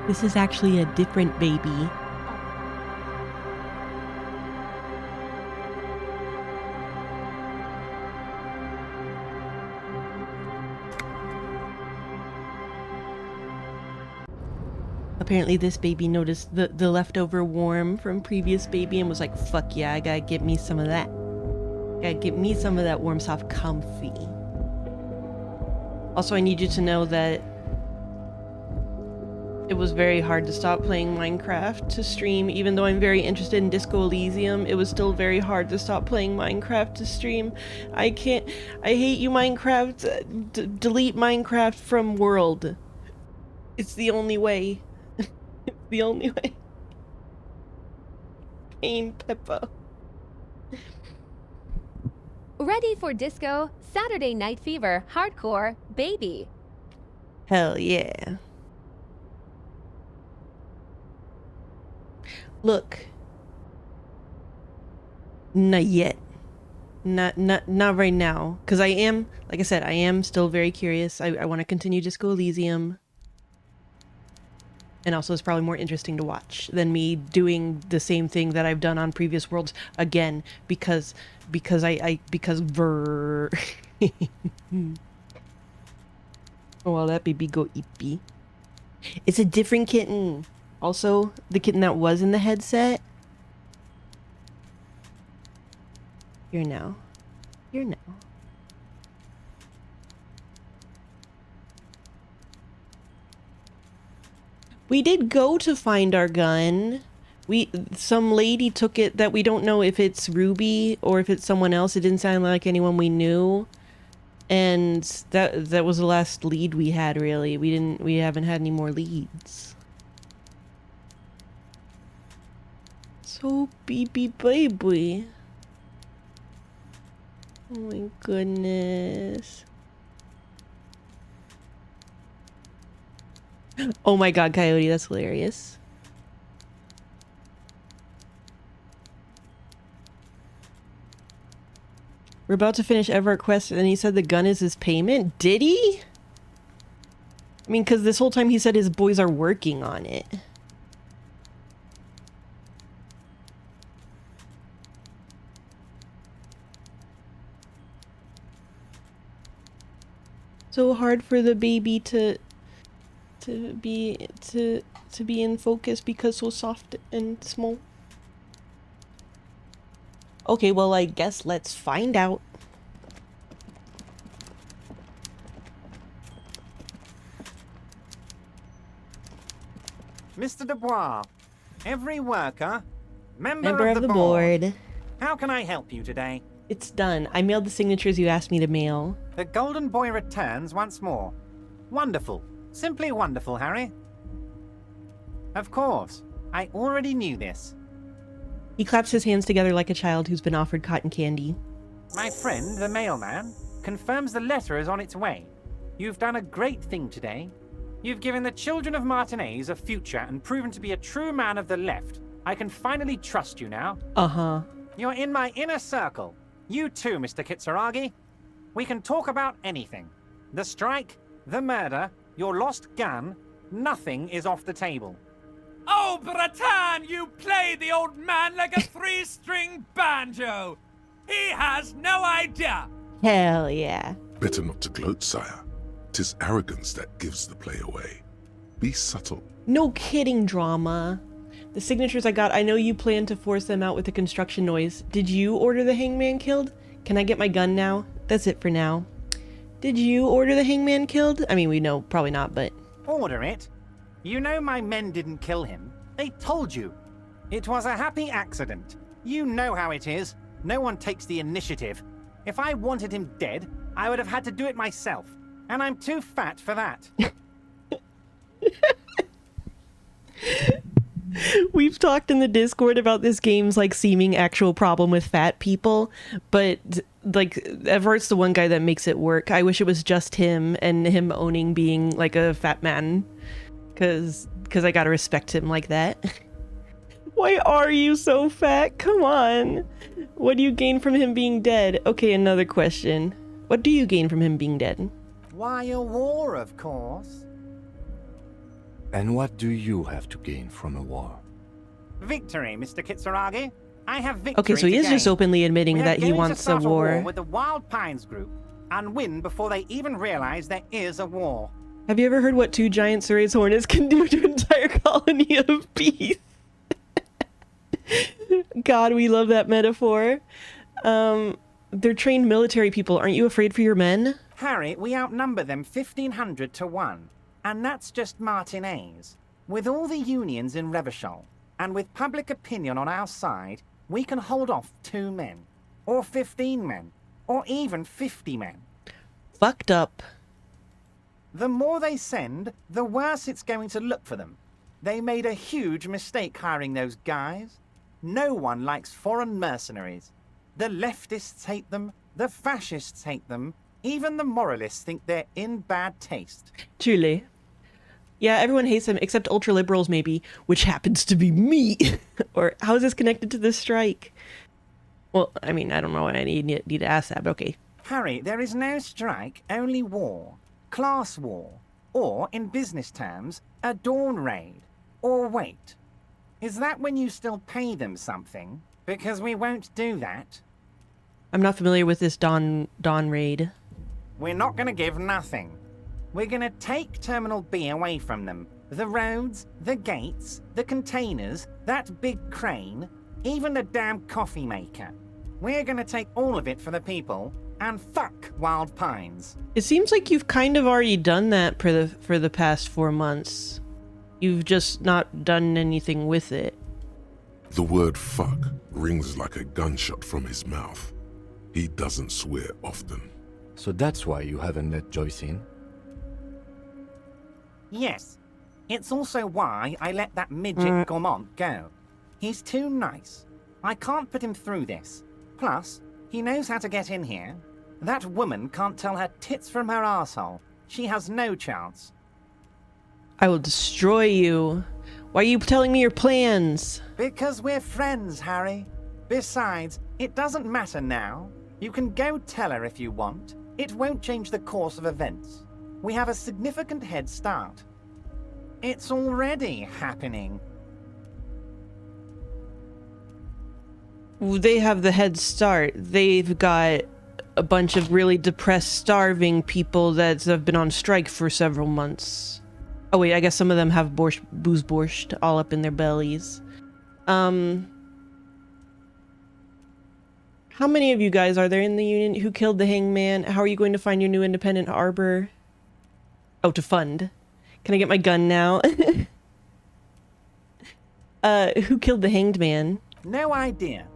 This is actually a different baby. Apparently this baby noticed the leftover worm from previous baby and was like, fuck yeah, I gotta get me some of that. Gotta get me some of that warm, soft, comfy. Also, I need you to know that it was very hard to stop playing Minecraft to stream. Even though I'm very interested in Disco Elysium, it was still very hard to stop playing Minecraft to stream. I can't. I hate you, Minecraft. Delete Minecraft from world. It's the only way. It's the only way. Pain Peppa. Ready for disco, Saturday Night Fever, hardcore, baby. Hell yeah. Look. Not yet. Not right now. Because I am, like I said, I am still very curious. I want to continue Disco Elysium. And also it's probably more interesting to watch than me doing the same thing that I've done on previous worlds again because ver. Oh, well, that baby go eepy. It's a different kitten. Also, the kitten that was in the headset. Here now. Here now. We did go to find our gun. Some lady took it that we don't know if it's Ruby or if it's someone else. It didn't sound like anyone we knew. And that was the last lead we had, really. We haven't had any more leads. So baby. Oh my goodness. Oh my god, Coyote, that's hilarious. We're about to finish Everett Quest and he said the gun is his payment? Did he? I mean, because this whole time he said his boys are working on it. So hard for the baby to be in focus because so soft and small. Okay, well, I guess let's find out. Mr. Dubois, every worker, member of the board. How can I help you today? It's done. I mailed the signatures you asked me to mail. The Golden Boy returns once more. Wonderful. Simply wonderful, Harry. Of course. I already knew this. He claps his hands together like a child who's been offered cotton candy. My friend, the mailman, confirms the letter is on its way. You've done a great thing today. You've given the children of Martinez a future and proven to be a true man of the left. I can finally trust you now. Uh-huh. You're in my inner circle. You too, Mr. Kitsuragi. We can talk about anything. The strike, the murder, your lost gun, nothing is off the table. Oh, Bratan, you play the old man like a three-string banjo. He has no idea. Hell yeah. Better not to gloat, sire. 'Tis arrogance that gives the play away. Be subtle. No kidding, drama. The signatures I got, I know you plan to force them out with the construction noise. Did you order the hangman killed? Can I get my gun now? That's it for now. Did you order the hangman killed? I mean, we know, probably not, but... Order it? You know my men didn't kill him. They told you. It was a happy accident. You know how it is. No one takes the initiative. If I wanted him dead, I would have had to do it myself. And I'm too fat for that. We've talked in the Discord about this game's like seeming actual problem with fat people, but like Everett's the one guy that makes it work. I wish it was just him and him owning being like a fat man, because I gotta respect him like that. Why are you so fat? Come on. What do you gain from him being dead? Okay, another question. What do you gain from him being dead? Why, a war, of course. And what do you have to gain from a war? Victory, Mr. Kitsuragi. I have victory. Okay, so he to is just gain. openly admitting We are that he going to wants a start war. with the Wild Pines group and win before they even realize there is a war. Have you ever heard what 2 giant Surrey's hornets can do to an entire colony of bees? God, we love that metaphor. They're trained military people. Aren't you afraid for your men? Harry, we outnumber them 1,500 to 1. And that's just Martinez. With all the unions in Revachol, and with public opinion on our side, we can hold off 2 men, or 15 men, or even 50 men. Fucked up. The more they send, the worse it's going to look for them. They made a huge mistake hiring those guys. No one likes foreign mercenaries. The leftists hate them, the fascists hate them, even the moralists think they're in bad taste. Truly. Yeah, everyone hates them except ultra-liberals maybe, which happens to be me. Or how is this connected to this strike? Well, I mean, I don't know why I need to ask that, but okay. Harry, there is no strike, only war. Class war. Or, in business terms, a dawn raid. Or wait. Is that when you still pay them something? Because we won't do that. I'm not familiar with this Dawn raid. We're not going to give nothing. We're going to take Terminal B away from them. The roads, the gates, the containers, that big crane, even the damn coffee maker. We're going to take all of it for the people, and fuck Wild Pines. It seems like you've kind of already done that for the past 4 months. You've just not done anything with it. The word fuck rings like a gunshot from his mouth. He doesn't swear often. So that's why you haven't let Joyce in? Yes. It's also why I let that midget Gaumont go. He's too nice. I can't put him through this. Plus, he knows how to get in here. That woman can't tell her tits from her asshole. She has no chance. I will destroy you. Why are you telling me your plans? Because we're friends, Harry. Besides, it doesn't matter now. You can go tell her if you want. It won't change the course of events. We have a significant head start. It's already happening. They have the head start. They've got a bunch of really depressed, starving people that have been on strike for several months. Oh wait, I guess some of them have booze borscht all up in their bellies. How many of you guys are there in the union? Who killed the hangman? How are you going to find your new independent harbor? Oh, to fund. Can I get my gun now? Who killed the hanged man? No idea.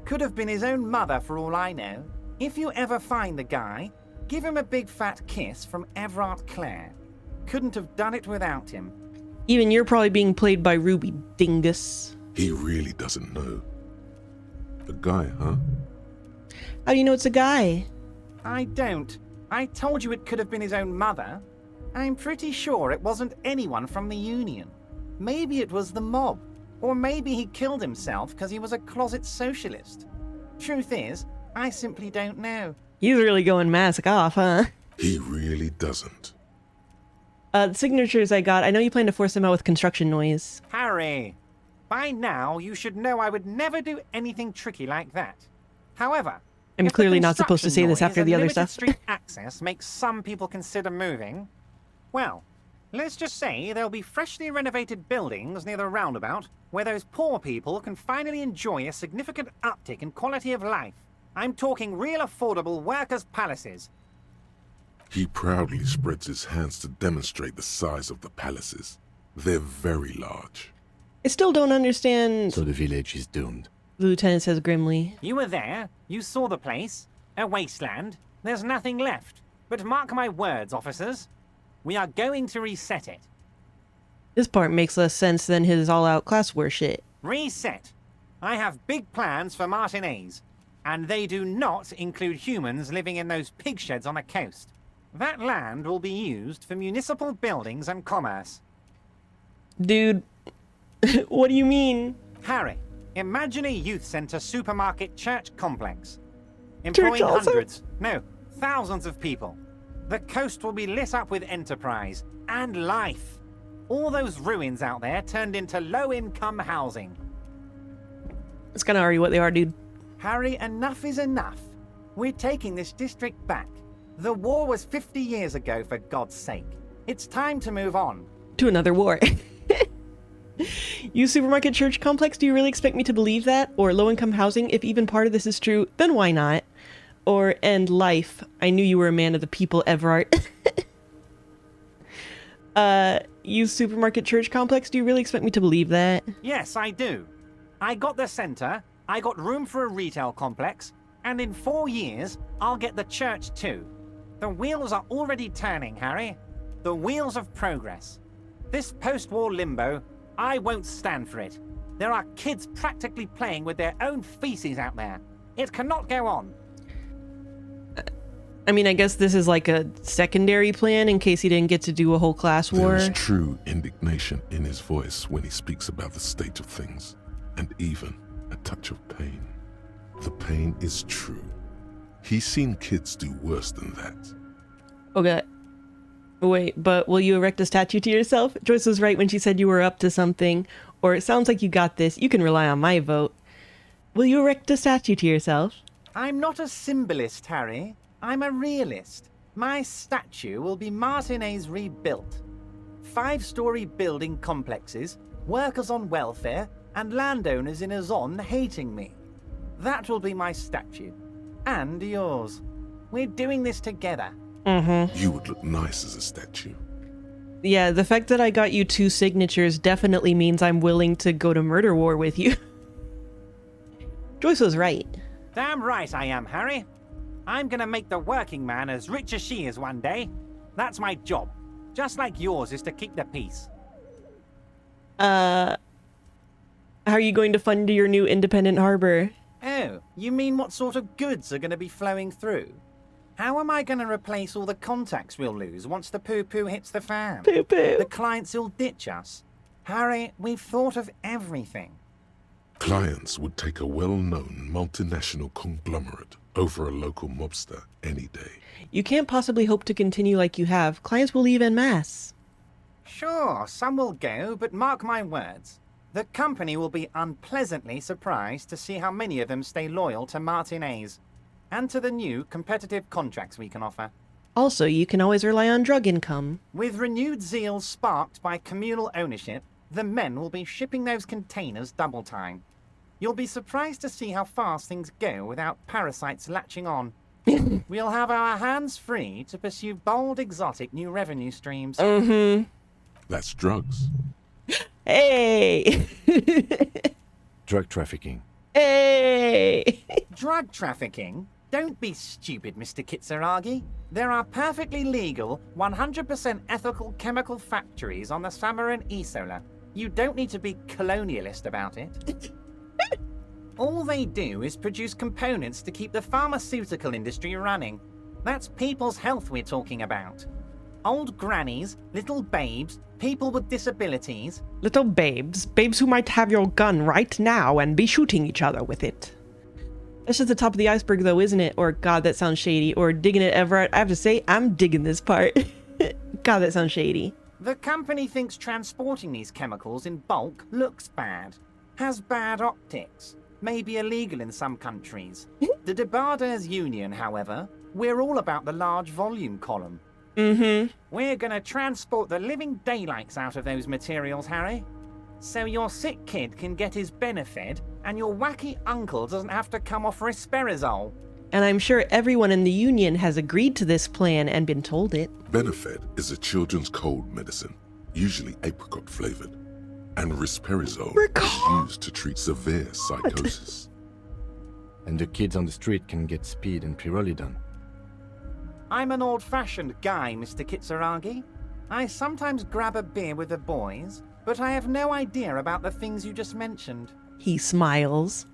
Could have been his own mother for all I know. If you ever find the guy, give him a big fat kiss from Everard Clare. Couldn't have done it without him. Even you're probably being played by Ruby, dingus. He really doesn't know. The guy, huh? How do you know it's a guy? I don't. I told you it could have been his own mother. I'm pretty sure it wasn't anyone from the Union. Maybe it was the mob. Or maybe he killed himself because he was a closet socialist. Truth is, I simply don't know. He's really going mask off, huh? He really doesn't. The signatures I got, I know you plan to force them out with construction noise. Harry, by now you should know I would never do anything tricky like that. However, I'm if the clearly not supposed to say this construction after noise the and other limited stuff. street access makes some people consider moving. Well, let's just say there'll be freshly renovated buildings near the roundabout where those poor people can finally enjoy a significant uptick in quality of life. I'm talking real affordable workers' palaces. He proudly spreads his hands to demonstrate the size of the palaces. They're very large. I still don't understand, So the village is doomed. the lieutenant says grimly. You were there. You saw the place. A wasteland. There's nothing left. But mark my words, officers. We are going to reset it. This part makes less sense than his all-out class war shit. Reset. I have big plans for Martinez. And they do not include humans living in those pig sheds on the coast. That land will be used for municipal buildings and commerce. Dude, what do you mean? Harry, imagine a youth centre supermarket church complex. Employing Church also? hundreds, no, thousands of people. The coast will be lit up with enterprise and life. All those ruins out there turned into low-income housing. It's kind of already what they are, dude. Harry, enough is enough. We're taking this district back. The war was 50 years ago, for God's sake. It's time to move on. To another war. You supermarket church complex, do you really expect me to believe that? Or low-income housing, if even part of this is true, then why not? Or end life. I knew you were a man of the people, Everard. You supermarket church complex, do you really expect me to believe that? Yes, I do. I got the center, I got room for a retail complex, and in 4 years, I'll get the church too. The wheels are already turning, Harry. The wheels of progress. This post-war limbo, I won't stand for it. There are kids practically playing with their own feces out there. It cannot go on. I mean, I guess this is like a secondary plan in case he didn't get to do a whole class war. There is true indignation in his voice when he speaks about the state of things, and even a touch of pain. The pain is true. He's seen kids do worse than that. Okay. Wait, but will you erect a statue to yourself? Joyce was right when she said you were up to something. Or it sounds like you got this. You can rely on my vote. Will you erect a statue to yourself? I'm not a symbolist, Harry. I'm a realist. My statue will be Martinez rebuilt. 5-story building complexes, workers on welfare, and landowners in Azon hating me. That will be my statue. And yours. We're doing this together. Mm-hmm. You would look nice as a statue. Yeah, the fact that I got you 2 signatures definitely means I'm willing to go to murder war with you. Joyce was right. Damn right I am, Harry. I'm gonna make the working man as rich as she is one day. That's my job. Just like yours is to keep the peace. How are you going to fund your new independent harbor? Oh, you mean what sort of goods are gonna be flowing through? How am I gonna replace all the contacts we'll lose once the poo-poo hits the fan? Poo-poo. The clients will ditch us. Harry, we've thought of everything. Clients would take a well-known multinational conglomerate over a local mobster any day. You can't possibly hope to continue like you have. Clients will leave en masse. Sure, some will go, but mark my words. The company will be unpleasantly surprised to see how many of them stay loyal to Martinez and to the new competitive contracts we can offer. Also, you can always rely on drug income. With renewed zeal sparked by communal ownership, the men will be shipping those containers double time. You'll be surprised to see how fast things go without parasites latching on. We'll have our hands free to pursue bold, exotic new revenue streams. Mm-hmm. That's drugs. Hey! Drug trafficking. Hey! Drug trafficking? Don't be stupid, Mr. Kitsuragi. There are perfectly legal, 100% ethical chemical factories on the Samaran Isola. You don't need to be colonialist about it. All they do is produce components to keep the pharmaceutical industry running. That's people's health we're talking about. Old grannies, little babes, people with disabilities. Little babes. Babes who might have your gun right now and be shooting each other with it. That's just the top of the iceberg though, isn't it? Or, God, that sounds shady. Or, digging it, Everett. I have to say, I'm digging this part. God, that sounds shady. The company thinks transporting these chemicals in bulk looks bad, has bad optics, may be illegal in some countries. The Debarders Union, however, we're all about the large volume column. Mm-hmm. We're gonna transport the living daylights out of those materials, Harry. So your sick kid can get his benefit, and your wacky uncle doesn't have to come off risperidone. And I'm sure everyone in the Union has agreed to this plan and been told it. Benefed is a children's cold medicine, usually apricot flavored, and risperidone is used to treat severe psychosis. And the kids on the street can get speed and pyrrolidone. I'm an old-fashioned guy, Mr. Kitsuragi. I sometimes grab a beer with the boys, but I have no idea about the things you just mentioned. He smiles.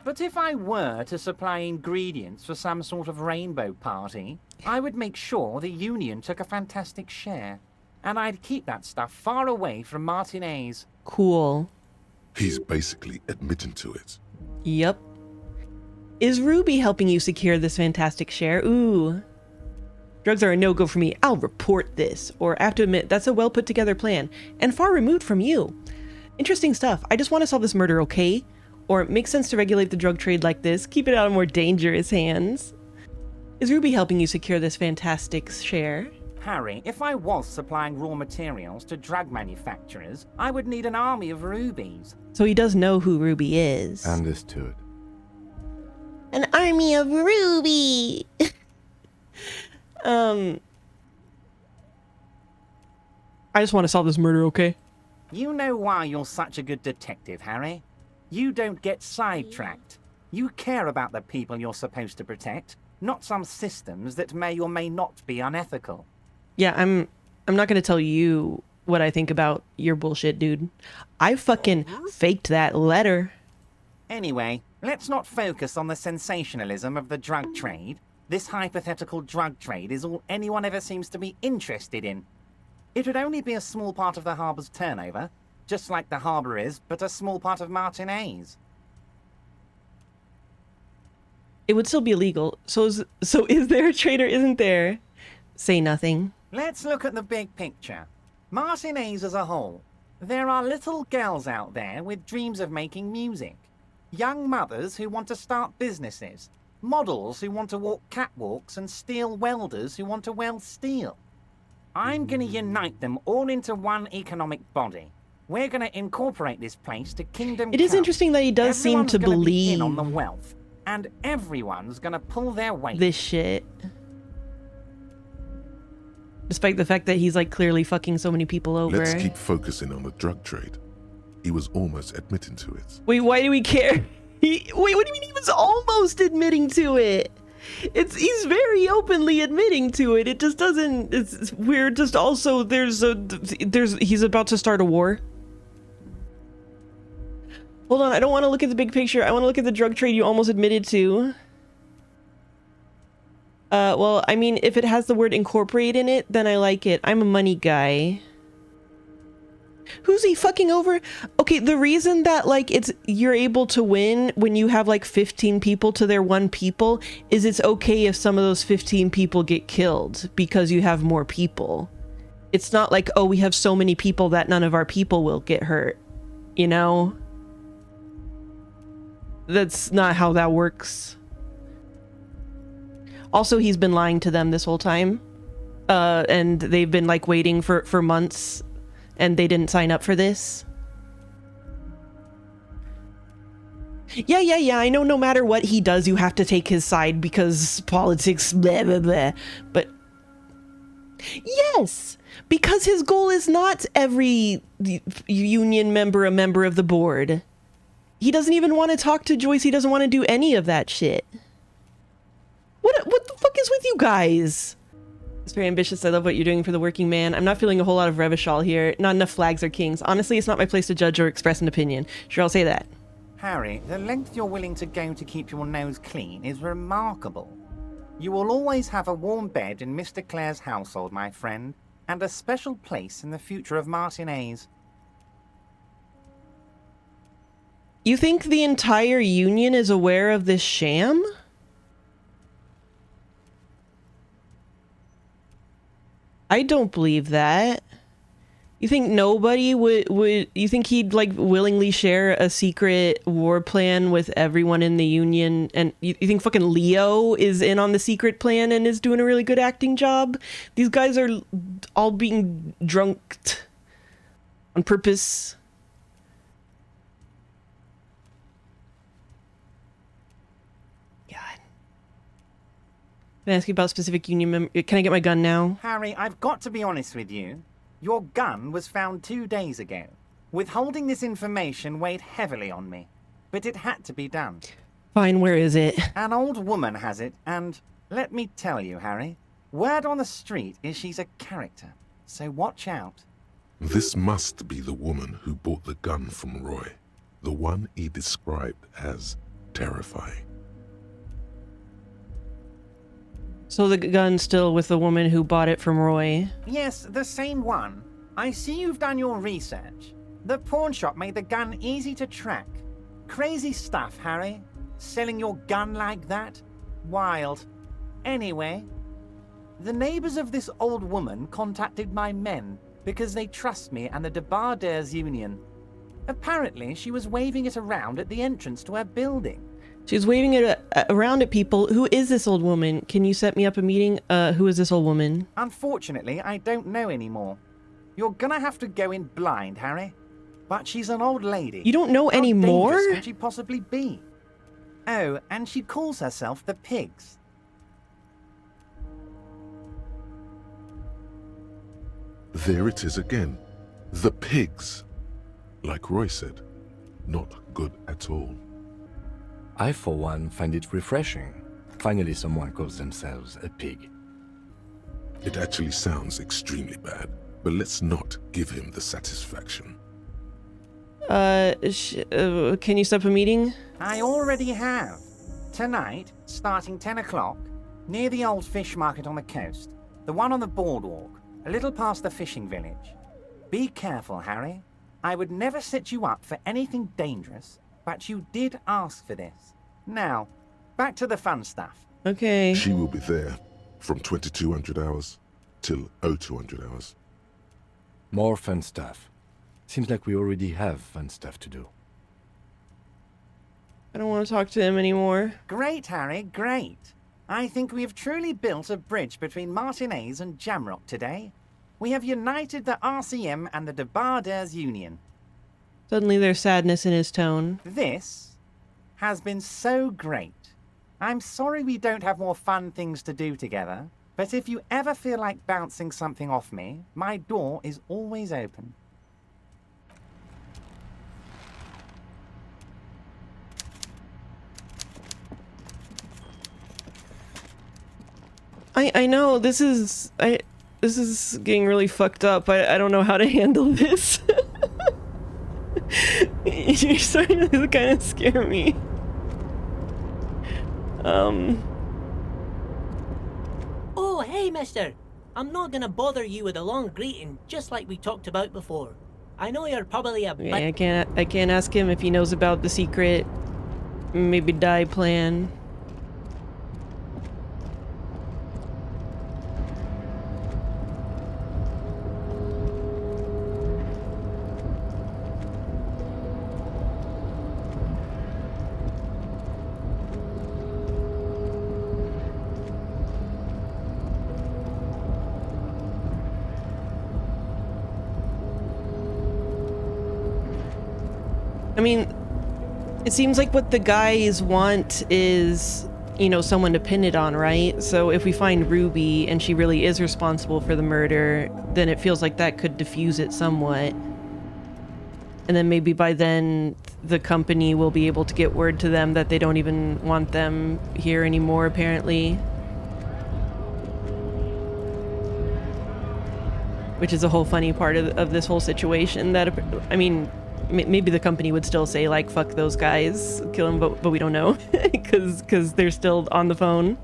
But if I were to supply ingredients for some sort of rainbow party, I would make sure the Union took a fantastic share. And I'd keep that stuff far away from Martinez. Cool. He's basically admitting to it. Yep. Is Ruby helping you secure this fantastic share? Ooh. Drugs are a no-go for me. I'll report this. Or I have to admit, that's a well put together plan. And far removed from you. Interesting stuff. I just want to solve this murder, okay? Or it makes sense to regulate the drug trade like this. Keep it out of more dangerous hands. Is Ruby helping you secure this fantastic share? Harry, if I was supplying raw materials to drug manufacturers, I would need an army of rubies. So he does know who Ruby is. Understood. An army of Ruby! I just want to solve this murder, okay? You know why you're such a good detective, Harry? You don't get sidetracked. You care about the people you're supposed to protect, not some systems that may or may not be unethical. Yeah, I'm not gonna tell you what I think about your bullshit, dude. I fucking faked that letter. Anyway, let's not focus on the sensationalism of the drug trade. This hypothetical drug trade is all anyone ever seems to be interested in. It would only be a small part of the harbour's turnover, just like the harbour is, but a small part of Martinez. It would still be illegal. So is there a trade or isn't there? Say nothing. Let's look at the big picture. Martinez as a whole. There are little girls out there with dreams of making music. Young mothers who want to start businesses. Models who want to walk catwalks and steel welders who want to weld steel. I'm going to unite them all into one economic body. We're going to incorporate this place to Kingdom It is Come. interesting that he does seem to Everyone's gonna be believe in on the wealth, and everyone's going to pull their weight. this shit. Despite the fact that he's like clearly fucking so many people over. Let's keep focusing on the drug trade. He was almost admitting to it. Wait, why do we care? Wait, what do you mean he was almost admitting to it? He's very openly admitting to it. It just doesn't. We're just also he's about to start a war. Hold on, I don't want to look at the big picture. I want to look at the drug trade you almost admitted to. Well, I mean, if it has the word incorporate in it, then I like it. I'm a money guy. Who's he fucking over? Okay, the reason that like you're able to win when you have like 15 people to their 1 people is it's okay if some of those 15 people get killed because you have more people. It's not like, oh, we have so many people that none of our people will get hurt. You know? That's not how that works. Also, he's been lying to them this whole time. And they've been like waiting for months. And they didn't sign up for this. Yeah. I know no matter what he does, you have to take his side because politics, blah, blah, blah. But yes, because his goal is not every union member a member of the board. He doesn't even want to talk to Joyce. He doesn't want to do any of that shit. What the fuck is with you guys? It's very ambitious. I love what you're doing for the working man. I'm not feeling a whole lot of Revachol here. Not enough flags or kings. Honestly, it's not my place to judge or express an opinion. Sure, I'll say that. Harry, the length you're willing to go to keep your nose clean is remarkable. You will always have a warm bed in Mr. Clare's household, my friend, and a special place in the future of Martinez. You think the entire union is aware of this sham? I don't believe that. You think nobody would you think he'd like willingly share a secret war plan with everyone in the union? And you think fucking Leo is in on the secret plan and is doing a really good acting job? These guys are all being drunked on purpose. Can I ask you about specific union member? Can I get my gun now? Harry, I've got to be honest with you. Your gun was found 2 days ago. Withholding this information weighed heavily on me, but it had to be done. Fine, where is it? An old woman has it, and let me tell you, Harry, word on the street is she's a character, so watch out. This must be the woman who bought the gun from Roy, the one he described as terrifying. So the gun's still with the woman who bought it from Roy. Yes, the same one. I see you've done your research. The pawn shop made the gun easy to track. Crazy stuff, Harry. Selling your gun like that? Wild. Anyway, The neighbors of this old woman contacted my men because they trust me and the Debarders Union. Apparently, she was waving it around at the entrance to her building. She's waving it around at people. Who is this old woman? Can you set me up a meeting? Who is this old woman? Unfortunately, I don't know anymore. You're gonna have to go in blind, Harry. But she's an old lady. You don't know How anymore? dangerous can she possibly be? Oh, and she calls herself the Pigs. There it is again. The pigs. Like Roy said, not good at all. I, for one, find it refreshing. Finally, someone calls themselves a pig. It actually sounds extremely bad, but let's not give him the satisfaction. Can you set up a meeting? I already have. Tonight, starting 10 o'clock, near the old fish market on the coast. The one on the boardwalk, a little past the fishing village. Be careful, Harry. I would never set you up for anything dangerous, but you did ask for this. Now, back to the fun stuff. Okay. She will be there from 2200 hours till 0200 hours. More fun stuff. Seems like we already have fun stuff to do. I don't want to talk to him anymore. Great, Harry, great. I think we have truly built a bridge between Martinez and Jamrock today. We have united the RCM and the Debarders Union. Suddenly there's sadness in his tone. This has been so great. I'm sorry we don't have more fun things to do together, but if you ever feel like bouncing something off me, my door is always open. I know this is getting really fucked up. I don't know how to handle this. You're starting to kind of scare me. Oh, hey, mister. I'm not gonna bother you with a long greeting, just like we talked about before. I know you're probably a bit... I can't ask him if he knows about the secret maybe die plan. I mean, it seems like what the guys want is, you know, someone to pin it on, right? So if we find Ruby and she really is responsible for the murder, then it feels like that could diffuse it somewhat. And then maybe by then the company will be able to get word to them that they don't even want them here anymore, apparently. Which is a whole funny part of this whole situation that, I mean, maybe the company would still say, like, fuck those guys, kill them, but we don't know, because they're still on the phone.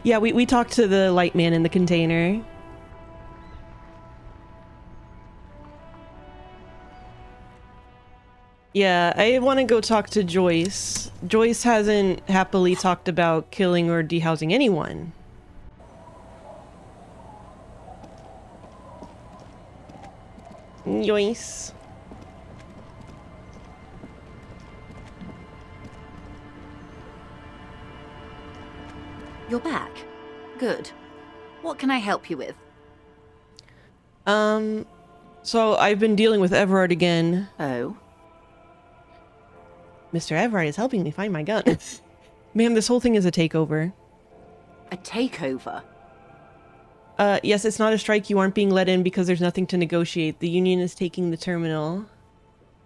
Yeah, we talked to the light man in the container. Yeah, I want to go talk to Joyce. Joyce hasn't happily talked about killing or dehousing anyone. Joyce. You're back. Good. What can I help you with? So I've been dealing with Everard again. Oh? Mr. Everard is helping me find my gun. Ma'am, this whole thing is a takeover. A takeover? Yes, it's not a strike. You aren't being let in because there's nothing to negotiate. The union is taking the terminal.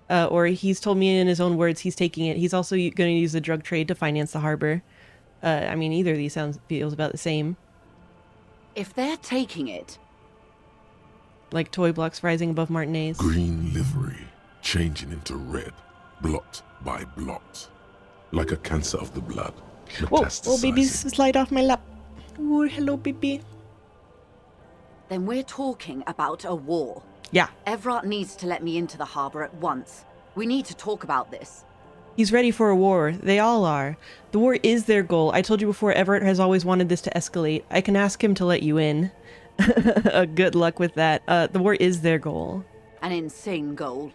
Or he's told me in his own words he's taking it. He's also going to use the drug trade to finance the harbor. I mean, either of these feels about the same. If they're taking it... Like toy blocks rising above Martinez. Green livery, changing into red, blot by blot. Like a cancer of the blood, metastasizing. Oh, baby, slide off my lap. Oh, hello, baby. Then we're talking about a war. Yeah. Everard needs to let me into the harbor at once. We need to talk about this. He's ready for a war. They all are. The war is their goal. I told you before, Everett has always wanted this to escalate. I can ask him to let you in. Good luck with that. The war is their goal. An insane goal.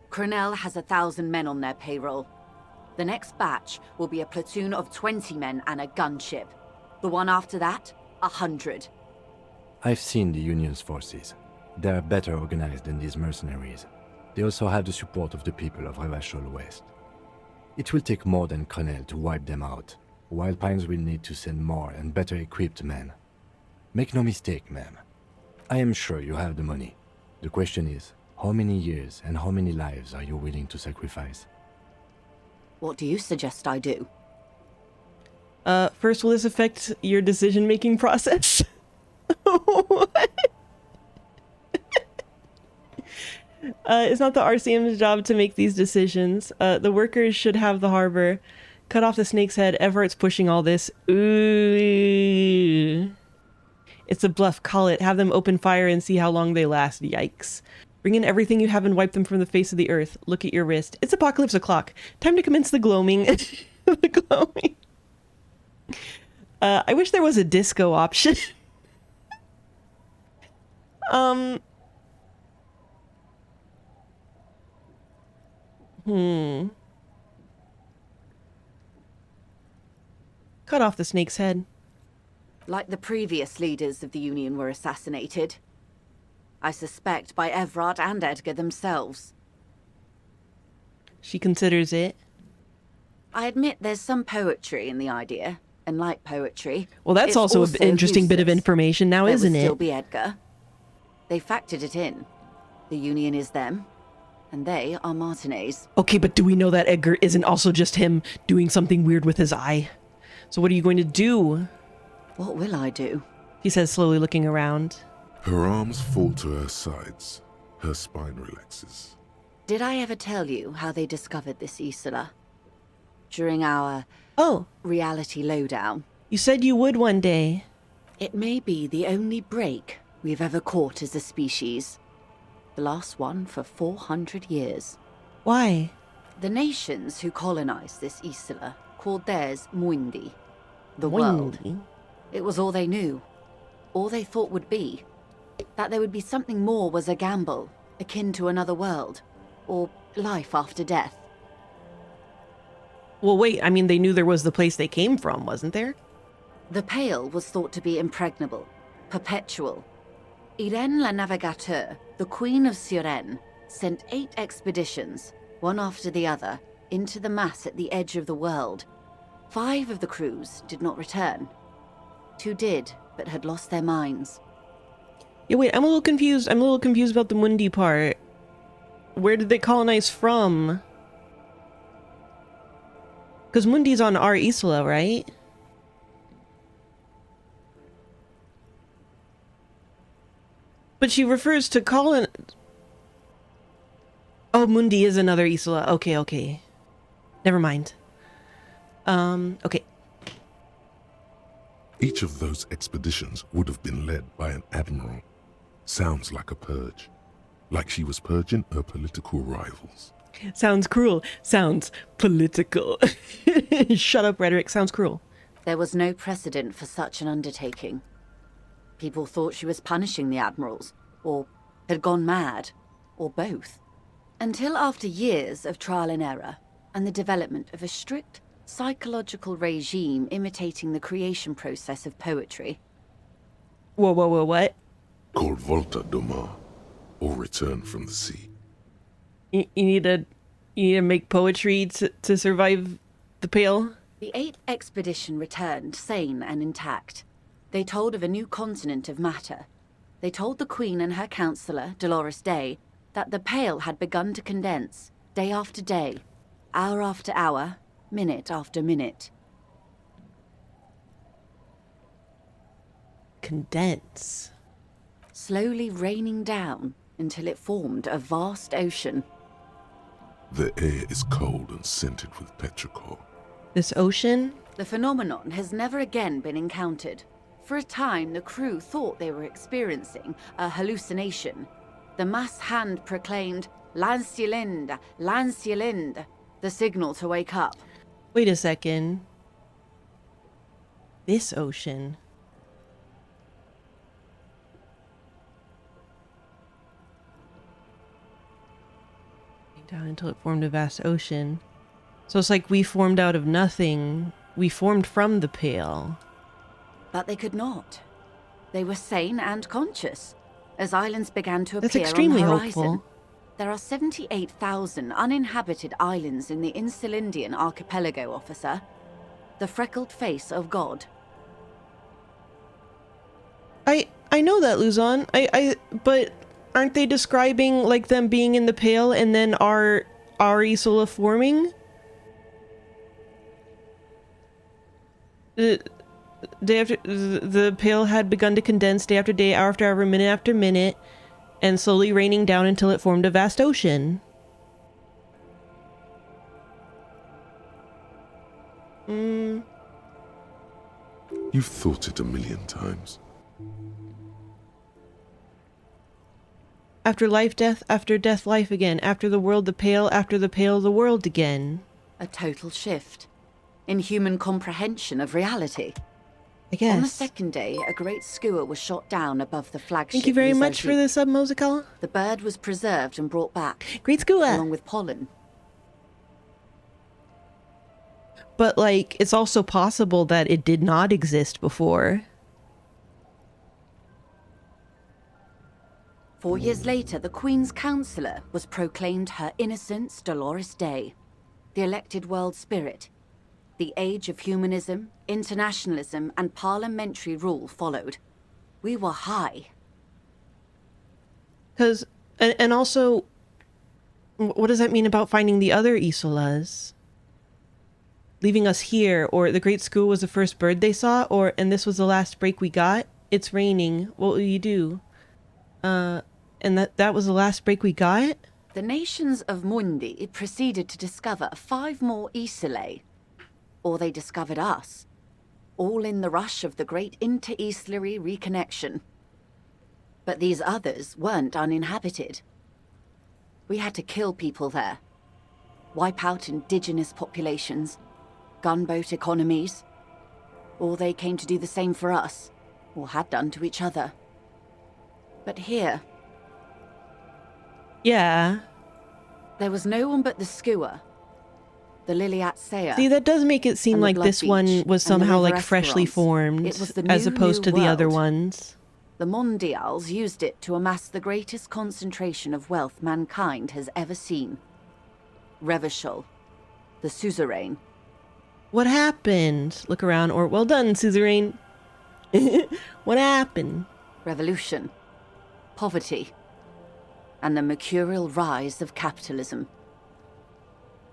Cronell has 1,000 men on their payroll. The next batch will be a platoon of 20 men and a gunship. The one after that, 100. I've seen the Union's forces. They are better organized than these mercenaries. They also have the support of the people of Revachol West. It will take more than Cronell to wipe them out. Wild Pines will need to send more and better equipped men. Make no mistake, ma'am. I am sure you have the money. The question is, how many years and how many lives are you willing to sacrifice? What do you suggest I do? First, will this affect your decision-making process? What? It's not the RCM's job to make these decisions. The workers should have the harbor. Cut off the snake's head. Everett's pushing all this. Ooh. It's a bluff. Call it. Have them open fire and see how long they last. Yikes. Bring in everything you have and wipe them from the face of the earth. Look at your wrist. It's apocalypse o'clock. Time to commence the gloaming. The gloaming. I wish there was a disco option. Cut off the snake's head. Like the previous leaders of the Union were assassinated. I suspect by Everard and Edgar themselves. She considers it. I admit there's some poetry in the idea, and like poetry... Well, that's it's also an interesting bit of useless. information now, isn't There it? would still be Edgar. They factored it in. The Union is them, and they are Martinez. Okay, but do we know that Edgar isn't also just him doing something weird with his eye? So what are you going to do? What will I do? He says, slowly looking around. Her arms fall to her sides. Her spine relaxes. Did I ever tell you how they discovered this Isola? During our Oh, reality lowdown. you said you would one day. It may be the only break we've ever caught as a species. The last one for 400 years. Why? The nations who colonized this Isola called theirs Muindi, the world. Windy. It was all they knew, all they thought would be. That there would be something more was a gamble, akin to another world, or life after death. Well, wait, I mean, they knew there was the place they came from, wasn't there? The Pale was thought to be impregnable, perpetual. Irene la Navigateur, the Queen of Suren, sent 8 expeditions, one after the other, into the mass at the edge of the world. 5 of the crews did not return. 2 did, but had lost their minds. Yeah, wait, I'm a little confused. I'm a little confused about the Mundi part. Where did they colonize from? Because Mundi's on our Isola, right? But she refers to colon... Oh, Mundi is another Isola. Okay, okay. Never mind. Okay. Each of those expeditions would have been led by an admiral. Sounds like a purge. Like she was purging her political rivals. Sounds cruel. Sounds political. Shut up, rhetoric. Sounds cruel. There was no precedent for such an undertaking. People thought she was punishing the admirals, or had gone mad, or both. Until after years of trial and error, and the development of a strict psychological regime imitating the creation process of poetry. Whoa, whoa, whoa, what? Called Volta do Mar, or Return from the Sea. You need to make poetry to survive the Pale? The 8th expedition returned sane and intact. They told of a new continent of matter. They told the Queen and her counselor, Dolores Day, that the Pale had begun to condense, day after day, hour after hour, minute after minute. Condense. Slowly raining down until it formed a vast ocean. The air is cold and scented with petrichor. This ocean? The phenomenon has never again been encountered. For a time, the crew thought they were experiencing a hallucination. The mass hand proclaimed, "Lancielinde, Lancielinde," The signal to wake up. Wait a second. This ocean. Down until it formed a vast ocean. So it's like we formed out of nothing. We formed from the Pale. But they could not. They were sane and conscious. As islands began to That's appear extremely on the horizon, hopeful. there are 78,000 uninhabited islands in the Insulindian archipelago, officer. The freckled face of God. I know that, Luzon. But aren't they describing like them being in the Pale and then our Isola forming? Day after the Pale had begun to condense day after day, hour after hour, minute after minute, and slowly raining down until it formed a vast ocean. You've thought it a million times. After life, death, after death, life again. After the world, the Pale, after the Pale, the world again. A total shift in human comprehension of reality. I guess. On the second day, a great skua was shot down above the flagship. Thank you very much for the sub, Mozakala. The bird was preserved and brought back, Great skua! along with pollen. But, like, it's also possible that it did not exist before. 4 years later, the Queen's Counsellor was proclaimed Her Innocence Dolores Day, the elected world spirit. The age of humanism, internationalism, and parliamentary rule followed. We were high. Because, and also, what does that mean about finding the other Isolas? Leaving us here, or the Great School was the first bird they saw, or, and this was the last break we got? It's raining. What will you do? And that was the last break we got? The nations of Mundi proceeded to discover 5 more Isolae. Or they discovered us. All in the rush of the great inter-Islary reconnection. But these others weren't uninhabited. We had to kill people there. Wipe out indigenous populations. Gunboat economies. Or they came to do the same for us. Or had done to each other. But here, Yeah. there was no one but the skua. The Liliat Saya. See, that does make it seem and the like Blood this one Beach was and the somehow River like freshly Esperance. formed, It was the as new opposed to the other world. ones. The Mondials used it to amass the greatest concentration of wealth mankind has ever seen. Revachol, the suzerain. What happened? Look around, or well done, suzerain. What happened? Revolution, poverty, and the mercurial rise of capitalism.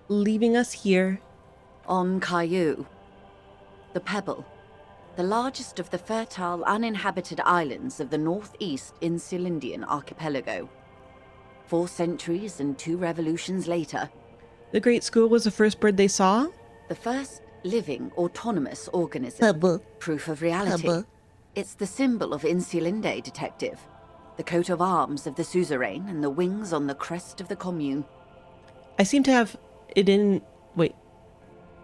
Leaving us here. On Caillou, the Pebble, the largest of the fertile uninhabited islands of the northeast Insulindian archipelago. 4 centuries and 2 revolutions later, The Great School was the first bird they saw? the first living autonomous organism. Pebble. Proof of reality. Pebble. It's the symbol of Insulinde, detective. The coat of arms of the suzerain and the wings on the crest of the commune. I seem to have it in... Wait.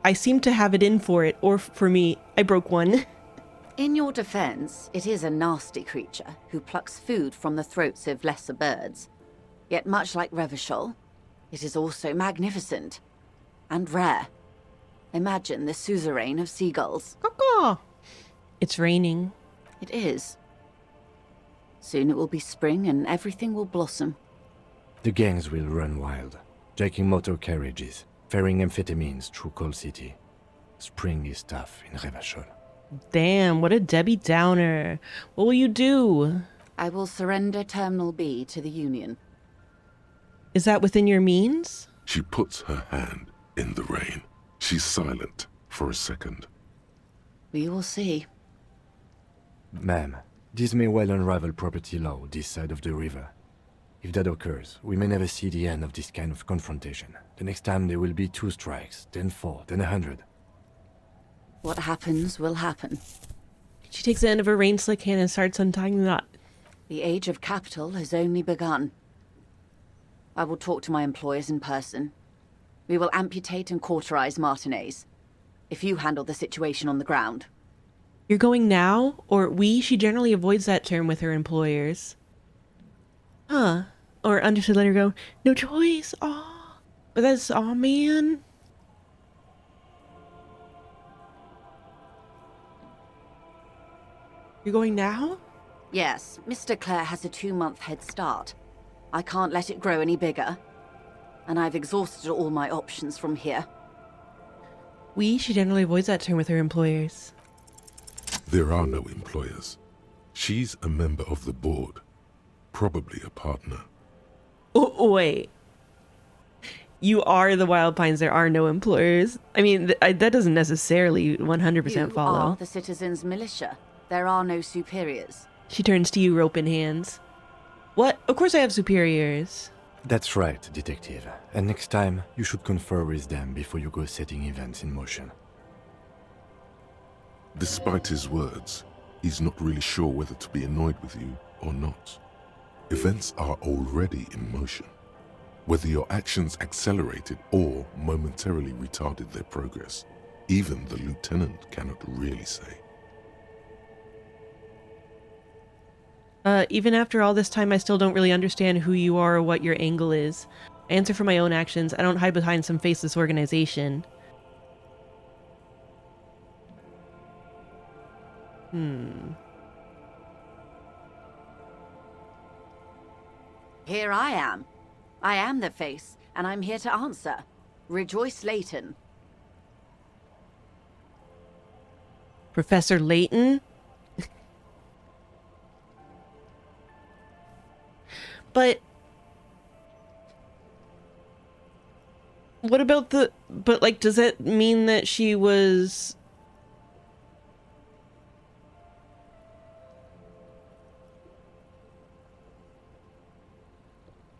I seem to have it in for it, or for me. I broke one. In your defense, it is a nasty creature who plucks food from the throats of lesser birds. Yet much like Revachol, it is also magnificent and rare. Imagine the suzerain of seagulls. Caw-caw. It's raining. It is. Soon it will be spring and everything will blossom. The gangs will run wild, jacking motor carriages, ferrying amphetamines through Coal City. Spring is tough in Revachol. Damn, what a Debbie Downer. What will you do? I will surrender Terminal B to the Union. Is that within your means? She puts her hand in the rain. She's silent for a second. We will see. Ma'am, this may well unravel property law this side of the river. If that occurs, we may never see the end of this kind of confrontation. The next time there will be 2 strikes, then 4, then 100. What happens will happen. She takes the end of her rain slick hand and starts untying the knot. The age of capital has only begun. I will talk to my employers in person. We will amputate and cauterize Martinez. If you handle the situation on the ground. You're going now? Or we? She generally avoids that term with her employers. Huh. Or understood, let her go. No choice. Aw. But that's, aw, man. You're going now? Yes, Mr. Clare has a 2-month head start. I can't let it grow any bigger. And I've exhausted all my options from here. She generally avoids that term with her employers. There are no employers. She's a member of the board. Probably a partner. Oh, wait. You are the Wild Pines. There are no employers. I mean, that doesn't necessarily 100% follow. You are the citizens' militia. There are no superiors. She turns to you, rope in hands. What? Of course I have superiors. That's right, Detective. And next time, you should confer with them before you go setting events in motion. Despite his words, he's not really sure whether to be annoyed with you or not. Events are already in motion. Whether your actions accelerated or momentarily retarded their progress, even the lieutenant cannot really say. Even after all this time, I still don't really understand who you are or what your angle is. I answer for my own actions. I don't hide behind some faceless organization. Here I am. I am the face, and I'm here to answer. Rejoice Layton. Professor Layton? But what about but like, does that mean that she was...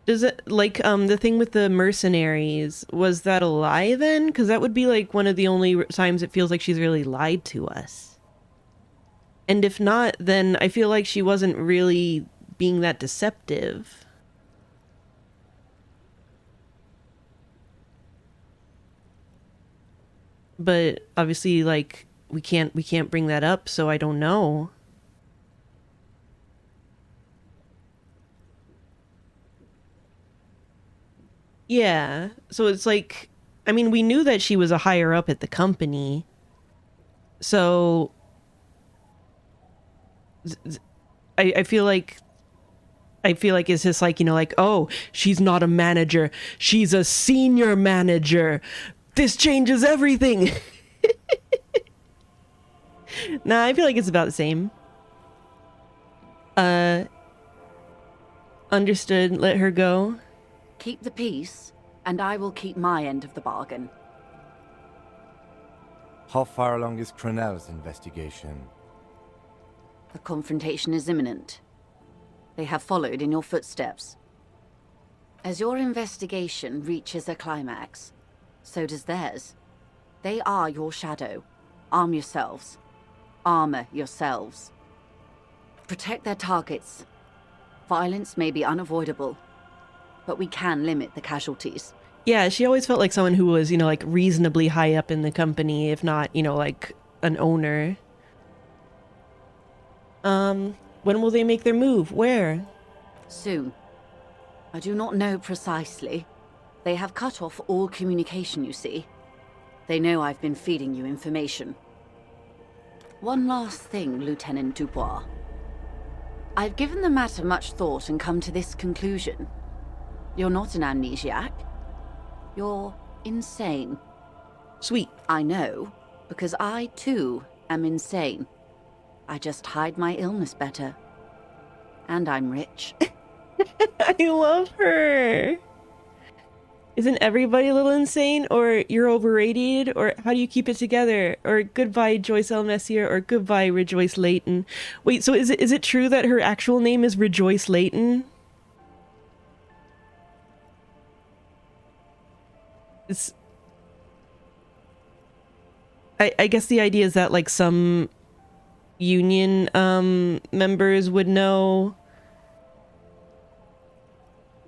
Does it, like, the thing with the mercenaries, was that a lie then? Because that would be, like, one of the only times it feels like she's really lied to us. And if not, then I feel like she wasn't really being that deceptive. But obviously, like, we can't bring that up, so I don't know. Yeah, so it's like, I mean, we knew that she was a higher up at the company. So I feel like it's just like, you know, like, oh, she's not a manager, she's a senior manager. This changes everything. Nah, I feel like it's about the same. Understood. Let her go. Keep the peace, and I will keep my end of the bargain. How far along is Cronell's investigation? The confrontation is imminent. They have followed in your footsteps. As your investigation reaches a climax, so does theirs. They are your shadow. Arm yourselves. Armor yourselves. Protect their targets. Violence may be unavoidable, but we can limit the casualties. Yeah, she always felt like someone who was, you know, like reasonably high up in the company, if not, you know, like an owner. When will they make their move? Where? Soon. I do not know precisely. They have cut off all communication, you see. They know I've been feeding you information. One last thing, Lieutenant Dubois. I've given the matter much thought and come to this conclusion. You're not an amnesiac. You're insane. Sweet. I know, because I, too, am insane. I just hide my illness better. And I'm rich. I love her. Isn't everybody a little insane? Or you're overrated? Or how do you keep it together? Or goodbye Joyce L. Messier? Or goodbye Rejoice Layton? Wait, so is it true that her actual name is Rejoice Layton? It's... I guess the idea is that, like, some union members would know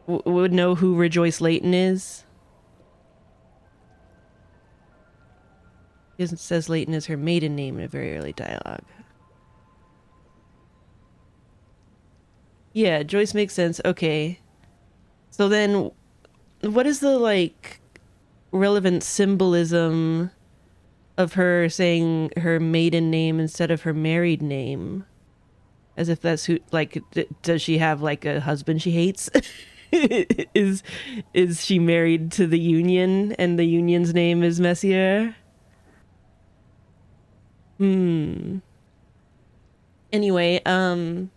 who Rejoice Layton is. It says Leighton is her maiden name in a very early dialogue. Yeah, Joyce makes sense. Okay. So then, what is the, like, relevant symbolism of her saying her maiden name instead of her married name? As if that's who, like, does she have, like, a husband she hates? is she married to the Union and the Union's name is Messier? Anyway, well,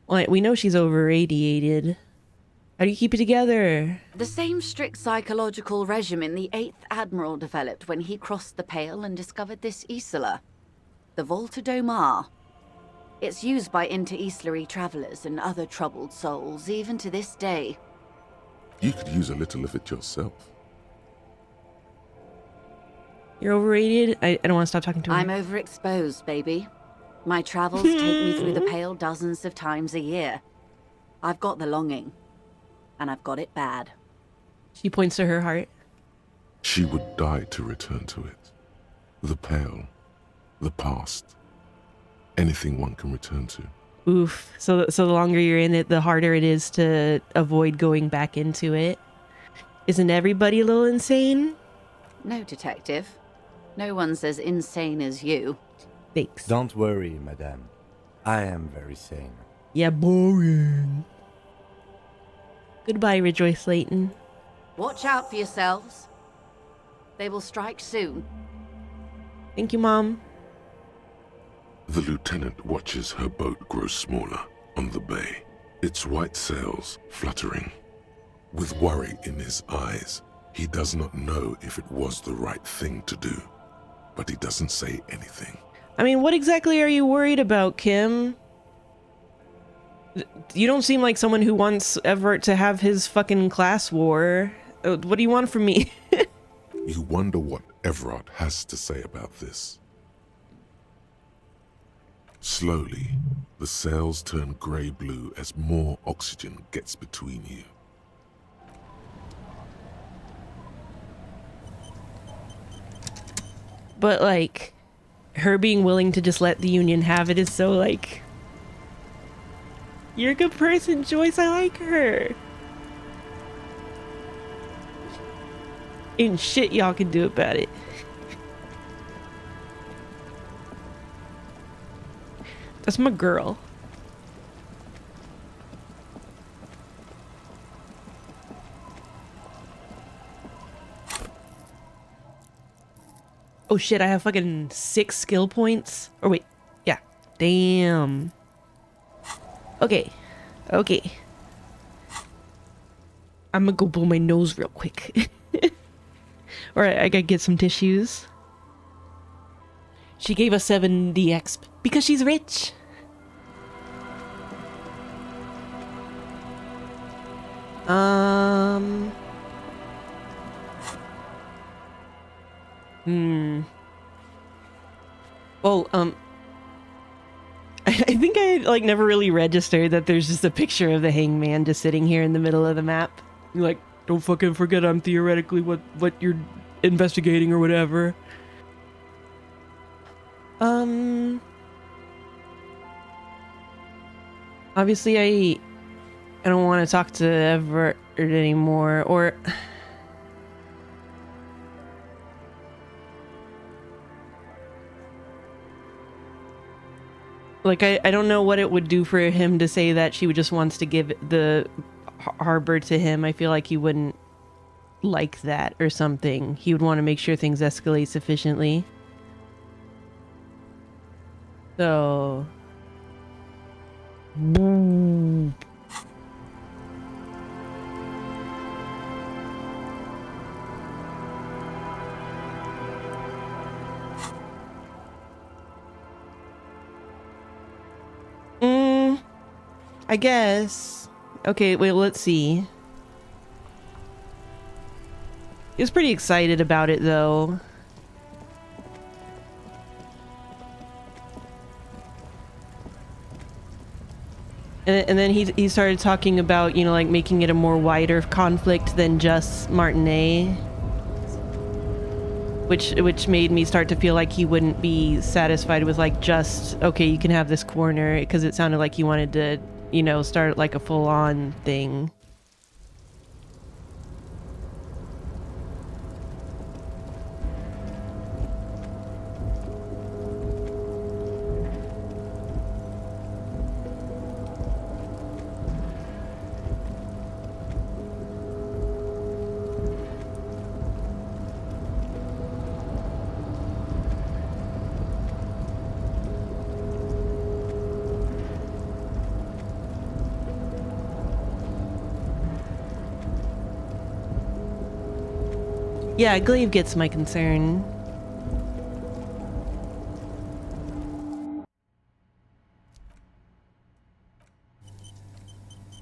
we know she's over-radiated. How do you keep it together? The same strict psychological regimen the 8th Admiral developed when he crossed the Pale and discovered this Isola, the Volta do Mar. It's used by inter-Islary travelers and other troubled souls, even to this day. You could use a little of it yourself. You're overrated? I don't want to stop talking to her. I'm overexposed, baby. My travels take me through the Pale dozens of times a year. I've got the longing, and I've got it bad. She points to her heart. She would die to return to it. The Pale, the past, anything one can return to. Oof. So the longer you're in it, the harder it is to avoid going back into it. Isn't everybody a little insane? No, detective. No one's as insane as you. Thanks. Don't worry, madame. I am very sane. Yeah, boring. Goodbye, Rejoice Leighton. Watch out for yourselves. They will strike soon. Thank you, Mom. The lieutenant watches her boat grow smaller on the bay, its white sails fluttering. With worry in his eyes, he does not know if it was the right thing to do, but he doesn't say anything. I mean, what exactly are you worried about, Kim? You don't seem like someone who wants Everett to have his fucking class war. What do you want from me? You wonder what Everett has to say about this. Slowly, the sails turn grey-blue as more oxygen gets between you. But, like, her being willing to just let the Union have it is so, like... You're a good person, Joyce. I like her. Ain't shit y'all can do about it. That's my girl. Oh shit, I have fucking 6 skill points. Or wait, yeah. Damn. Okay. Okay. I'm gonna go blow my nose real quick. Or I gotta get some tissues. She gave us 70 exp because she's rich. Well, I think I like never really registered that there's just a picture of the hangman just sitting here in the middle of the map. You're like, don't fucking forget I'm theoretically what you're investigating or whatever. Obviously I don't want to talk to Everett anymore, or like I don't know what it would do for him to say that she just wants to give the harbor to him. I feel like he wouldn't like that or something. He would want to make sure things escalate sufficiently. So... Boo. I guess. Okay, wait, let's see. He was pretty excited about it, though. And then he started talking about, you know, like making it a more wider conflict than just Martinet. which made me start to feel like he wouldn't be satisfied with like just, okay, you can have this corner, because it sounded like he wanted to, you know, start like a full-on thing. Yeah, Glaive gets my concern.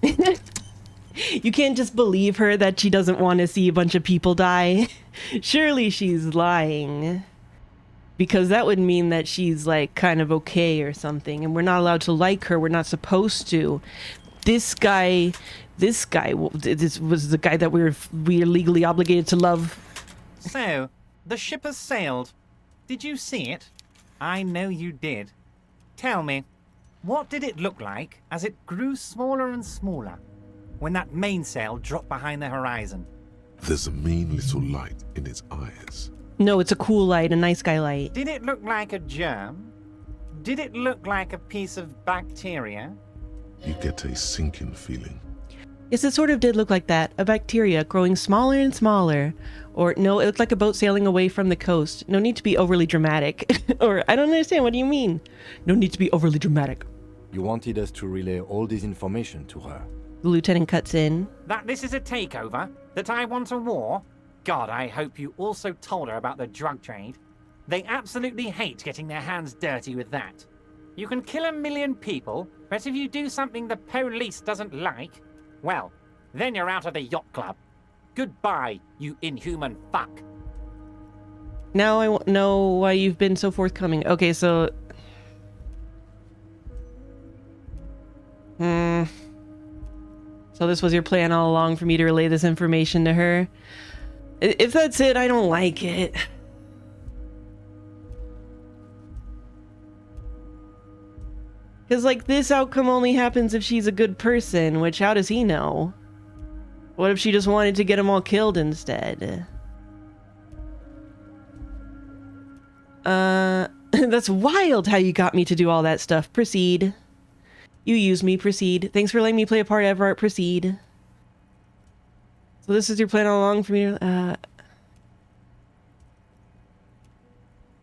You can't just believe her that she doesn't want to see a bunch of people die. Surely she's lying. Because that would mean that she's like kind of okay or something, and we're not allowed to like her. We're not supposed to. This guy, this was the guy that we're legally obligated to love. So, the ship has sailed. Did you see it? I know you did. Tell me, what did it look like as it grew smaller and smaller when that mainsail dropped behind the horizon? There's a mean little light in its eyes. No, it's a cool light, a nice guy light. Did it look like a germ? Did it look like a piece of bacteria? You get a sinking feeling. Yes, it sort of did look like that. A bacteria growing smaller and smaller. Or, no, it looked like a boat sailing away from the coast. No need to be overly dramatic. Or, I don't understand, what do you mean? No need to be overly dramatic. You wanted us to relay all this information to her. The lieutenant cuts in. That this is a takeover? That I want a war? God, I hope you also told her about the drug trade. They absolutely hate getting their hands dirty with that. You can kill 1 million people, but if you do something the police doesn't like, well, then you're out of the yacht club. Goodbye, you inhuman fuck. Now I know why you've been so forthcoming. Okay, so... So this was your plan all along, for me to relay this information to her? If that's it, I don't like it. Because, like, this outcome only happens if she's a good person, which how does he know? What if she just wanted to get them all killed instead? That's wild how you got me to do all that stuff. Proceed. You used me. Proceed. Thanks for letting me play a part, Everett. Proceed. So this is your plan all along for me to...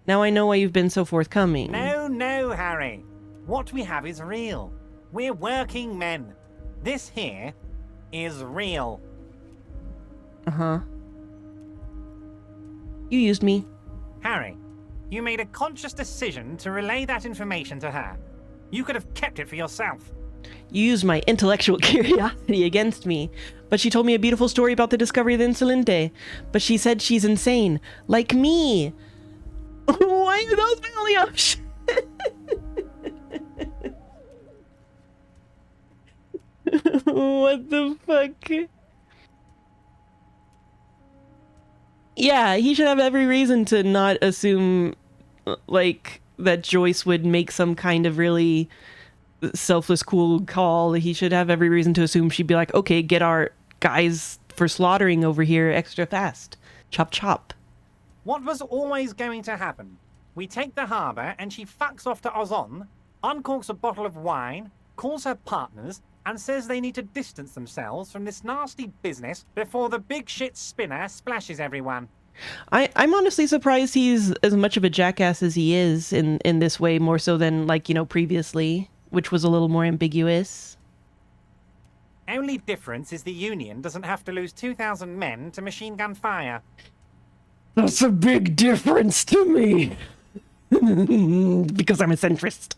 Now I know why you've been so forthcoming. No, Harry. What we have is real. We're working men. This here is real. Uh-huh. You used me. Harry, you made a conscious decision to relay that information to her. You could have kept it for yourself. You used my intellectual curiosity against me. But she told me a beautiful story about the discovery of the Insolente. But she said she's insane. Like me. Why are those my only options? What the fuck? Yeah, he should have every reason to not assume, like, that Joyce would make some kind of really selfless, cool call. He should have every reason to assume she'd be like, okay, get our guys for slaughtering over here extra fast. Chop chop. What was always going to happen? We take the harbour and she fucks off to Ozon, uncorks a bottle of wine, calls her partners, and says they need to distance themselves from this nasty business before the big shit spinner splashes everyone. I'm honestly surprised he's as much of a jackass as he is in this way, more so than, like, you know, previously, which was a little more ambiguous. Only difference is the Union doesn't have to lose 2,000 men to machine gun fire. That's a big difference to me. Because I'm a centrist.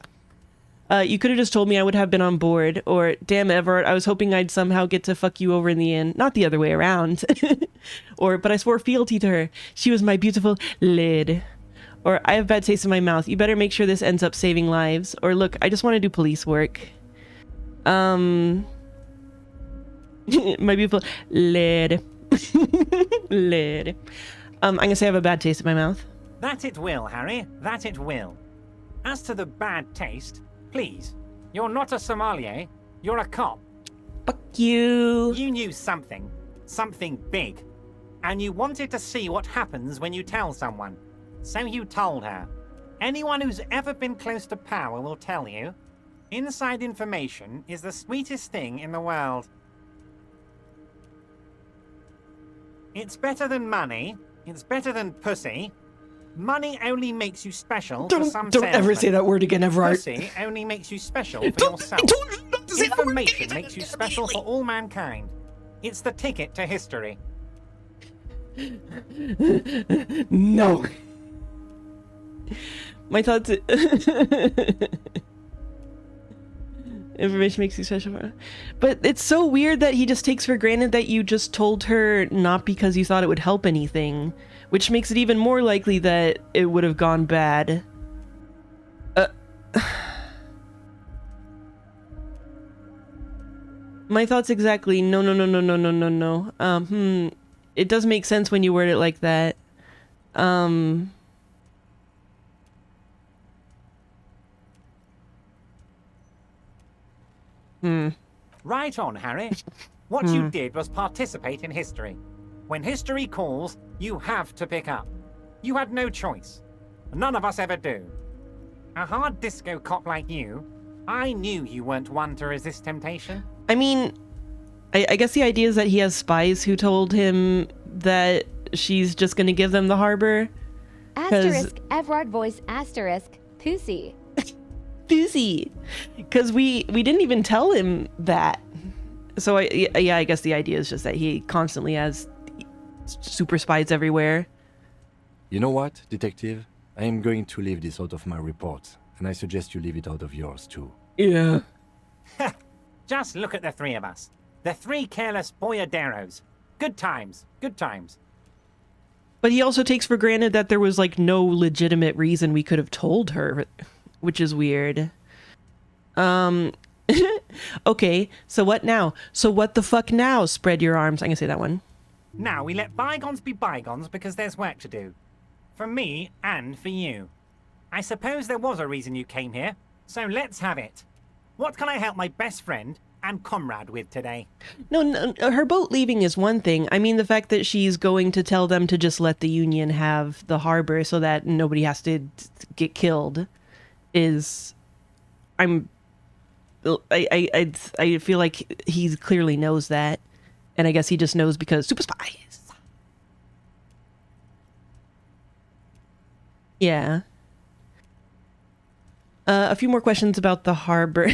You could have just told me I would have been on board, or, damn Everett, I was hoping I'd somehow get to fuck you over in the end. Not the other way around. Or, but I swore fealty to her. She was my beautiful lid. Or, I have bad taste in my mouth. You better make sure this ends up saving lives. Or, look, I just want to do police work. My beautiful lid. Lid. I'm gonna say I have a bad taste in my mouth. That it will, Harry. That it will. As to the bad taste, please, you're not a sommelier. You're a cop. Fuck you. You knew something. Something big. And you wanted to see what happens when you tell someone. So you told her. Anyone who's ever been close to power will tell you. Inside information is the sweetest thing in the world. It's better than money. It's better than pussy. Money only makes you special for some Don't ever say that word again, Everard. Pussy only makes you special for yourself. Information makes you special for all mankind. It's the ticket to history. No. My thoughts. Information makes you special. But it's so weird that he just takes for granted that you just told her not because you thought it would help anything, which makes it even more likely that it would have gone bad. My thoughts exactly. No. It does make sense when you word it like that. Right on, Harry. What you did was participate in history. When history calls, you have to pick up. You had no choice. None of us ever do. A hard disco cop like you, I knew you weren't one to resist temptation. I mean, I guess the idea is that he has spies who told him that she's just gonna give them the harbor. Asterisk, Everard voice asterisk, Pussy. Pussy. Because we didn't even tell him that. So I guess the idea is just that he constantly has super spies everywhere. You know what, detective? I am going to leave this out of my report, and I suggest you leave it out of yours too. Yeah. Just look at the three of us. The three careless boyaderos. Good times, good times. But he also takes for granted that there was like no legitimate reason we could have told her, which is weird. Okay, so what now? So what the fuck now? Spread your arms. I'm gonna say that one. Now we let bygones be bygones because there's work to do. For me and for you. I suppose there was a reason you came here, so let's have it. What can I help my best friend and comrade with today? No, her boat leaving is one thing. I mean the fact that she's going to tell them to just let the Union have the harbor so that nobody has to get killed is... I feel like he clearly knows that. And I guess he just knows because super spies. Yeah. A few more questions about the harbor.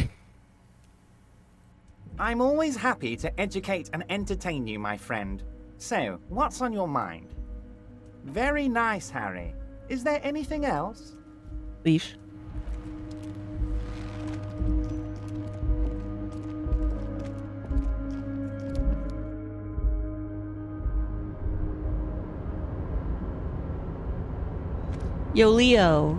I'm always happy to educate and entertain you, my friend. So, what's on your mind? Very nice, Harry. Is there anything else? Leash. Yo, Leo.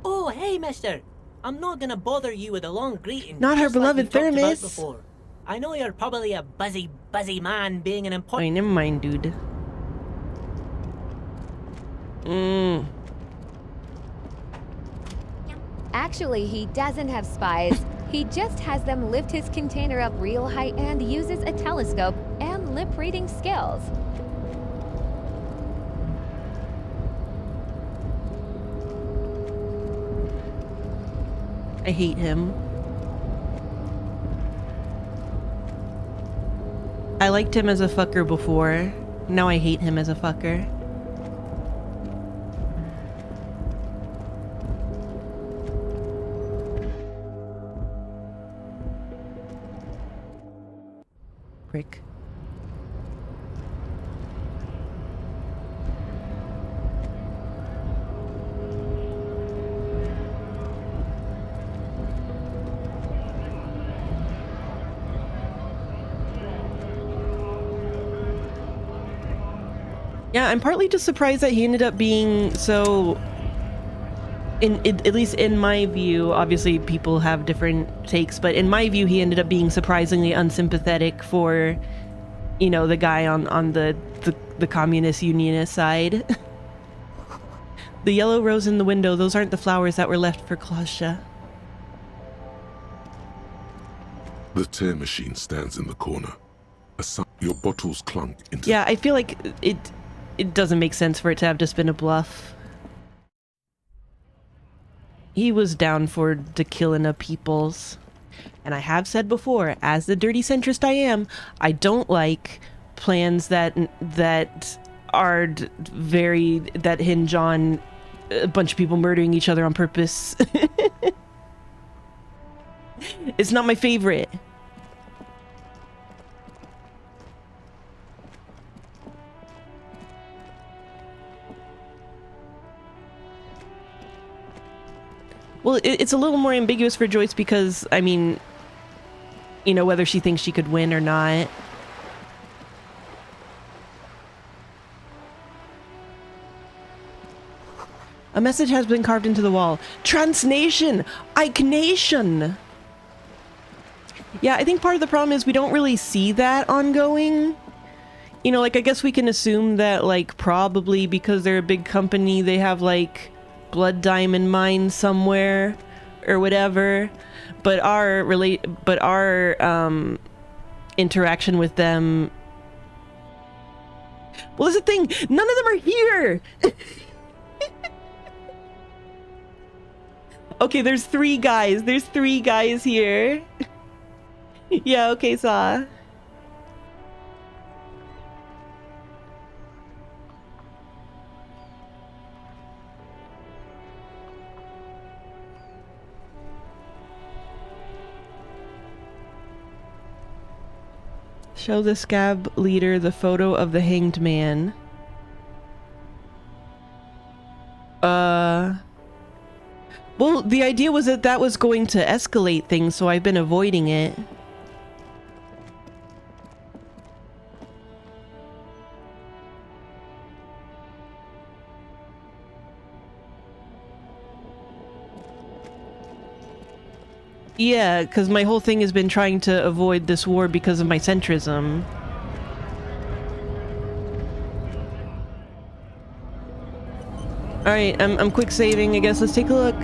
Oh, hey, mister. I'm not gonna bother you with a long greeting. Not her just like beloved we talked about thermos. before. I know you're probably a busy man being an Oh, important... never mind, dude. Actually, he doesn't have spies. He just has them lift his container up real high and uses a telescope and lip reading skills. I hate him. I liked him as a fucker before. Now I hate him as a fucker. Prick. Yeah, I'm partly just surprised that he ended up being so... At least in my view, obviously people have different takes, but in my view he ended up being surprisingly unsympathetic for you know, the guy on the communist unionist side. The yellow rose in the window, those aren't the flowers that were left for Klasha. The tear machine stands in the corner. Your bottles clunk into... Yeah, I feel like it doesn't make sense for it to have just been a bluff. He was down for the killing of peoples. And I have said before, as the dirty centrist I am, I don't like plans that are that hinge on a bunch of people murdering each other on purpose. It's not my favorite. Well, it's a little more ambiguous for Joyce because, I mean, you know, whether she thinks she could win or not. A message has been carved into the wall. Transnation! Ike Nation! Yeah, I think part of the problem is we don't really see that ongoing. You know, like, I guess we can assume that, like, probably because they're a big company, they have, like, blood diamond mines somewhere or whatever. But our interaction with them... Well, there's a thing! None of them are here! Okay, there's 3 guys. There's 3 guys here. Yeah, okay, Saw. Show the scab leader the photo of the hanged man. Well, the idea was that was going to escalate things, so I've been avoiding it. Yeah, because my whole thing has been trying to avoid this war because of my centrism. Alright, I'm quick saving, I guess. Let's take a look.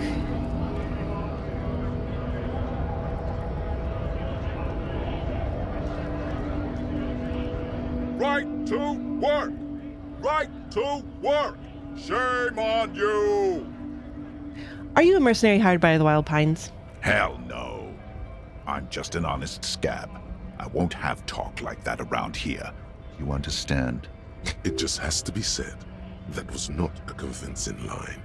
Right to work! Right to work! Shame on you! Are you a mercenary hired by the Wild Pines? Hell no. I'm just an honest scab. I won't have talk like that around here. You understand? It just has to be said. That was not a convincing line.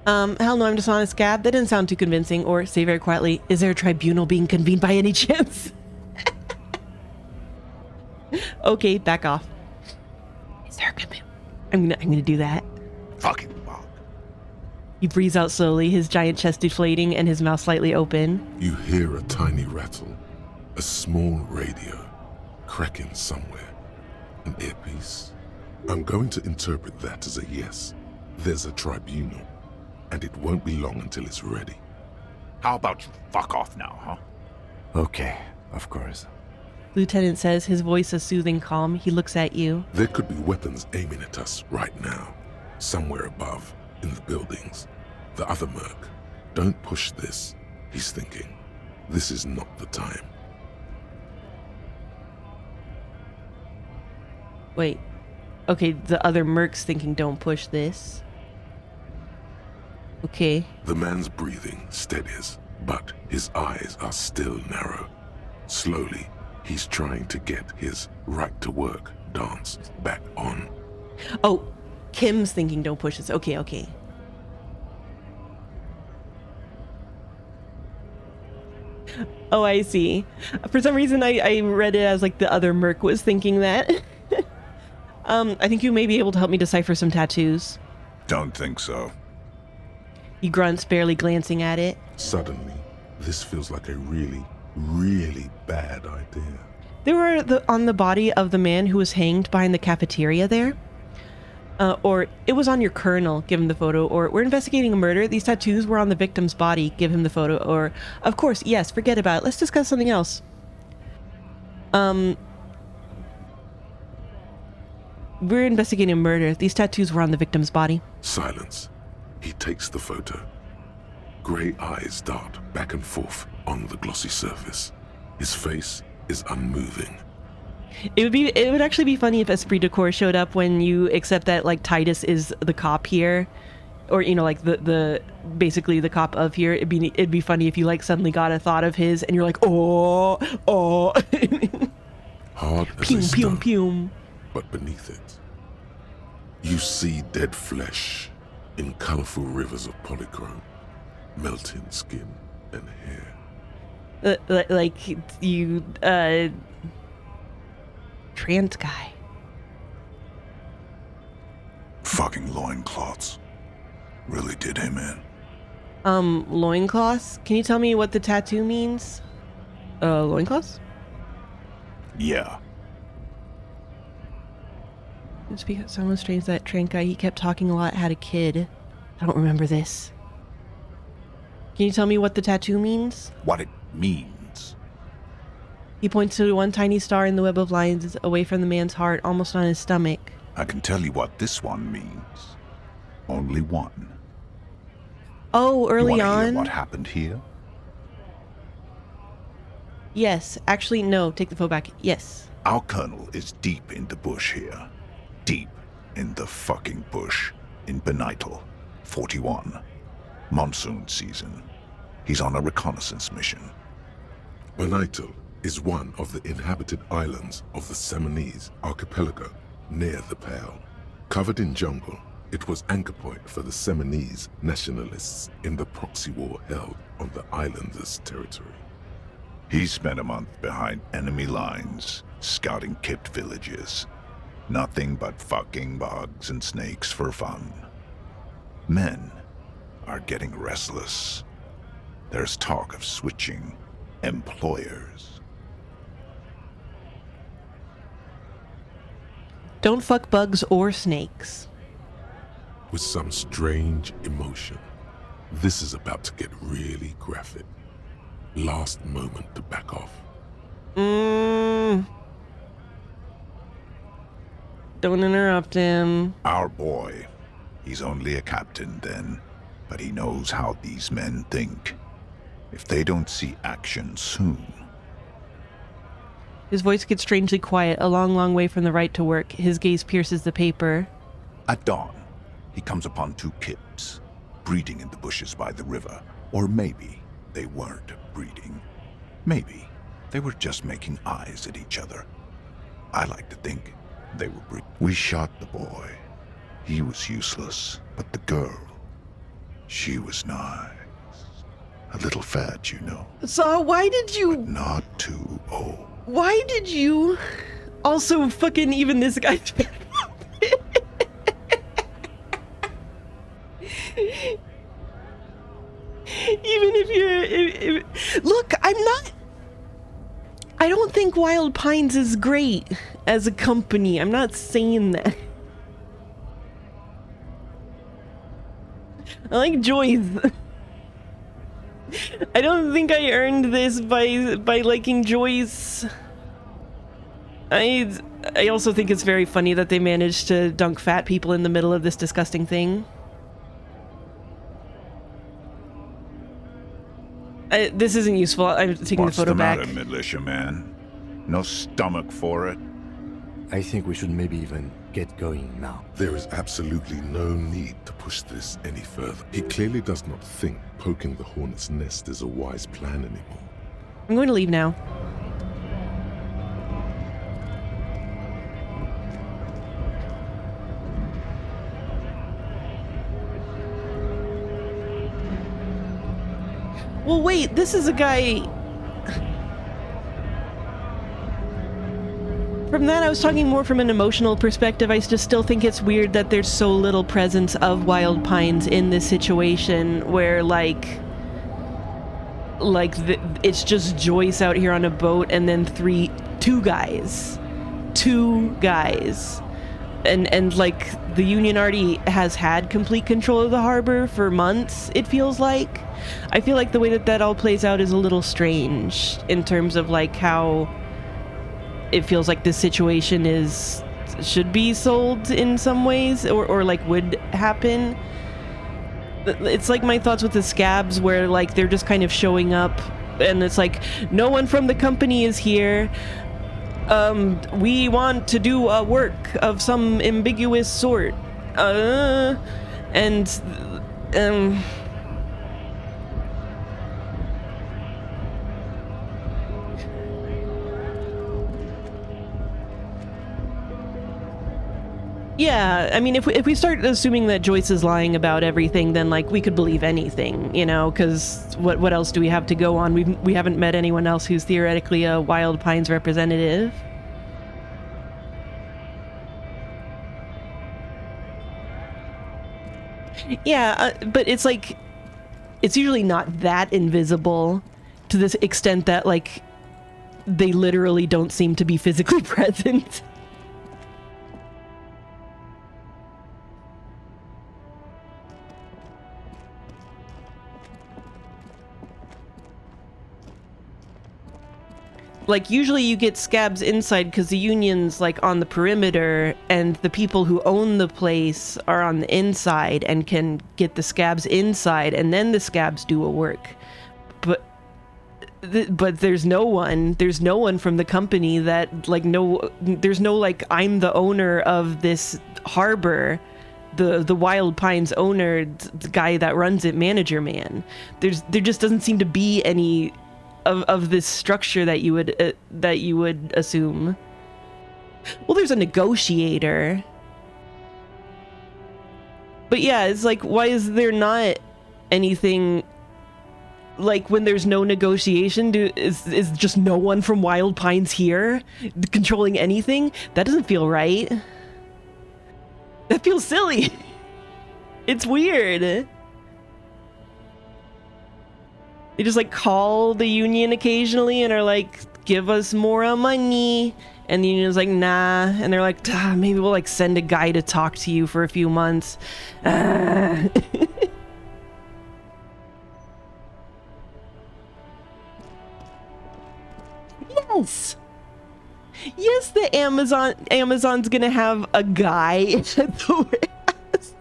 Hell no, I'm just honest scab. That didn't sound too convincing. Or, say very quietly, is there a tribunal being convened by any chance? Okay, back off. Is there a convention? I'm gonna do that. Fucking bog. He breathes out slowly, his giant chest deflating and his mouth slightly open. You hear a tiny rattle, a small radio, cracking somewhere. An earpiece. I'm going to interpret that as a yes. There's a tribunal, and it won't be long until it's ready. How about you fuck off now, huh? Okay, of course. Lieutenant says, his voice a soothing calm. He looks at you. There could be weapons aiming at us right now, somewhere above, in the buildings. The other merc. Don't push this, he's thinking. This is not the time. Wait. Okay, the other merc's thinking don't push this. Okay. The man's breathing steadies, but his eyes are still narrow. Slowly, he's trying to get his right-to-work dance back on. Oh, Kim's thinking don't push this. Okay, okay. Oh, I see. For some reason, I read it as like the other merc was thinking that. I think you may be able to help me decipher some tattoos. Don't think so. He grunts, barely glancing at it. Suddenly, this feels like a really, really bad idea. They were on the body of the man who was hanged behind the cafeteria there. Or it was on your colonel, give him the photo. Or we're investigating a murder. These tattoos were on the victim's body, give him the photo. Or, of course, yes, forget about it. Let's discuss something else. We're investigating a murder. These tattoos were on the victim's body. Silence. He takes the photo. Grey eyes dart back and forth on the glossy surface. His face is unmoving. It would actually be funny if Esprit de Corps showed up when you accept that like Titus is the cop here, or you know, like the basically the cop of here. It'd be funny if you like suddenly got a thought of his and you're like, oh. Hard as Pew, a pew, stone, pew. but beneath it, you see dead flesh in colorful rivers of polychrome, melting skin and hair. Like you, trans guy. Fucking loincloths. Really did him in. Loincloths? Can you tell me what the tattoo means? Loincloths? Yeah. It's because someone strange that trans guy, he kept talking a lot, had a kid. I don't remember this. Can you tell me what the tattoo means? What it means. He points to one tiny star in the web of lines away from the man's heart, almost on his stomach. I can tell you what this one means. Only one. Oh, early you wanna on? hear what happened here? Yes. Actually, no. Take the photo back. Yes. Our colonel is deep in the bush here. Deep in the fucking bush. In Benital, 41. Monsoon season. He's on a reconnaissance mission. Benital is one of the inhabited islands of the Seminese archipelago near the Pale. Covered in jungle, it was anchor point for the Seminese nationalists in the proxy war held on the islanders' territory. He spent a month behind enemy lines, scouting kept villages. Nothing but fucking bugs and snakes for fun. Men are getting restless. There's talk of switching employers. Don't fuck bugs or snakes. With some strange emotion, this is about to get really graphic. Last moment to back off. Don't interrupt him. Our boy. He's only a captain then, but he knows how these men think. If they don't see action soon. His voice gets strangely quiet, a long, long way from the right to work. His gaze pierces the paper. At dawn, he comes upon two kips, breeding in the bushes by the river. Or maybe they weren't breeding. Maybe they were just making eyes at each other. I like to think they were breeding. We shot the boy. He was useless, but the girl, she was nice. A little fat, you know. So why did you... But not too old. Why did you also fucking even this guy? Even if you're... Look, I don't think Wild Pines is great as a company. I'm not saying that. I like Joyce. I don't think I earned this by liking Joyce. I also think it's very funny that they managed to dunk fat people in the middle of this disgusting thing. This isn't useful. I'm taking the photo back. What's the matter, militiaman? No stomach for it? I think we should maybe even get going now. There is absolutely no need to push this any further. He clearly does not think poking the hornet's nest is a wise plan anymore. I'm going to leave now. Well, wait, this is a guy... From that, I was talking more from an emotional perspective. I just still think it's weird that there's so little presence of Wild Pines in this situation where, it's just Joyce out here on a boat and then two guys. And like, the Union already has had complete control of the harbor for months, it feels like. I feel like the way that all plays out is a little strange in terms of, like, how it feels like this situation should be sold in some ways, or like would happen. It's like my thoughts with the scabs, where like they're just kind of showing up and it's like, no one from the company is here. We want to do a work of some ambiguous sort. Yeah, I mean, if we start assuming that Joyce is lying about everything, then like we could believe anything, you know? Because what else do we have to go on? We haven't met anyone else who's theoretically a Wild Pines representative. Yeah, but it's like, it's usually not that invisible to this extent that like they literally don't seem to be physically present. Like, usually you get scabs inside because the union's, like, on the perimeter, and the people who own the place are on the inside and can get the scabs inside, and then the scabs do a work. But there's no one from the company that, like, there's no, like, I'm the owner of this harbor. The Wild Pines owner, the guy that runs it, manager man. There just doesn't seem to be any of this structure that you would assume. Well, there's a negotiator, but yeah, it's like, why is there not anything? Like, when there's no negotiation, is just no one from Wild Pines here controlling anything? That doesn't feel right. That feels silly. It's weird. They just like call the union occasionally and are like, give us more money. And the union's like, nah. And they're like, maybe we'll like send a guy to talk to you for a few months. Yes. Yes, the Amazon's gonna have a guy at the warehouse.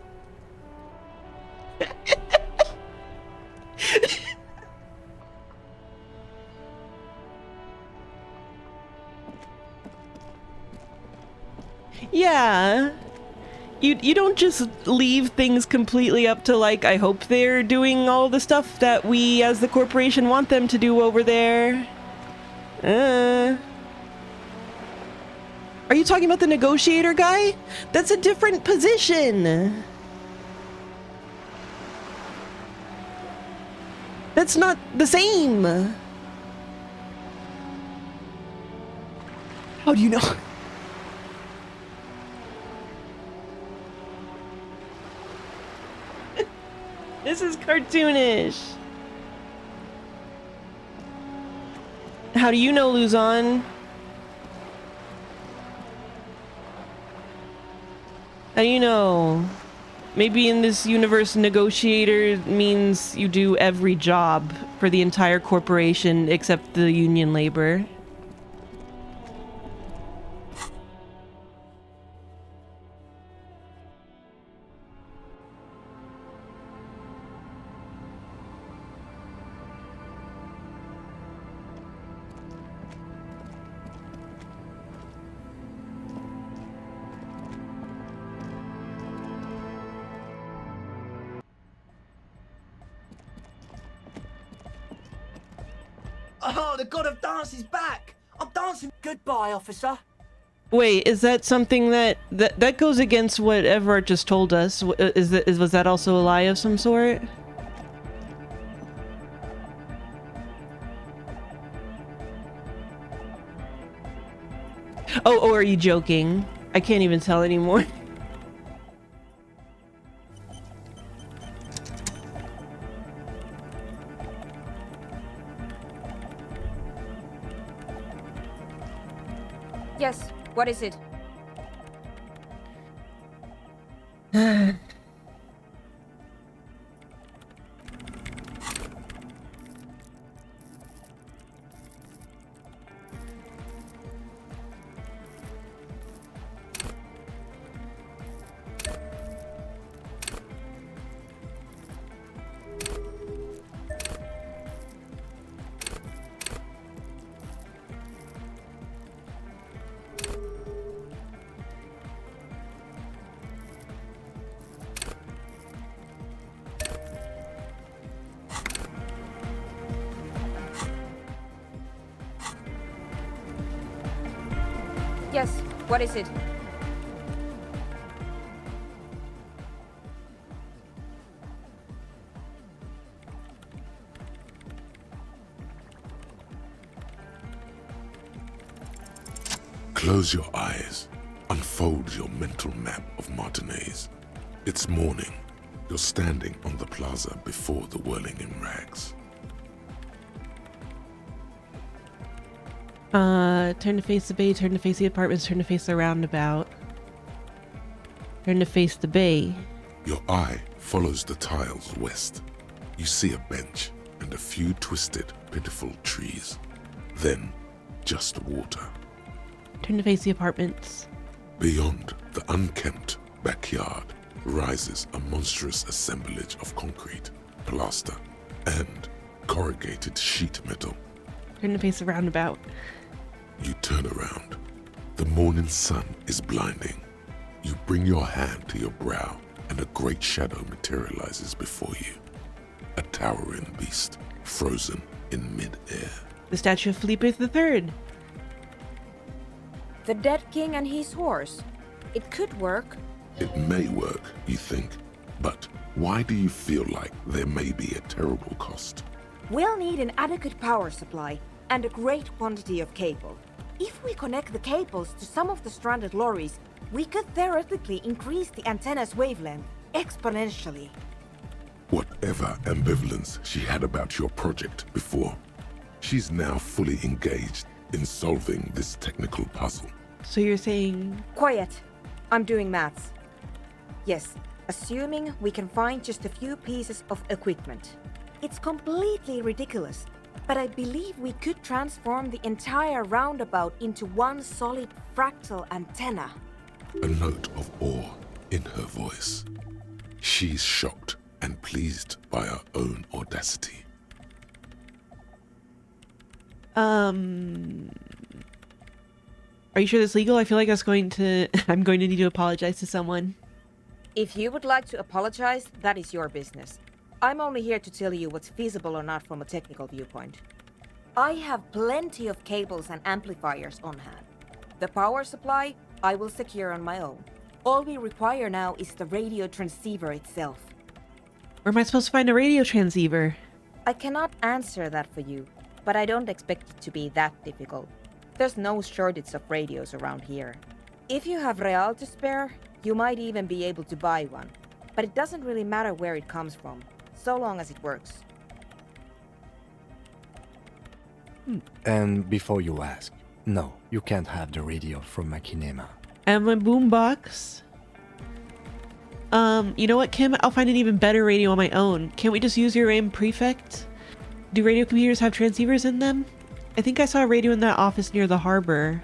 Yeah. You don't just leave things completely up to, like, I hope they're doing all the stuff that we as the corporation want them to do over there. Are you talking about the negotiator guy? That's a different position. That's not the same. How do you know? This is cartoonish. How do you know, Luzon? How do you know? Maybe in this universe, negotiator means you do every job for the entire corporation except the union labor. Oh, the god of dance is back! I'm dancing. Goodbye, officer. Wait, is that something that goes against what Everett just told us? Was that also a lie of some sort? Oh, are you joking? I can't even tell anymore. Yes, what is it? Yes, what is it? Close your eyes. Unfold your mental map of Martinez. It's morning. You're standing on the plaza before the whirling in rags. Turn to face the bay, turn to face the apartments, turn to face the roundabout. Turn to face the bay. Your eye follows the tiles west. You see a bench and a few twisted, pitiful trees. Then, just water. Turn to face the apartments. Beyond the unkempt backyard rises a monstrous assemblage of concrete, plaster, and corrugated sheet metal. Turn to face the roundabout. You turn around. The morning sun is blinding. You bring your hand to your brow, and a great shadow materializes before you. A towering beast, frozen in mid-air. The statue of Felipe III. The dead king and his horse. It could work. It may work, you think, but why do you feel like there may be a terrible cost? We'll need an adequate power supply and a great quantity of cable. If we connect the cables to some of the stranded lorries, we could theoretically increase the antenna's wavelength exponentially. Whatever ambivalence she had about your project before, she's now fully engaged in solving this technical puzzle. So you're saying... Quiet. I'm doing maths. Yes, assuming we can find just a few pieces of equipment. It's completely ridiculous, but I believe we could transform the entire roundabout into one solid fractal antenna. A note of awe in her voice. She's shocked and pleased by her own audacity. Are you sure that's legal? I feel like I'm going to need to apologize to someone. If you would like to apologize, that is your business. I'm only here to tell you what's feasible or not from a technical viewpoint. I have plenty of cables and amplifiers on hand. The power supply, I will secure on my own. All we require now is the radio transceiver itself. Where am I supposed to find a radio transceiver? I cannot answer that for you, but I don't expect it to be that difficult. There's no shortage of radios around here. If you have real to spare, you might even be able to buy one. But it doesn't really matter where it comes from, so long as it works. And before you ask, no, you can't have the radio from Machinema. And my boombox. You know what, Kim? I'll find an even better radio on my own. Can't we just use your AM prefect? Do radio computers have transceivers in them? I think I saw a radio in that office near the harbor.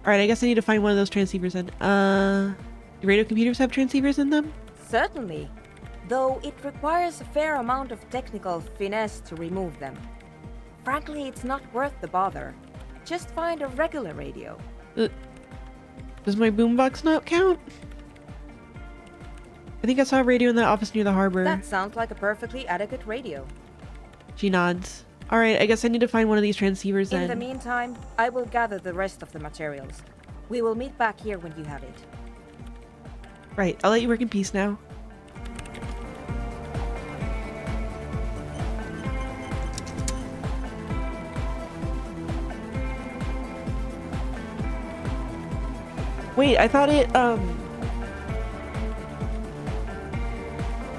Alright, I guess I need to find one of those transceivers then. Do radio computers have transceivers in them? Certainly. Though it requires a fair amount of technical finesse to remove them. Frankly, it's not worth the bother. Just find a regular radio. Does my boombox not count? I think I saw a radio in that office near the harbor. That sounds like a perfectly adequate radio. She nods. Alright, I guess I need to find one of these transceivers then. In the meantime, I will gather the rest of the materials. We will meet back here when you have it. Right, I'll let you work in peace now. Wait, I thought it,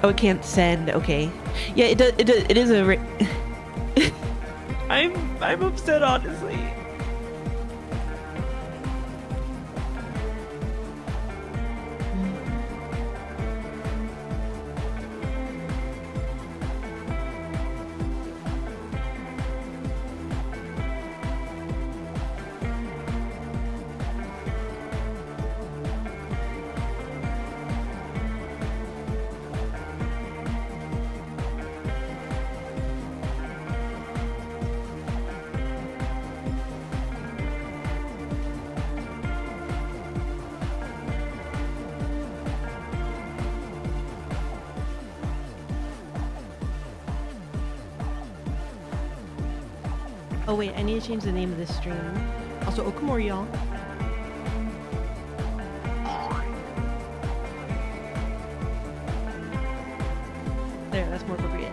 Oh, it can't send. Okay. Yeah, it is a... I'm upset, honestly. Oh wait, I need to change the name of this stream. Also, Okamori, y'all. There, that's more appropriate.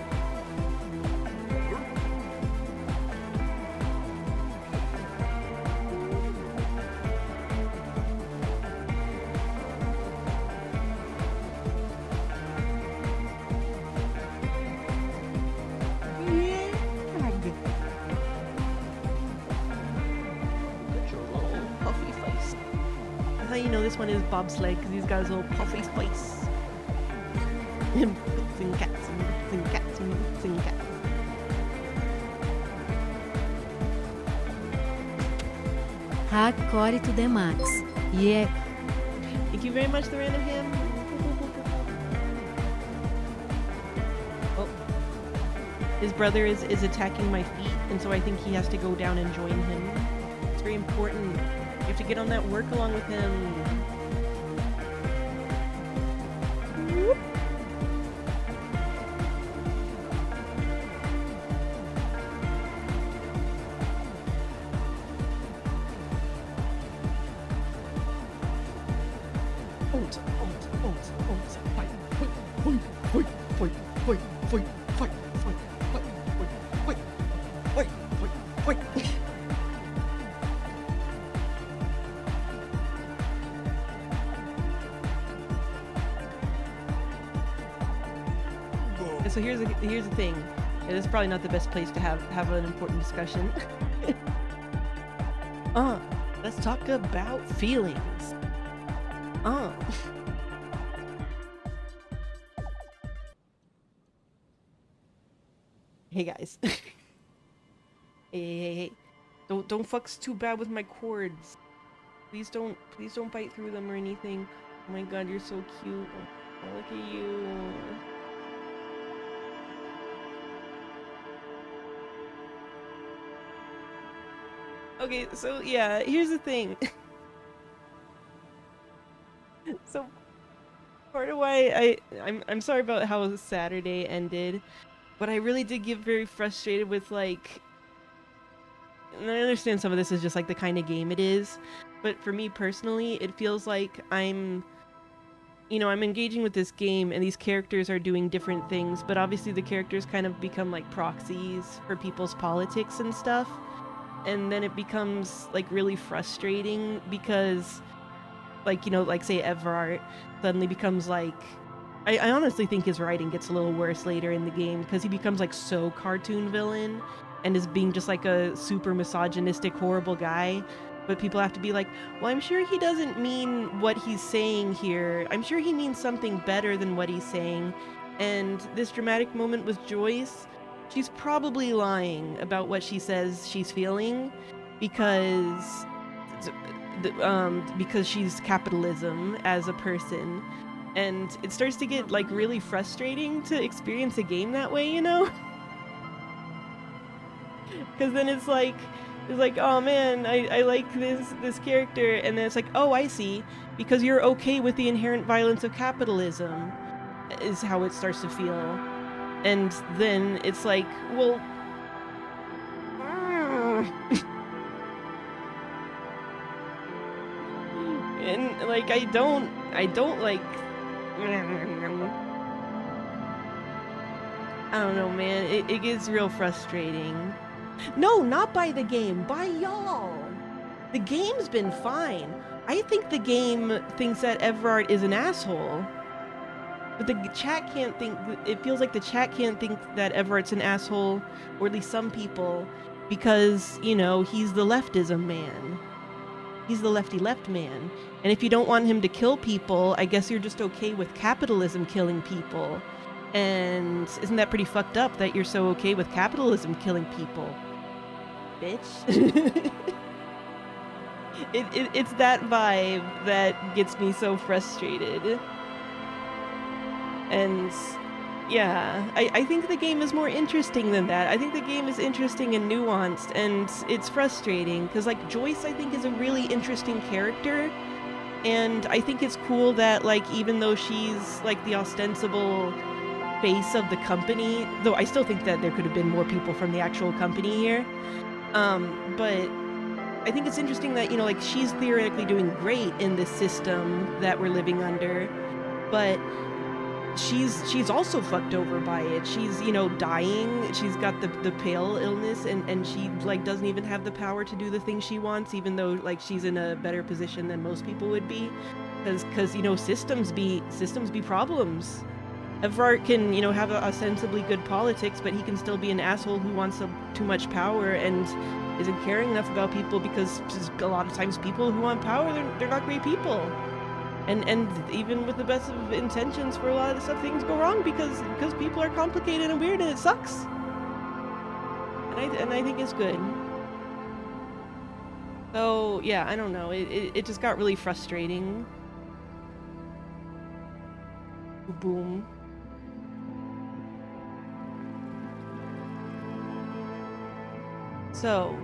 Puffy face. That's how you know this one is bobsleigh, because he's got his little puffy face. Boots and cats and boots and cats and boots and cats. Hardcore to the max. Yeah. Thank you very much, the random ham. Oh. His brother is attacking my feet, and so I think he has to go down and join him. It's very important. You have to get on that work along with him. Whoop. So here's the thing. This is probably not the best place to have an important discussion. Let's talk about feelings. Hey guys. Hey. Don't fucks too bad with my cords. Please don't bite through them or anything. Oh my god, you're so cute. Oh, look at you. Okay, so yeah, here's the thing. So part of why I'm sorry about how Saturday ended, but I really did get very frustrated with, like, and I understand some of this is just like the kind of game it is, but for me personally, it feels like I'm engaging with this game and these characters are doing different things, but obviously the characters kind of become like proxies for people's politics and stuff. And then it becomes like really frustrating because, like, like say Everard suddenly becomes like, I honestly think his writing gets a little worse later in the game because he becomes like so cartoon villain and is being just like a super misogynistic, horrible guy. But people have to be like, well, I'm sure he doesn't mean what he's saying here. I'm sure he means something better than what he's saying. And this dramatic moment with Joyce, she's probably lying about what she says she's feeling because she's capitalism as a person. And it starts to get like really frustrating to experience a game that way, Because then it's like, oh man, I like this character, and then it's like, oh, I see, because you're okay with the inherent violence of capitalism, is how it starts to feel. And then it's like, well, and like I don't like, I don't know, man, it gets real frustrating. No, not by the game, by y'all. The game's been fine. I think the game thinks that Everard is an asshole. But the chat can't think, it feels like the chat can't think that Everard's an asshole, or at least some people, because, he's the leftism man. He's the lefty left man. And if you don't want him to kill people, I guess you're just okay with capitalism killing people. And isn't that pretty fucked up that you're so okay with capitalism killing people? Bitch. It's that vibe that gets me so frustrated. And yeah, I think the game is more interesting than that. I think the game is interesting and nuanced, and it's frustrating because, like, Joyce, I think, is a really interesting character. And I think it's cool that, like, even though she's like the ostensible face of the company, though I still think that there could have been more people from the actual company here, but I think it's interesting that, you know, like, she's theoretically doing great in this system that we're living under, but she's also fucked over by it. She's, you know, dying. She's got the pale illness, and she, like, doesn't even have the power to do the things she wants, even though, like, she's in a better position than most people would be. Because you know, systems be problems. Evrart can, you know, have a ostensibly good politics, but he can still be an asshole who wants too much power and isn't caring enough about people, because a lot of times people who want power, they're not great people. And even with the best of intentions for a lot of the stuff, things go wrong because people are complicated and weird, and it sucks. And I think it's good. So yeah, I don't know. It just got really frustrating. Boom. So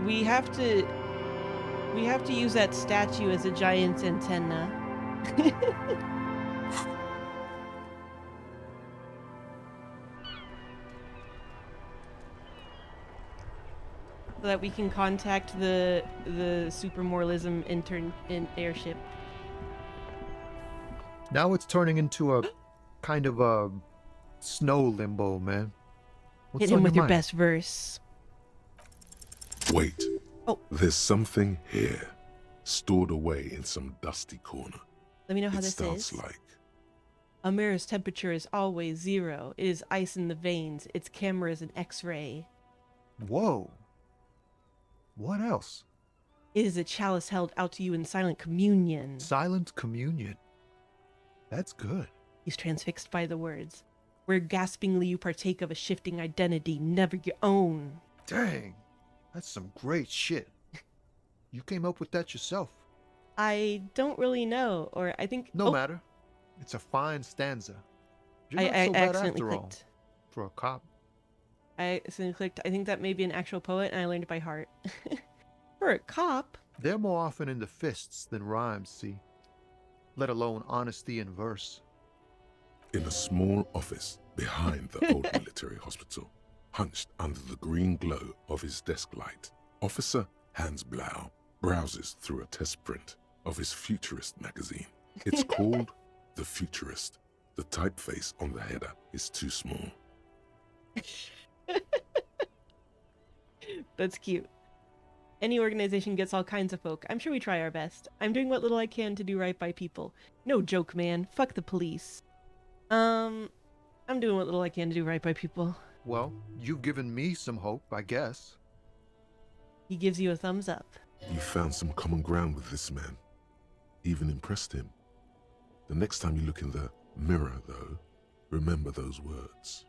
we have to use that statue as a giant antenna. So that we can contact the supermoralism intern in airship. Now it's turning into a kind of a snow limbo, man. Hit him with your best verse. Wait. Oh. There's something here, stored away in some dusty corner. Let me know how It this starts is. like, A mirror's temperature is always 0. It is ice in the veins. Its camera is an X-ray. Whoa. What else? It is a chalice held out to you in silent communion. Silent communion. That's good. He's transfixed by the words. Where gaspingly you partake of a shifting identity, never your own. Dang. That's some great shit. You came up with that yourself. I don't really know, or I think... No matter. It's a fine stanza. You're not I so bad accidentally after all. clicked. For a cop. I accidentally clicked. I think that may be an actual poet, and I learned it by heart. For a cop? They're more often in the fists than rhymes, see? Let alone honesty in verse. in a small office behind the old military hospital, hunched under the green glow of his desk light, Officer Hans Blau browses through a test print of his Futurist magazine. It's called The Futurist. The typeface on the header is too small. That's cute. Any organization gets all kinds of folk. I'm sure we try our best. I'm doing what little I can to do right by people. No joke, man. Fuck the police. I'm doing what little I can to do right by people. Well, you've given me some hope, I guess. He gives you a thumbs up. You found some common ground with this man. Even impressed him. The next time you look in the mirror, though, remember those words.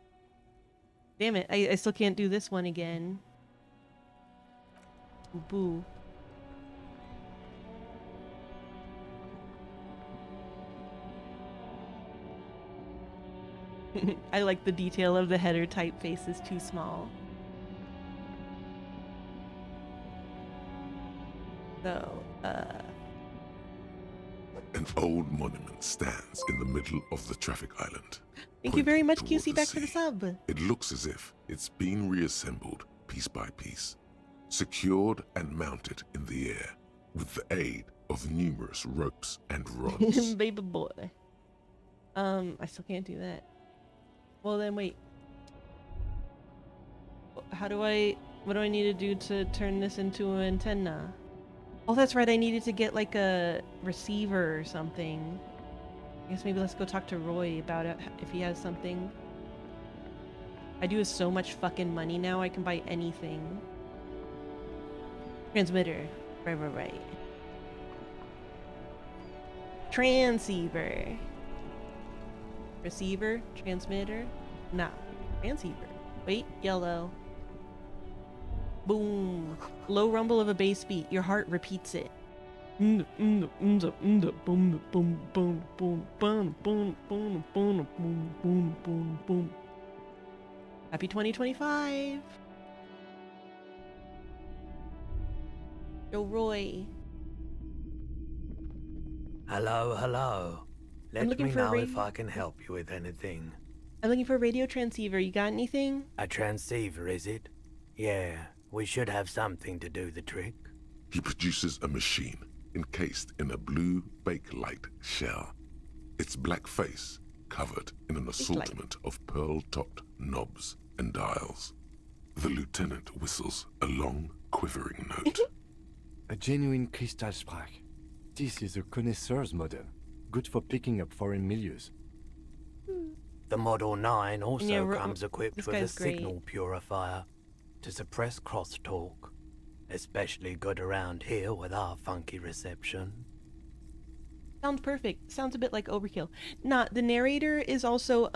Damn it, I still can't do this one again. Boo. I like the detail of the header typeface is too small. So, An old monument stands in the middle of the traffic island. Thank you very much, pointing QC, toward back the for the sea. sub. It looks as if it's been reassembled piece by piece, secured and mounted in the air with the aid of numerous ropes and rods. Baby boy. I still can't do that. Well then, wait. What do I need to do to turn this into an antenna? Oh, that's right, I needed to get like a receiver or something. I guess maybe let's go talk to Roy about it, if he has something. I do have so much fucking money now, I can buy anything. Transmitter. Right. Transceiver. Receiver. Transmitter. Nah. Transceiver. Wait. Yellow. Boom. Low rumble of a bass beat. Your heart repeats it. Happy 2025. Yo, Roy. Hello. Let looking me for a know if radio- I can help you with anything. I'm looking for a radio transceiver. You got anything? A transceiver, is it? Yeah, we should have something to do the trick. He produces a machine encased in a blue Bakelite shell, its black face covered in an assortment of pearl-topped knobs and dials. The lieutenant whistles a long, quivering note. A genuine crystal sprach. This is a connoisseur's model, good for picking up foreign milieus. The Model 9 also Yeah, comes equipped this with a guy's great. signal purifier to suppress crosstalk. Especially good around here with our funky reception. Sounds perfect. Sounds a bit like Overkill. The narrator is also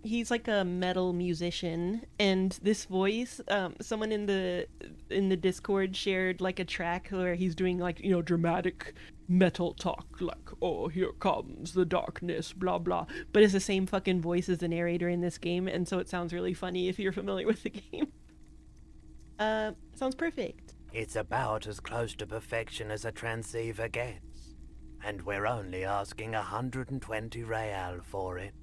he's like a metal musician, and this voice, someone in the Discord shared like a track where he's doing like, you know, dramatic metal talk, like, oh, here comes the darkness, blah blah. But it's the same fucking voice as the narrator in this game, and so it sounds really funny if you're familiar with the game. Sounds perfect. It's about as close to perfection as a transceiver gets. And we're only asking 120 real for it.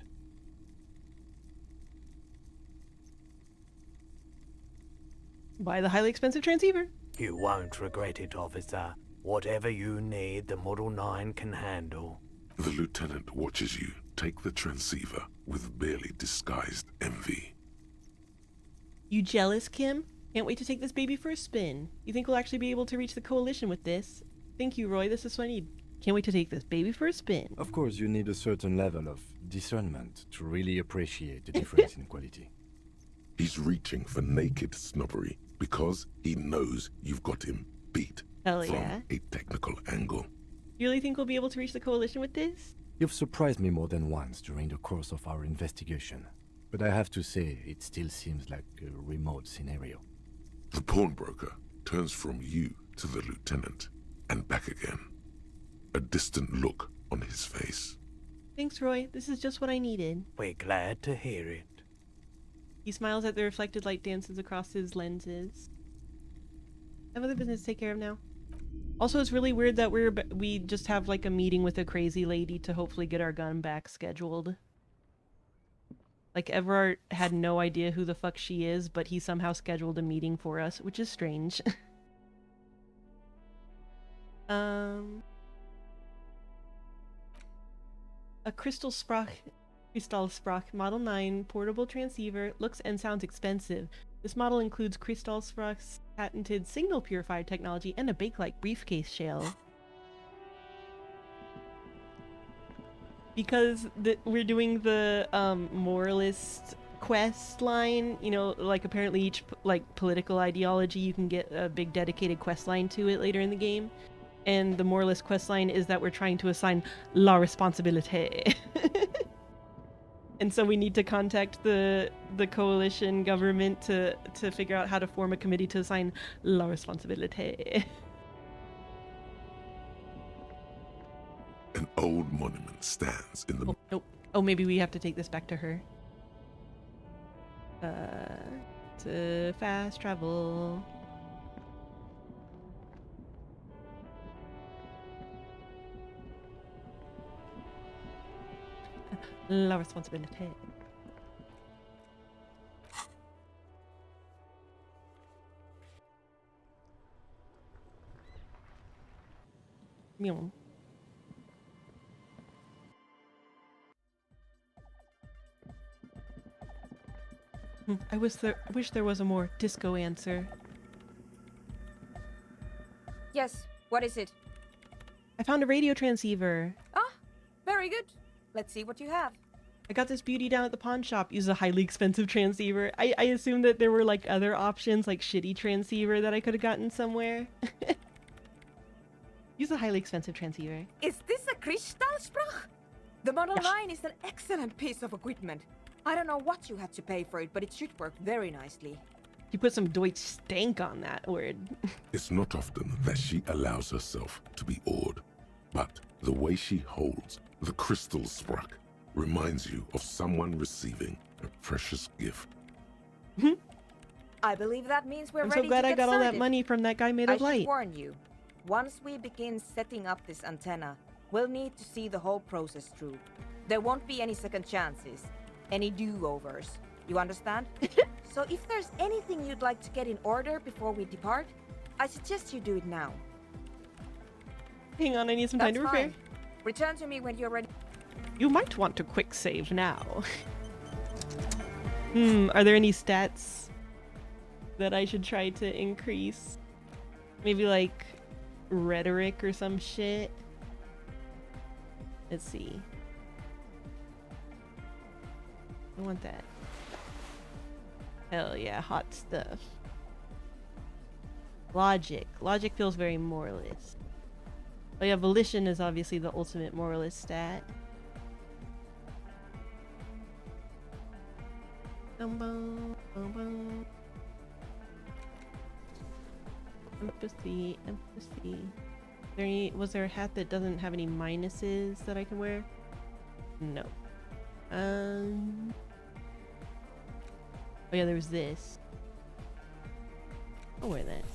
Buy the highly expensive transceiver. You won't regret it, officer. Whatever you need, the Model 9 can handle. The lieutenant watches you take the transceiver with barely disguised envy. You jealous, Kim? Can't wait to take this baby for a spin. You think we'll actually be able to reach the coalition with this? Thank you, Roy. This is what I need. Can't wait to take this baby for a spin. Of course, you need a certain level of discernment to really appreciate the difference in quality. He's reaching for naked snobbery because he knows you've got him beat Hell from yeah. a technical angle. You really think we'll be able to reach the coalition with this? You've surprised me more than once during the course of our investigation, but I have to say, it still seems like a remote scenario. The pawnbroker turns from you to the lieutenant and back again. A distant look on his face. Thanks, Roy. This is just what I needed. We're glad to hear it. He smiles at the reflected light dances across his lenses. I have other business to take care of now. Also, it's really weird that we just have like a meeting with a crazy lady to hopefully get our gun back scheduled. Like, Everard had no idea who the fuck she is, but he somehow scheduled a meeting for us, which is strange. A Crystal Sprach Model 9 portable transceiver looks and sounds expensive. This model includes Crystal Sprach's patented signal purifier technology and a Bakelite briefcase shell. Because we're doing the moralist quest line, you know, like apparently each political ideology you can get a big dedicated quest line to it later in the game. And the moralist quest line is that we're trying to assign la responsabilité. And so we need to contact the coalition government to figure out how to form a committee to assign la responsabilité. An old monument stands in the... Oh, nope. Oh, maybe we have to take this back to her. To fast travel. La responsabilité. Meow. I wish there was a more disco answer. Yes, what is it? I found a radio transceiver. Ah, very good. Let's see what you have. I got this beauty down at the pawn shop. Use a highly expensive transceiver. I assumed that there were like other options, like shitty transceiver that I could have gotten somewhere. Use a highly expensive transceiver. Is this a Kristallsprach? The Model 9 is an excellent piece of equipment. I don't know what you had to pay for it, but it should work very nicely. You put some Deutsch stank on that word. It's not often that she allows herself to be awed, but the way she holds the crystal sprach reminds you of someone receiving a precious gift. I believe that means we're I'm ready so glad to I get got all that started. money from that guy made I of light. should warn you, once we begin setting up this antenna, we'll need to see the whole process through. There won't be any second chances, any do-overs. You understand? So if there's anything you'd like to get in order before we depart, I suggest you do it now. Hang on, I need some time That's to repair. fine. Return to me when you're ready. You might want to quick save now. Are there any stats that I should try to increase? Maybe like rhetoric or some shit? Let's see. I want that. Hell yeah, hot stuff. Logic. Logic feels very moralist. Oh yeah, volition is obviously the ultimate moralist stat. Empathy, empathy. Was there a hat that doesn't have any minuses that I can wear? No. Oh yeah, there's this. I'll wear that.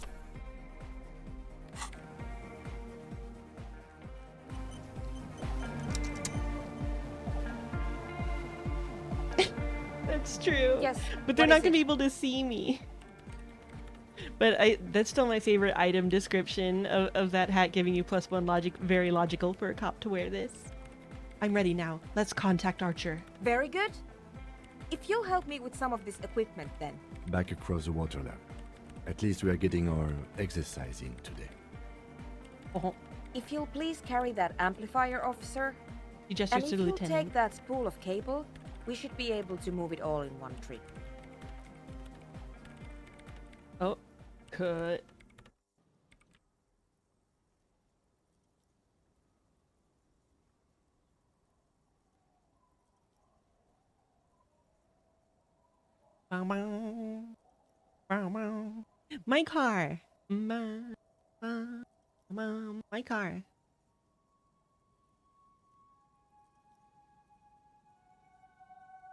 That's true. Yes. But they're what not is gonna be it? able to see me. But that's still my favorite item description of that hat, giving you +1 logic. Very logical for a cop to wear this. I'm ready now. Let's contact Archer. Very good. If you'll help me with some of this equipment then. Back across the water lab. At least we are getting our exercise in today. Oh, If you'll please carry that amplifier, officer. he gestures And to if the you'll lieutenant. take that spool of cable, we should be able to move it all in one trip. Oh, cut. Bow, bow. Bow, bow. My car. My car.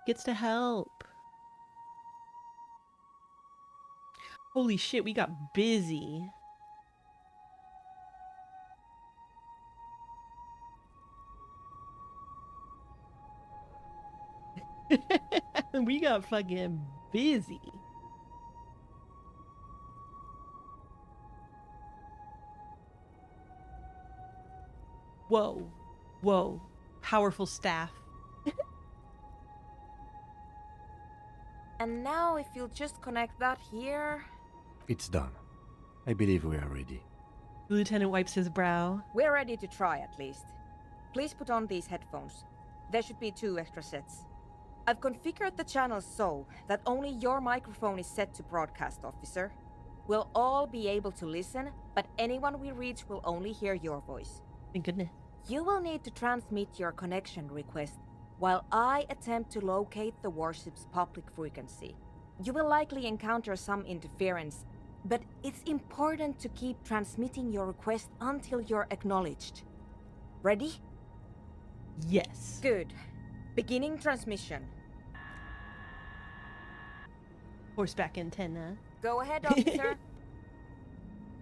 Gets to help. Holy shit, we got busy. We got fucking busy. Whoa. Whoa. Powerful staff. And now if you'll just connect that here. It's done. I believe we are ready. The lieutenant wipes his brow. We're ready to try at least. Please put on these headphones. There should be 2 extra sets. I've configured the channels so that only your microphone is set to broadcast, officer. We'll all be able to listen, but anyone we reach will only hear your voice. Thank goodness. You will need to transmit your connection request while I attempt to locate the warship's public frequency. You will likely encounter some interference, but it's important to keep transmitting your request until you're acknowledged. Ready? Yes. Good. Beginning transmission. Horseback antenna. Go ahead, officer.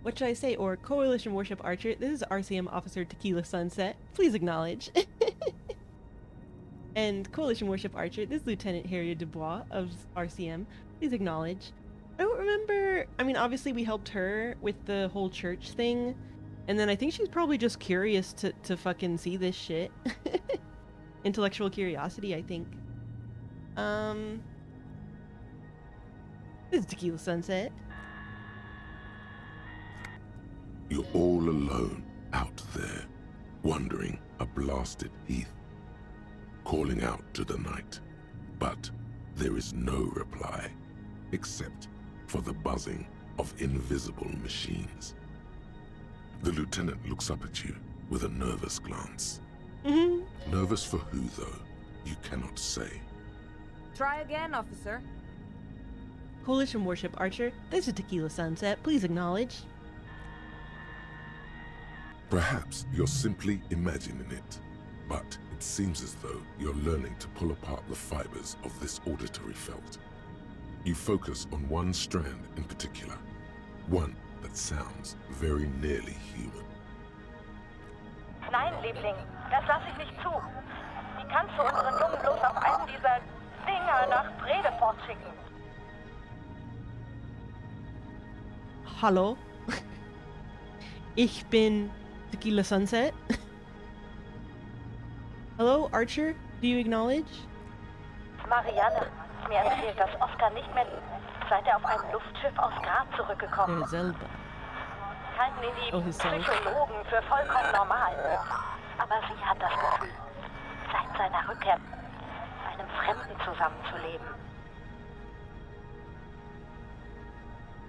What should I say? Or Coalition Warship Archer, this is RCM Officer Tequila Sunset. Please acknowledge. And Coalition Warship Archer, this is Lieutenant Harriet Dubois of RCM. Please acknowledge. I don't remember. I mean, obviously we helped her with the whole church thing. And then I think she's probably just curious to fucking see this shit. Intellectual curiosity, I think. This is Tequila Sunset. You're all alone out there, wandering a blasted heath, calling out to the night. But there is no reply, except for the buzzing of invisible machines. The lieutenant looks up at you with a nervous glance. Nervous for who, though? You cannot say. Try again, officer. Coalition Warship Archer, this is Tequila Sunset. Please acknowledge. Perhaps you're simply imagining it, but it seems as though you're learning to pull apart the fibers of this auditory felt. You focus on one strand in particular, one that sounds very nearly human. Nein, Liebling, das lasse ich nicht zu. Wie kannst du unseren Jungen bloß auf einen dieser Dinger nach Bredefort schicken? Hallo? Ich bin Tequila Sunset? Hello, Archer? Do you acknowledge? Marianne, mir erzählt, dass Oscar nicht mehr seit er auf einem Luftschiff aus Grad zurückgekommen ist. Zelda. Halten ihn die Oh, his self. Psychologen für vollkommen normal. Aber sie hat das Gefühl, seit seiner Rückkehr mit einem Fremden zusammenzuleben.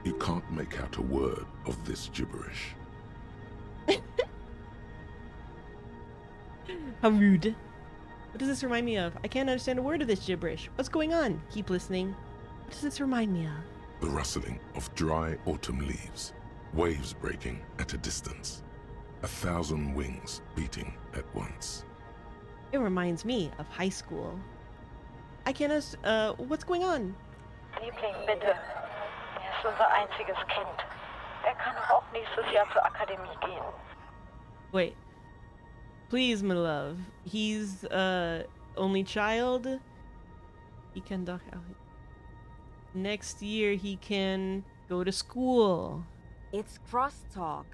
You can't make out a word of this gibberish. How rude. What does this remind me of? I can't understand a word of this gibberish. What's going on? Keep listening. What does this remind me of? The rustling of dry autumn leaves, waves breaking at a distance, 1,000 wings beating at once. It reminds me of high school. I can't what's going on? Liebling, bitte. Er ist unser einziges Kind. Er kann auch nächstes Jahr zur Akademie gehen. Wait. Please, my love. He's, only child. He can dock out. Next year, he can go to school. It's crosstalk.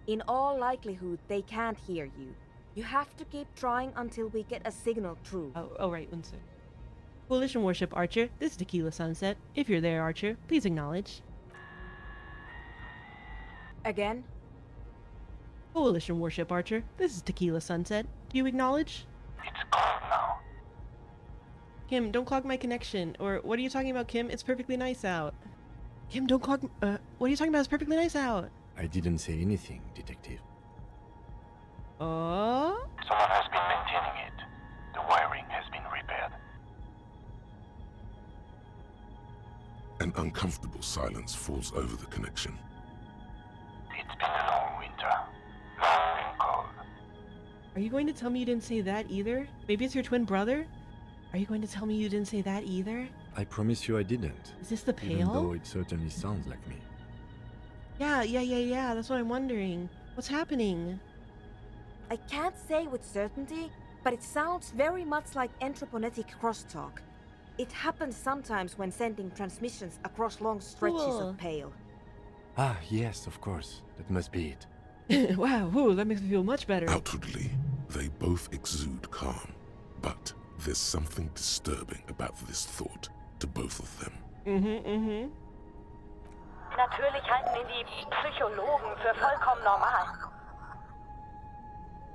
In all likelihood, they can't hear you. You have to keep trying until we get a signal through. Oh, right, one sec. Coalition Warship Archer, this is Tequila Sunset. If you're there, Archer, please acknowledge. Again? Coalition Warship Archer, this is Tequila Sunset. Do you acknowledge? It's cold now. Kim, don't clog my connection. Or, what are you talking about, Kim? It's perfectly nice out. Kim, don't clog... what are you talking about? It's perfectly nice out. I didn't say anything, Detective. Oh? Someone has been maintaining it. The wiring has been repaired. An uncomfortable silence falls over the connection. It's been a long winter. Long and cold. Are you going to tell me you didn't say that either? Maybe it's your twin brother? Are you going to tell me you didn't say that either? I promise you I didn't. Is this the Even pail? though it certainly sounds like me. Yeah, that's what I'm wondering. What's happening? I can't say with certainty, but it sounds very much like entroponetic crosstalk. It happens sometimes when sending transmissions across long stretches Cool. of pale. Ah, yes, of course. That must be it. Wow, whew, that makes me feel much better. Outwardly, they both exude calm, but there's something disturbing about this thought to both of them. Natürlich halten ihn die Psychologen für vollkommen normal.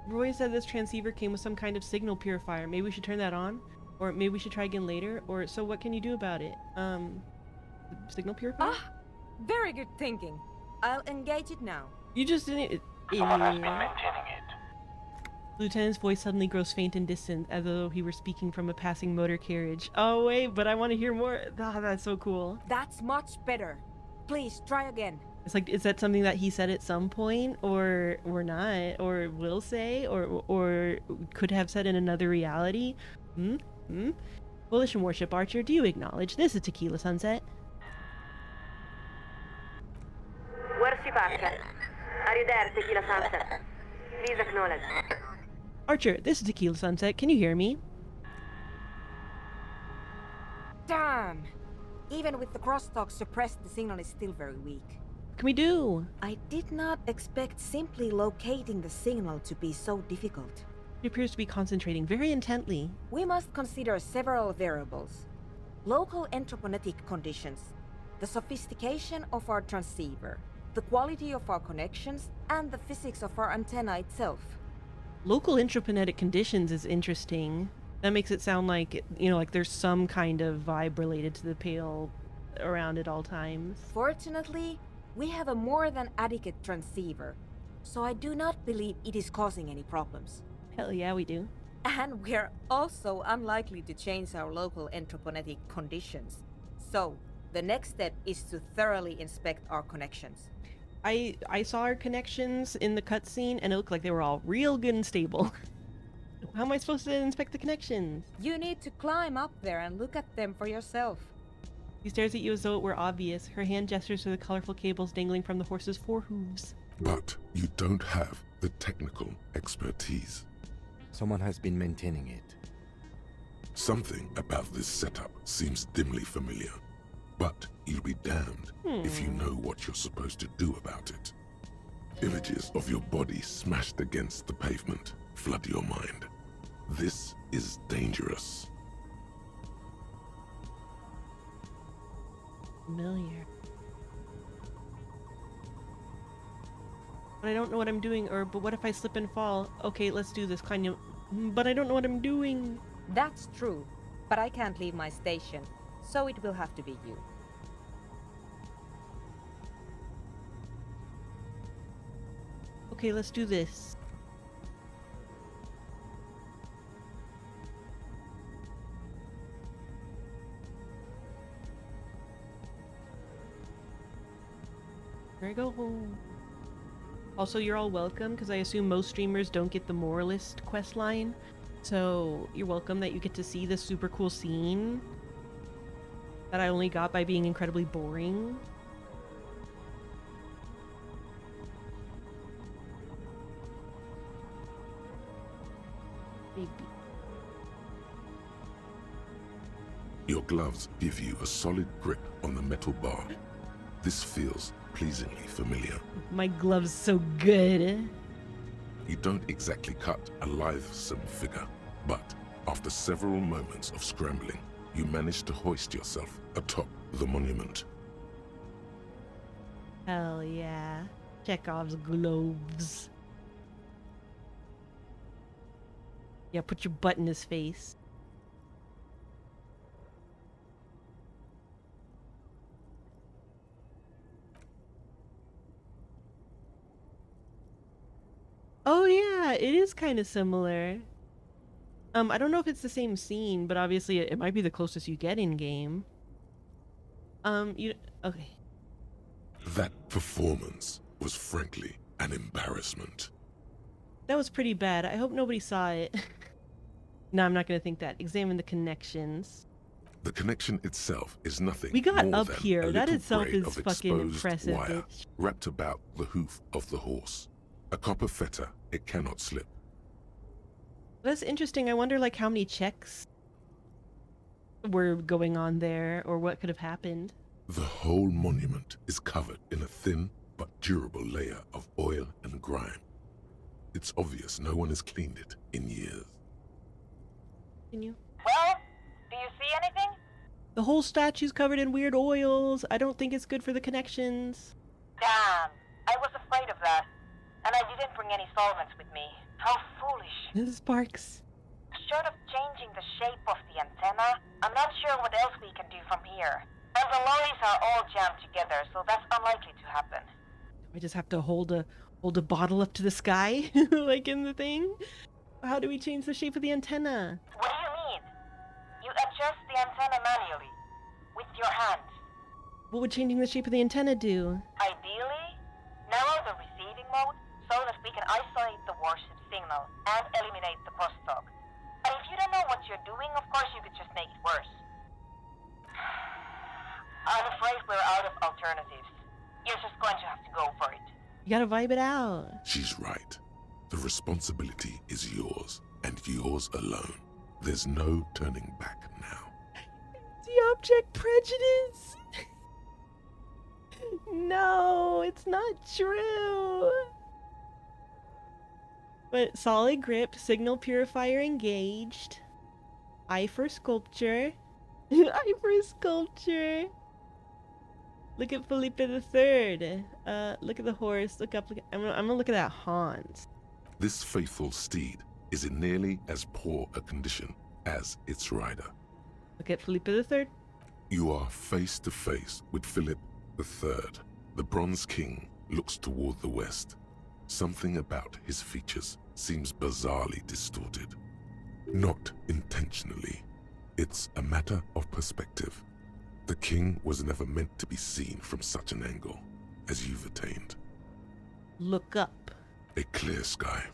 Roy said this transceiver came with some kind of signal purifier. Maybe we should turn that on? Or maybe we should try again later? Or, so what can you do about it? Signal purifier? Ah, very good thinking. I'll engage it now. You just didn't... Someone has been maintaining it. Lieutenant's voice suddenly grows faint and distant, as though he were speaking from a passing motor carriage. Oh wait, but I want to hear more. Ah, that's so cool. That's much better. Please, try again. It's like, is that something that he said at some point, or not, or will say, or could have said in another reality? Coalition Warship Archer, do you acknowledge this is Tequila Sunset? Where's she back? Are you there, Tequila Sunset? Please acknowledge. Archer, this is Tequila Sunset. Can you hear me? Damn! Even with the crosstalk suppressed, the signal is still very weak. What can we do? I did not expect simply locating the signal to be so difficult. It appears to be concentrating very intently. We must consider several variables. Local entroponetic conditions, the sophistication of our transceiver, the quality of our connections, and the physics of our antenna itself. Local intraplanetic conditions is interesting. That makes it sound like, you know, like there's some kind of vibe related to the pale around at all times. Fortunately, we have a more than adequate transceiver, so I do not believe it is causing any problems. Hell yeah, we do. And we're also unlikely to change our local entroponetic conditions. So, the next step is to thoroughly inspect our connections. I saw our connections in the cutscene and it looked like they were all real good and stable. How am I supposed to inspect the connections? You need to climb up there and look at them for yourself. She stares at you as though it were obvious. Her hand gestures to the colorful cables dangling from the horse's forehooves. But you don't have the technical expertise. Someone has been maintaining it. Something about this setup seems dimly familiar. But you'll be damned if you know what you're supposed to do about it. Images of your body smashed against the pavement flood your mind. This is dangerous. Familiar. But I don't know what I'm doing, but what if I slip and fall? Okay, let's do this, kind of. But I don't know what I'm doing. That's true, but I can't leave my station, so it will have to be you. Okay, let's do this. There I go. Also, you're all welcome, because I assume most streamers don't get the Moralist quest line. So, you're welcome that you get to see this super cool scene that I only got by being incredibly boring. Maybe. Your gloves give you a solid grip on the metal bar. This feels pleasingly familiar. My glove's so good. You don't exactly cut a lithesome figure, but after several moments of scrambling, you manage to hoist yourself atop the monument. Hell yeah. Chekhov's gloves. Yeah, put your butt in his face. Oh yeah, it is kind of similar. I don't know if it's the same scene, but obviously it might be the closest you get in game. Okay. That performance was frankly an embarrassment. That was pretty bad. I hope nobody saw it. No, I'm not gonna think that. Examine the connections. The connection itself is nothing. We got more up than here. a That little itself braid is of fucking exposed impressive, wire bitch. wrapped about the hoof of the horse. A copper fetter, it cannot slip. That's interesting. I wonder like how many checks were going on there or what could have happened. The whole monument is covered in a thin but durable layer of oil and grime. It's obvious no one has cleaned it in years. Continue. Well, do you see anything? The whole statue's covered in weird oils. I don't think it's good for the connections. Damn, I was afraid of that. And I didn't bring any solvents with me. How foolish. This is Sparks. Short of changing the shape of the antenna, I'm not sure what else we can do from here. And the lorries are all jammed together, so that's unlikely to happen. I just have to hold a bottle up to the sky, like in the thing. How do we change the shape of the antenna? What do you mean? You adjust the antenna manually, with your hand. What would changing the shape of the antenna do? Ideally, narrow the receiving mode so that we can isolate the warship signal and eliminate the crosstalk. But if you don't know what you're doing, of course you could just make it worse. I'm afraid we're out of alternatives. You're just going to have to go for it. You gotta vibe it out. She's right. The responsibility is yours, and yours alone. There's no turning back now. The object prejudice. No, it's not true. But solid grip, signal purifier engaged. Eye for sculpture. Eye for sculpture. Look at Felipe III. Look at the horse. Look up. I'm gonna look at that Hans. This faithful steed is in nearly as poor a condition as its rider. Look at Felipe III. You are face to face with Philip III. The Bronze King looks toward the west. Something about his features seems bizarrely distorted. Not intentionally. It's a matter of perspective. The king was never meant to be seen from such an angle as you've attained. Look up. A clear sky.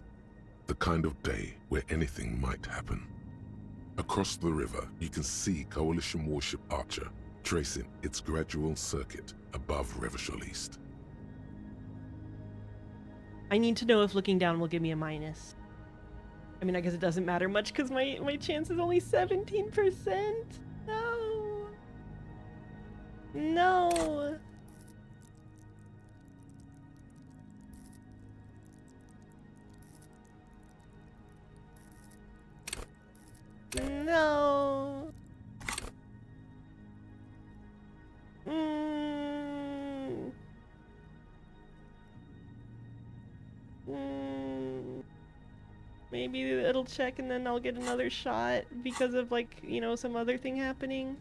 The kind of day where anything might happen. Across the river, you can see Coalition warship Archer tracing its gradual circuit above Revachol East. I need to know if looking down will give me a minus. I mean, I guess it doesn't matter much because my chance is only 17%. No. No. maybe it'll check and then I'll get another shot because of, like, you know, some other thing happening.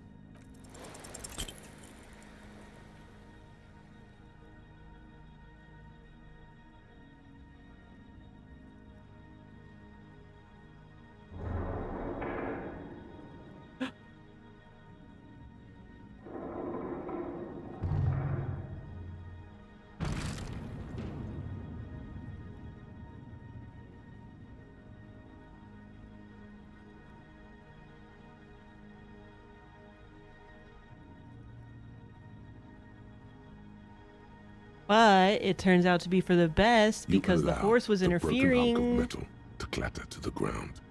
But it turns out to be for the best because the horse was interfering. Broken hunk of metal to clatter to the ground.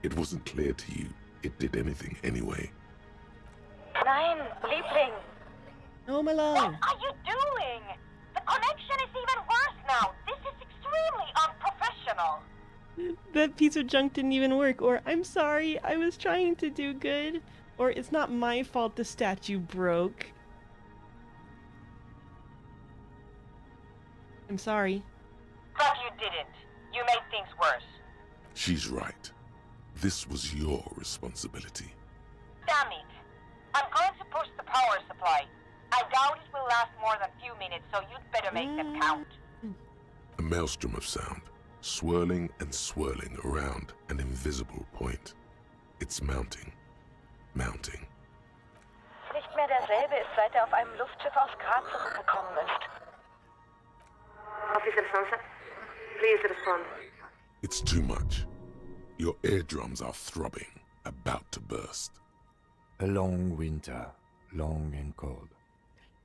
It wasn't clear to you it did anything anyway. Nein, Liebling. Oh, my love. What are you doing? The connection is even worse now. This is extremely unprofessional. That piece of junk didn't even work. Or, I'm sorry, I was trying to do good. Or, it's not my fault the statue broke. I'm sorry. But you didn't. You made things worse. She's right. This was your responsibility. Damn it. I'm going to push the power supply. I doubt it will last more than a few minutes, so you'd better make them count. A maelstrom of sound, swirling and swirling around an invisible point. It's mounting. Mounting. Nicht mehr derselbe ist, seit auf einem Luftschiff aus Graz zurückgekommen ist. Officer Sunset, please respond. It's too much. Your eardrums are throbbing, about to burst. A long winter, long and cold.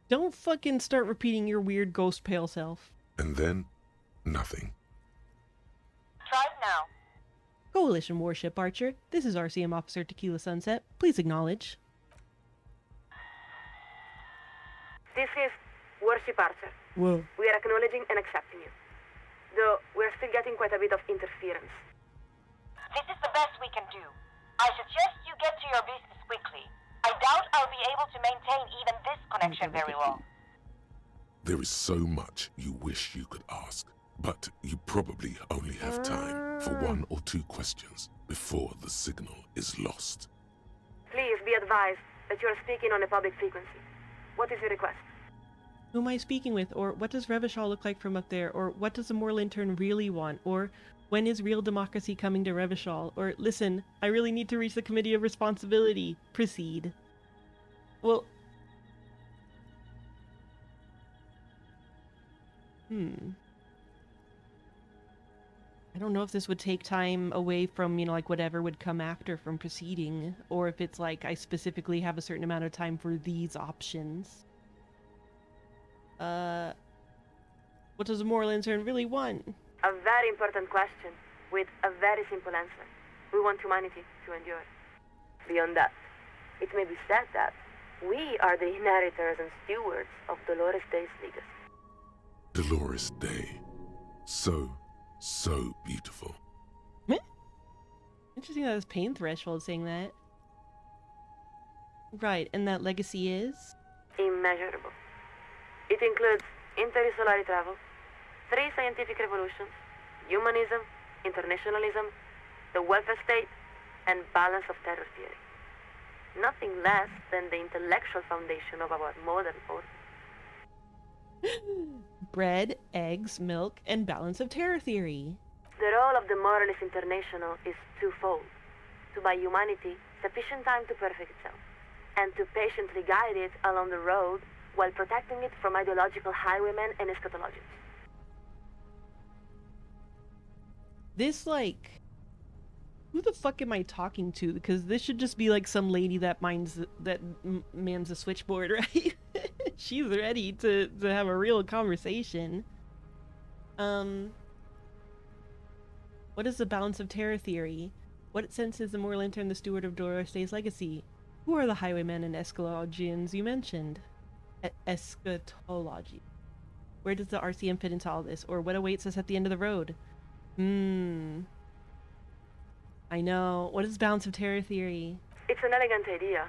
Don't fucking start repeating your weird ghost pale self. And then, nothing. Try it now. Coalition warship Archer, this is RCM Officer Tequila Sunset. Please acknowledge. This is Warship Archer. Whoa. We are acknowledging and accepting you. Though we're still getting quite a bit of interference. This is the best we can do. I suggest you get to your business quickly. I doubt I'll be able to maintain even this connection very long. There is so much you wish you could ask, but you probably only have time for 1 or 2 questions before the signal is lost. Please be advised that you are speaking on a public frequency. What is your request? Who am I speaking with? Or what does Revachol look like from up there? Or what does the Moral Intern really want? Or when is real democracy coming to Revachol? Or listen, I really need to reach the Committee of Responsibility. Proceed. Well... I don't know if this would take time away from, you know, like whatever would come after from proceeding. Or if it's like I specifically have a certain amount of time for these options. What does a Moral Intern really want? A very important question, with a very simple answer. We want humanity to endure. Beyond that, it may be said that we are the inheritors and stewards of Dolores Day's legacy. Dolores Day. So beautiful. Interesting that it's pain threshold saying that. Right, and that legacy is? Immeasurable. It includes interstellar travel, 3 scientific revolutions, humanism, internationalism, the welfare state, and balance of terror theory. Nothing less than the intellectual foundation of our modern order. Bread, eggs, milk, and balance of terror theory. The role of the Moralist International is twofold: to buy humanity sufficient time to perfect itself, and to patiently guide it along the road while protecting it from ideological highwaymen and eschatologists. This, like... Who the fuck am I talking to? Because this should just be like some lady that mans the switchboard, right? She's ready to have a real conversation. What is the balance of terror theory? What sense is the Moral Intern the steward of Dolores Day's legacy? Who are the highwaymen and eschatologians you mentioned? Eschatology. Where does the RCM fit into all this? Or what awaits us at the end of the road? I know. What is balance of terror theory? It's an elegant idea,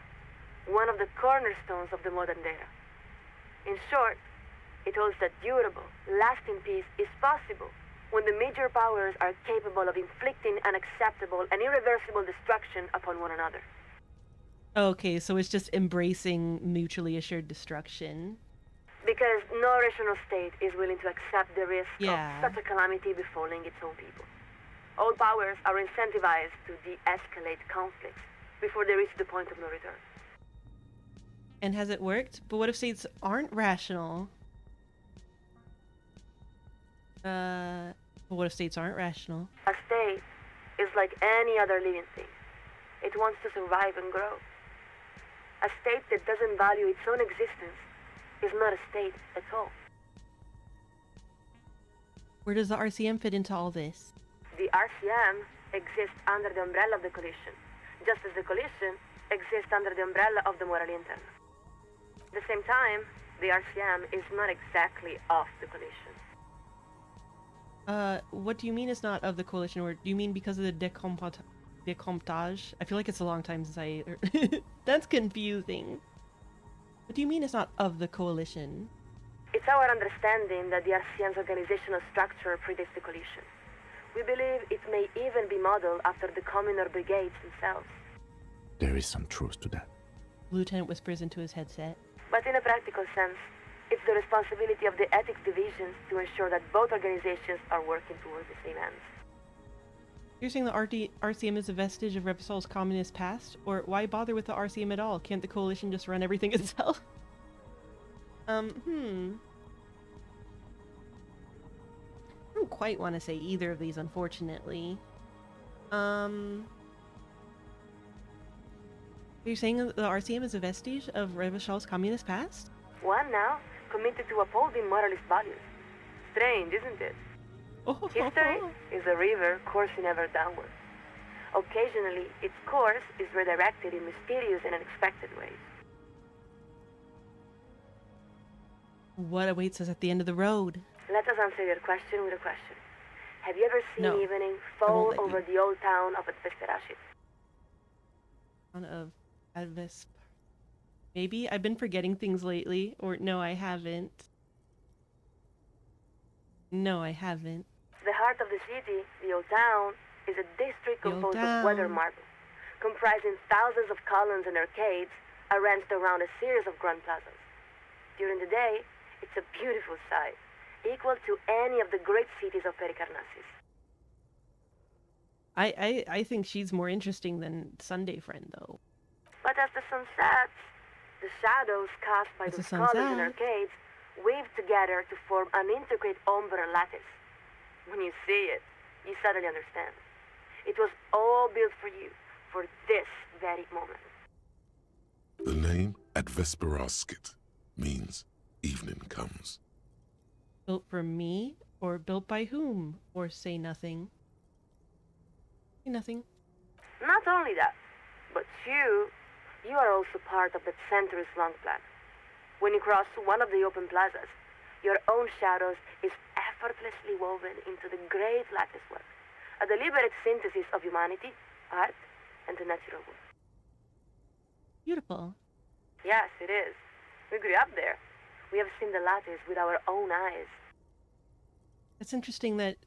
one of the cornerstones of the modern era. In short, it holds that durable, lasting peace is possible when the major powers are capable of inflicting unacceptable and irreversible destruction upon one another. Okay, so it's just embracing mutually assured destruction. Because no rational state is willing to accept the risk Yeah. of such a calamity befalling its own people. All powers are incentivized to de-escalate conflicts before they reach the point of no return. And has it worked? But what if states aren't rational? But what if states aren't rational? A state is like any other living thing. It wants to survive and grow. A state that doesn't value its own existence is not a state at all. Where does the RCM fit into all this? The RCM exists under the umbrella of the coalition, just as the coalition exists under the umbrella of the morally internal. At the same time, the RCM is not exactly of the coalition. What do you mean it's not of the coalition, or do you mean because of the decomptage? I feel like it's a long time since I... That's confusing. What do you mean it's not of the coalition? It's our understanding that the RCM's organizational structure predates the coalition. We believe it may even be modeled after the communal brigades themselves. There is some truth to that. Lieutenant whispers into his headset. But in a practical sense, it's the responsibility of the ethics divisions to ensure that both organizations are working towards the same ends. You're saying the RCM is a vestige of Revisol's communist past? Or why bother with the RCM at all? Can't the coalition just run everything itself? I don't quite want to say either of these, unfortunately. You're saying that the RCM is a vestige of Revisol's communist past? One now, committed to upholding moralist values. Strange, isn't it? History is a river coursing ever downward. Occasionally, its course is redirected in mysterious and unexpected ways. What awaits us at the end of the road? Let us answer your question with a question. Have you ever seen No, evening I fall won't let over you. the old town of Advesperashi? Town of Advesp. Maybe I've been forgetting things lately, or no, I haven't. No, I haven't. The heart of the city, the old town, is a district The old composed of weathered town. marble, comprising thousands of columns and arcades arranged around a series of grand plazas. During the day, it's a beautiful sight, equal to any of the great cities of Pericarnassus. I think she's more interesting than Sunday Friend, though. But as the sun sets, the shadows cast by As the those sun columns and sets. arcades weave together to form an intricate ombre and lattice. When you see it, you suddenly understand. It was all built for you, for this very moment. The name Advesperaskit means evening comes. Built for me? Or built by whom? Or say nothing? Say nothing. Not only that, but you are also part of that centuries-long plan. When you cross one of the open plazas, your own shadows is effortlessly woven into the great lattice work, a deliberate synthesis of humanity, art, and the natural world. Beautiful. Yes, it is. We grew up there. We have seen the lattice with our own eyes. It's interesting that,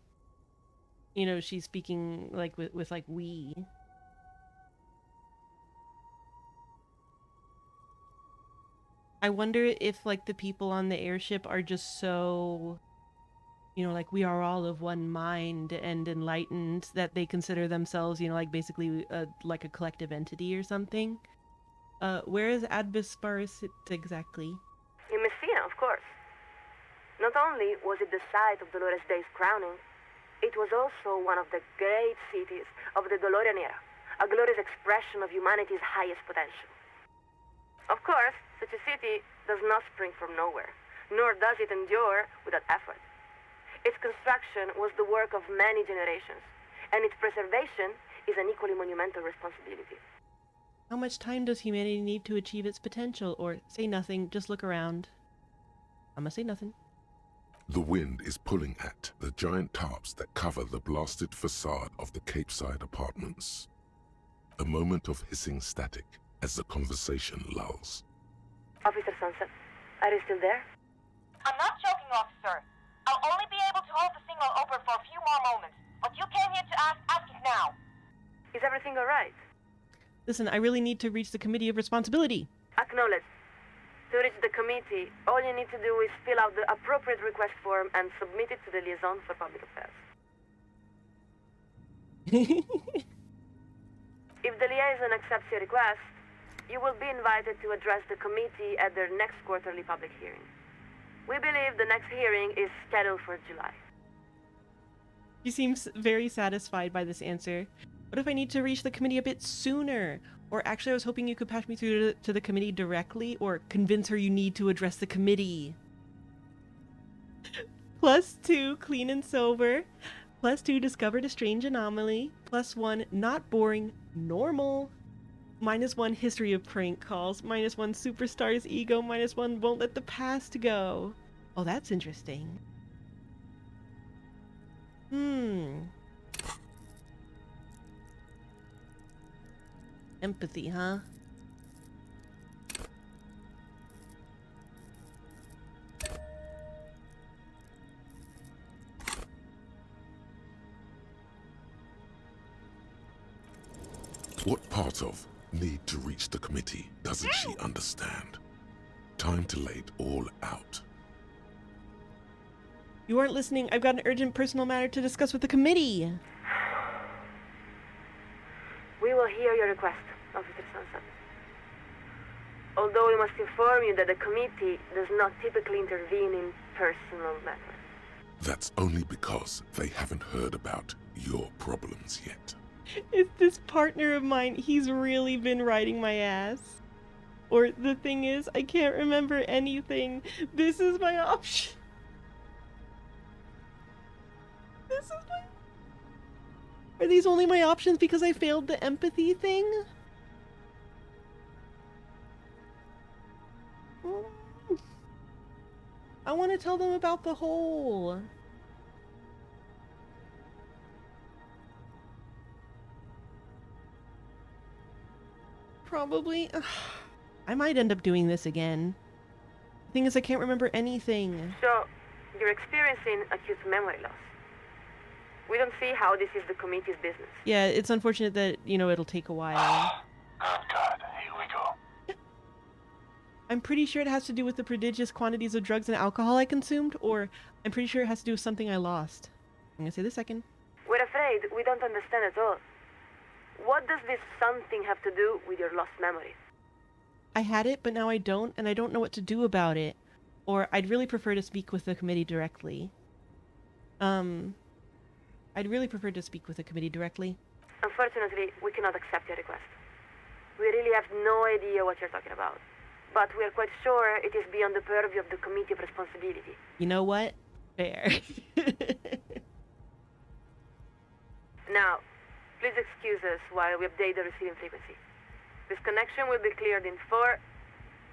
you know, she's speaking like with like we. I wonder if like the people on the airship are just so, you know, like we are all of one mind and enlightened that they consider themselves, you know, like basically like a collective entity or something. Where is Advesparis exactly? In Messina, of course. Not only was it the site of Dolores Day's crowning, it was also one of the great cities of the Dolorian era, a glorious expression of humanity's highest potential. Of course, such a city does not spring from nowhere, nor does it endure without effort. Its construction was the work of many generations, and its preservation is an equally monumental responsibility. How much time does humanity need to achieve its potential? Or say nothing, just look around. I'ma say nothing. The wind is pulling at the giant tarps that cover the blasted facade of the Capeside apartments. A moment of hissing static as the conversation lulls. Officer Sunset, are you still there? I'm not joking, officer. I'll only be able to hold the thing signal open for a few more moments. What you came here to ask it now. Is everything alright? Listen, I really need to reach the Committee of Responsibility. Acknowledged. To reach the committee, all you need to do is fill out the appropriate request form and submit it to the Liaison for Public Affairs. If the liaison accepts your request, you will be invited to address the committee at their next quarterly public hearing. We believe the next hearing is scheduled for July. She seems very satisfied by this answer. What if I need to reach the committee a bit sooner? Or actually, I was hoping you could patch me through to the committee directly, or convince her you need to address the committee. +2, clean and sober. +2, discovered a strange anomaly. +1, not boring, normal. -1, history of prank calls. -1, superstar's ego. -1, won't let the past go. Oh, that's interesting. Empathy, huh? What part of need to reach the committee doesn't she understand? Time to lay it all out. You aren't listening. I've got an urgent personal matter to discuss with the committee. We will hear your request, Officer Sunset. Although we must inform you that the committee does not typically intervene in personal matters. That's only because they haven't heard about your problems yet. It's this partner of mine. He's really been riding my ass. Or the thing is, I can't remember anything. This is my option. This is my... Are these only my options because I failed the empathy thing? I want to tell them about the hole. Probably. I might end up doing this again. The thing is, I can't remember anything. So, you're experiencing acute memory loss. We don't see how this is the committee's business. Yeah, it's unfortunate that, you know, it'll take a while. Oh God, here we go. I'm pretty sure it has to do with the prodigious quantities of drugs and alcohol I consumed, or I'm pretty sure it has to do with something I lost. I'm gonna say this second. We're afraid we don't understand at all. What does this something have to do with your lost memory? I had it, but now I don't, and I don't know what to do about it. Or I'd really prefer to speak with the committee directly. I'd really prefer to speak with the committee directly. Unfortunately, we cannot accept your request. We really have no idea what you're talking about. But we are quite sure it is beyond the purview of the Committee of Responsibility. You know what? Fair. Now, please excuse us while we update the receiving frequency. This connection will be cleared in 4,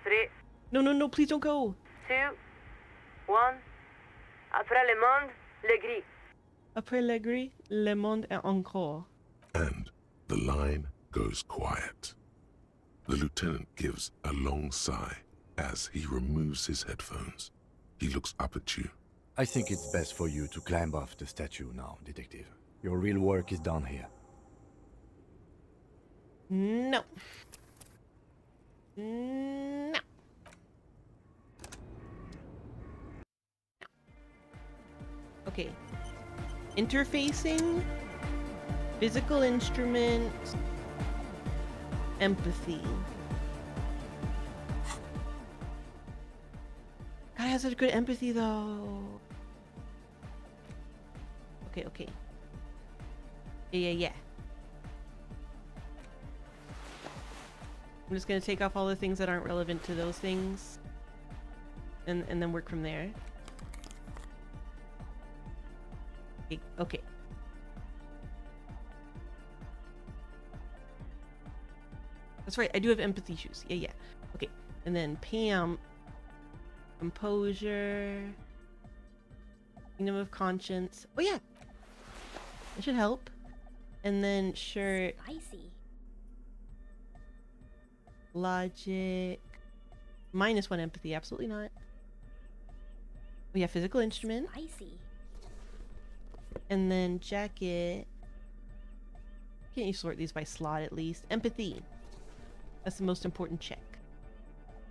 3... No, please don't go. 2, 1... Après le monde, le gris. Après le gris, le monde est encore. And the line goes quiet. The lieutenant gives a long sigh as he removes his headphones. He looks up at you. I think it's best for you to climb off the statue now, Detective. Your real work is done here. No. No. Okay. Interfacing, physical instrument, empathy. God, I have such good empathy though. Okay. Yeah. I'm just gonna take off all the things that aren't relevant to those things, and then work from there. Okay. That's right, I do have empathy shoes. Yeah. Okay, and then Pam, composure, kingdom of conscience. Oh yeah, that should help. And then sure. Spicy. Logic. -1 empathy, absolutely not. Oh yeah, physical instrument. Spicy. And then jacket. Can't you sort these by slot at least? Empathy. That's the most important check.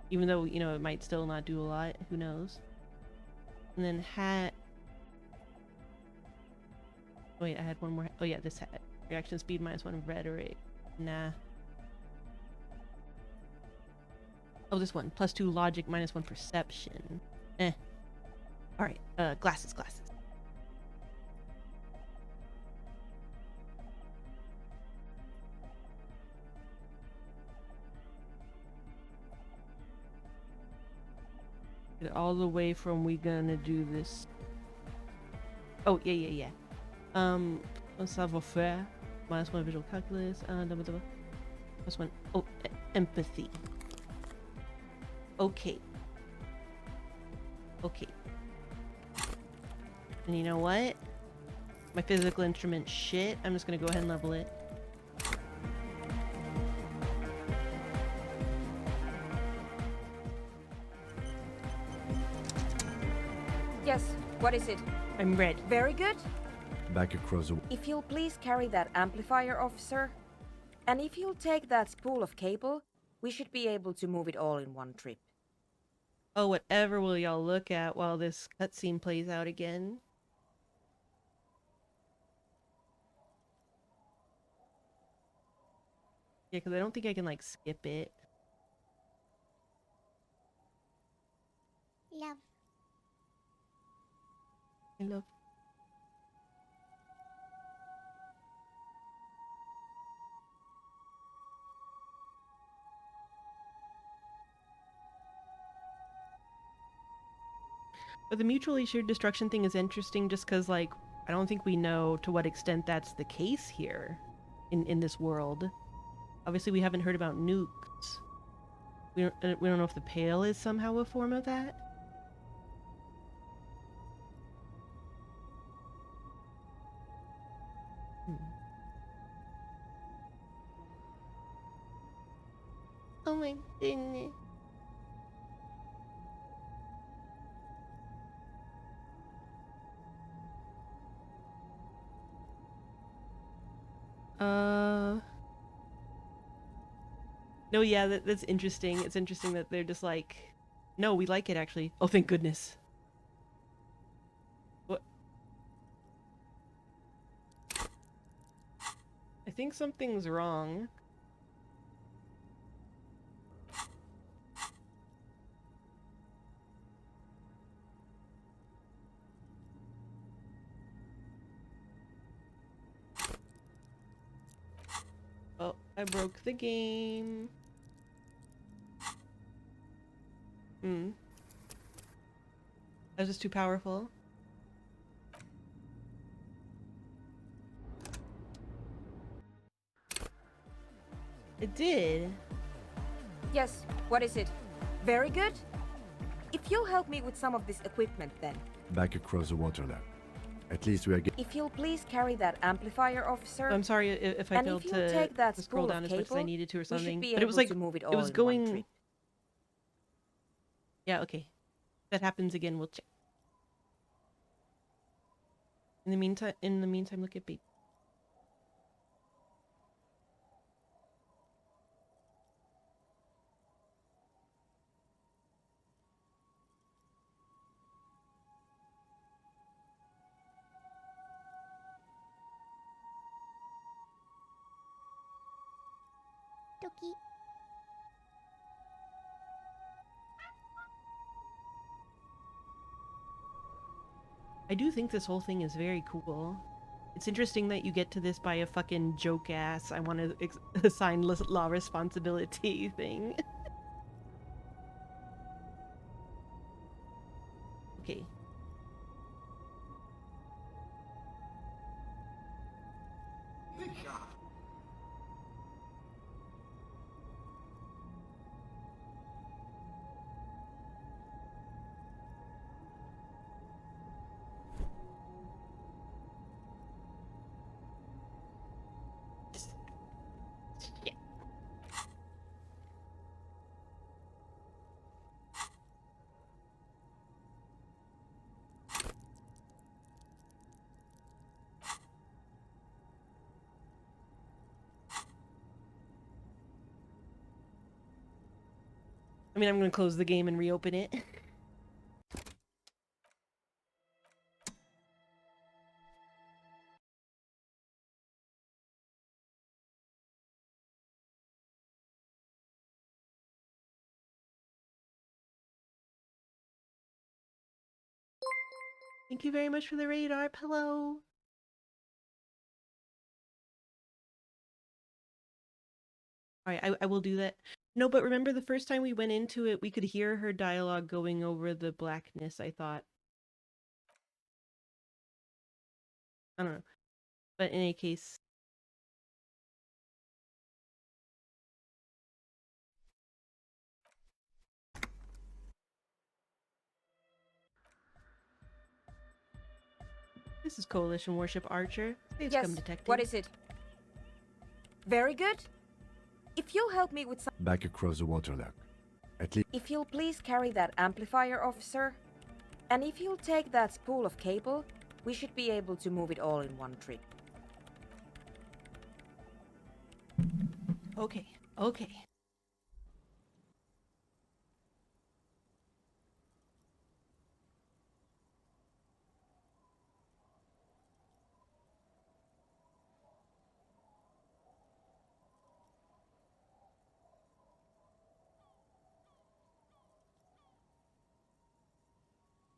Even though, you know, it might still not do a lot. Who knows? And then hat. Oh, wait, I had one more. Oh, yeah, this hat. Reaction speed -1 rhetoric. Nah. Oh, this one. +2 logic, -1 perception. Eh. Alright, glasses. Get it all the way from we gonna do this. Oh, yeah. Savoir-faire, -1 visual calculus, +1. Oh, empathy. Okay. And you know what? My physical instrument shit. I'm just gonna go ahead and level it. Yes, what is it? I'm red. Very good. Back across the... If you'll please carry that amplifier, officer. And if you'll take that spool of cable, we should be able to move it all in one trip. Oh, whatever will y'all look at while this cutscene plays out again? Yeah, because I don't think I can, like, skip it. Love. I love. But the mutually assured destruction thing is interesting just because, like, I don't think we know to what extent that's the case here in this world. Obviously, we haven't heard about nukes. We don't know if the Pale is somehow a form of that. Oh my goodness. No, yeah, that's interesting. It's interesting that they're just like, no, we like it actually. Oh, thank goodness. What? I think something's wrong. Oh, I broke the game. That was just too powerful. It did. Yes, what is it? Very good. If you'll help me with some of this equipment then. Back across the water lab. At least we are getting... If you'll please carry that amplifier, officer. I'm sorry if I failed to scroll down as much as I needed to or something. But it was like, it was going... Yeah, okay. If that happens again, we'll check. In the meantime, look at baby. Doki. I do think this whole thing is very cool. It's interesting that you get to this by a fucking joke ass I want to assign law responsibility thing. Okay. Good job. I mean, I'm gonna close the game and reopen it. Thank you very much for the radar. Hello. Alright, I will do that. No, but remember the first time we went into it, we could hear her dialogue going over the blackness, I thought. I don't know. But in any case... This is Coalition Warship Archer. They've Yes, come detected. what is it? Very good. If you'll help me with some... Back across the waterlock. At least... If you'll please carry that amplifier, officer. And if you'll take that spool of cable, we should be able to move it all in one trip. Okay, okay.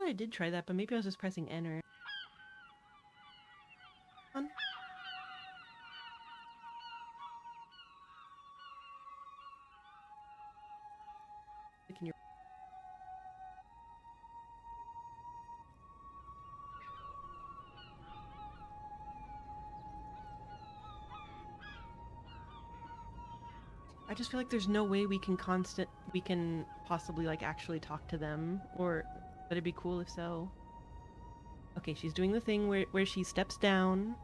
I did try that, but maybe I was just pressing enter. On. Can you... I just feel like there's no way we can possibly like actually talk to them, or but it'd be cool if so. Okay, she's doing the thing where she steps down.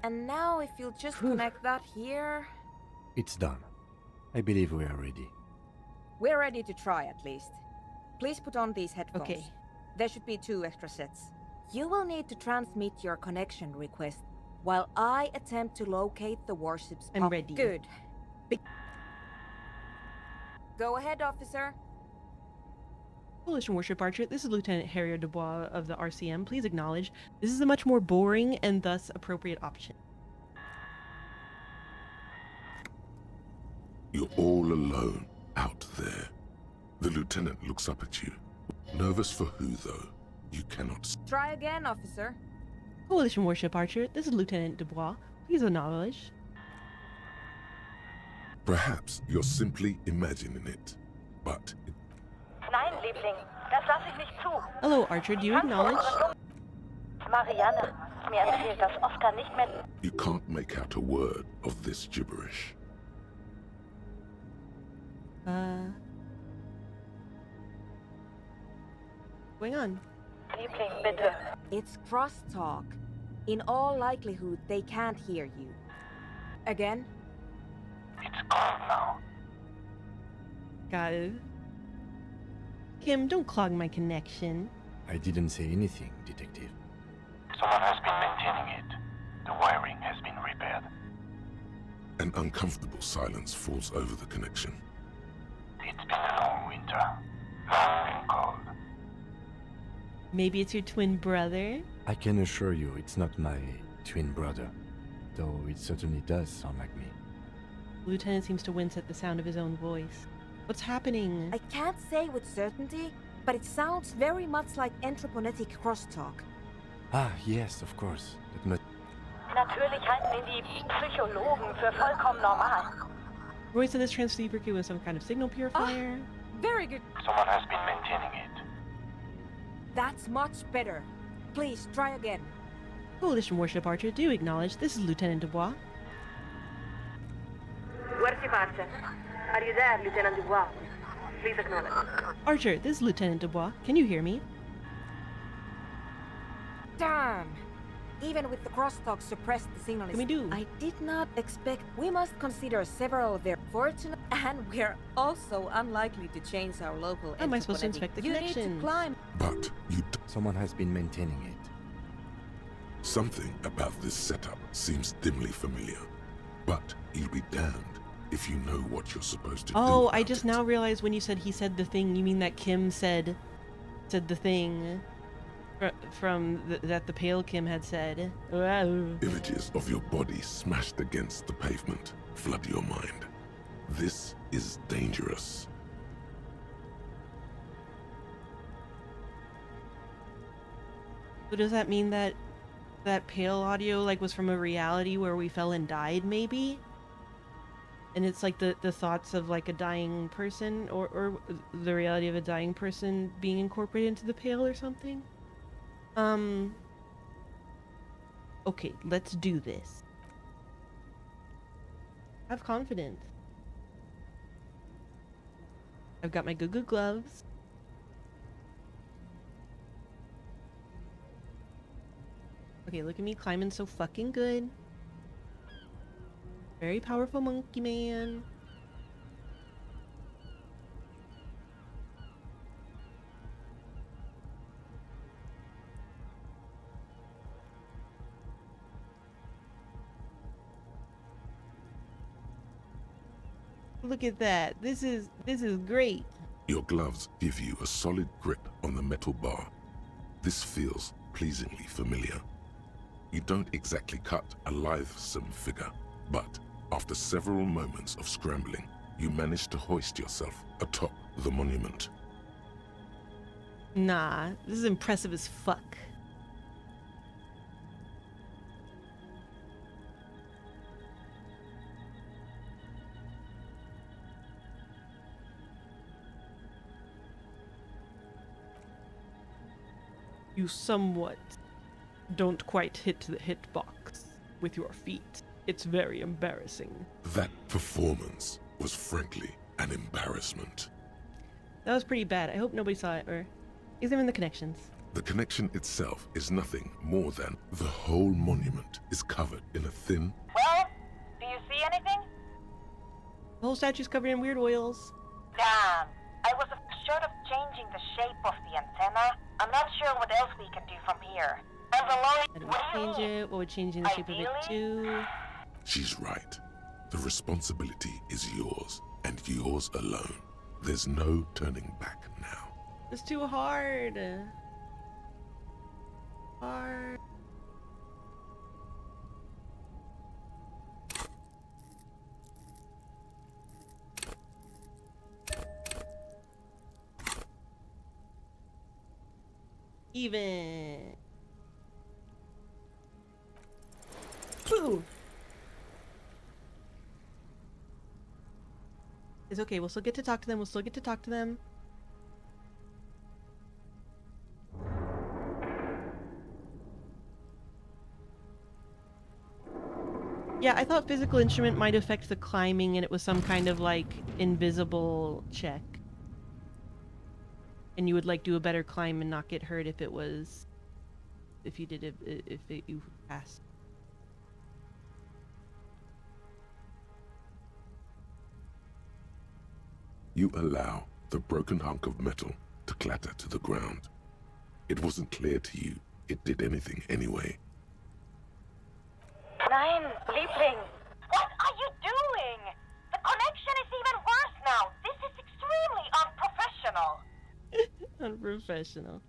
And now if you'll just connect that here... It's done. I believe we are ready. We're ready to try at least. Please put on these headphones. Okay. There should be 2 extra sets. You will need to transmit your connection request while I attempt to locate the warship's... I'm ready. Good. Go ahead, officer. Coalition Warship Archer, this is Lieutenant Harrier Dubois of the RCM. Please acknowledge, this is a much more boring and thus appropriate option. You're all alone out there. The lieutenant looks up at you. Nervous for who, though? You cannot... Try again, officer. Coalition Warship Archer, this is Lieutenant Dubois. Please acknowledge. Perhaps you're simply imagining it, but... Nein, Liebling, das lasse ich nicht zu. Hello, Archer, do you acknowledge? Marianne, mir empfiehlt, dass Oscar nicht mehr... You can't make out a word of this gibberish. Going on? Liebling, bitte. It's crosstalk. In all likelihood, they can't hear you. Again? It's calm now. Got it. Kim, don't clog my connection. I didn't say anything, Detective. Someone has been maintaining it. The wiring has been repaired. An uncomfortable silence falls over the connection. It's been a long winter. Long and cold. Maybe it's your twin brother? I can assure you it's not my twin brother, though it certainly does sound like me. The lieutenant seems to wince at the sound of his own voice. What's happening? I can't say with certainty, but it sounds very much like anthroponetic crosstalk. Ah, yes, of course. That must... Natürlich halten ihn die Psychologen für vollkommen normal. Voice of this transceiver was some kind of signal purifier. Very good. Someone has been maintaining it. That's much better. Please, try again. Coalition Warship Archer, do acknowledge this is Lieutenant Dubois. Warship Archer. Are you there, Lieutenant Dubois? Please acknowledge. Archer, this is Lieutenant Dubois. Can you hear me? Damn! Even with the crosstalk suppressed, the signal is... What can we do? I did not expect... We must consider several of their fortunate... And we're also unlikely to change our local... How am I supposed to inspect the connections? You need to climb... But you... Someone has been maintaining it. Something about this setup seems dimly familiar. But you'll be damned. if you know what you're supposed to do. Oh, I just now realized when you said he said the thing, you mean that Kim said the thing that the pale Kim had said. Images of your body smashed against the pavement flood your mind. This is dangerous. So does that mean that pale audio like was from a reality where we fell and died, maybe? And it's like the thoughts of like a dying person, or the reality of a dying person being incorporated into the pale or something? Okay, let's do this. Have confidence. I've got my good gloves. Okay, look at me climbing so fucking good. Very powerful monkey man. Look at that. This is great. Your gloves give you a solid grip on the metal bar. This feels pleasingly familiar. You don't exactly cut a lithesome figure, but after several moments of scrambling, you manage to hoist yourself atop the monument. Nah, this is impressive as fuck. You somewhat don't quite hit the hitbox with your feet. It's very embarrassing. That performance was frankly an embarrassment. That was pretty bad. I hope nobody saw it or examine the connections. The connection itself is nothing more than the whole monument is covered in a thin... Well, do you see anything? The whole statue's covered in weird oils. Damn. I was short of changing the shape of the antenna. I'm not sure what else we can do from here. And the How do we change it? What would changing the shape of it do? She's right. The responsibility is yours, and yours alone. There's no turning back now. It's too hard. Hard. Even. Boom. It's okay. We'll still get to talk to them. We'll still get to talk to them. Yeah, I thought physical instrument might affect the climbing and it was some kind of like invisible check. And you would like do a better climb and not get hurt if it was, if you did it, you passed. You allow the broken hunk of metal to clatter to the ground. It wasn't clear to you it did anything anyway. Nein, Liebling! What are you doing? The connection is even worse now. This is extremely unprofessional. Unprofessional.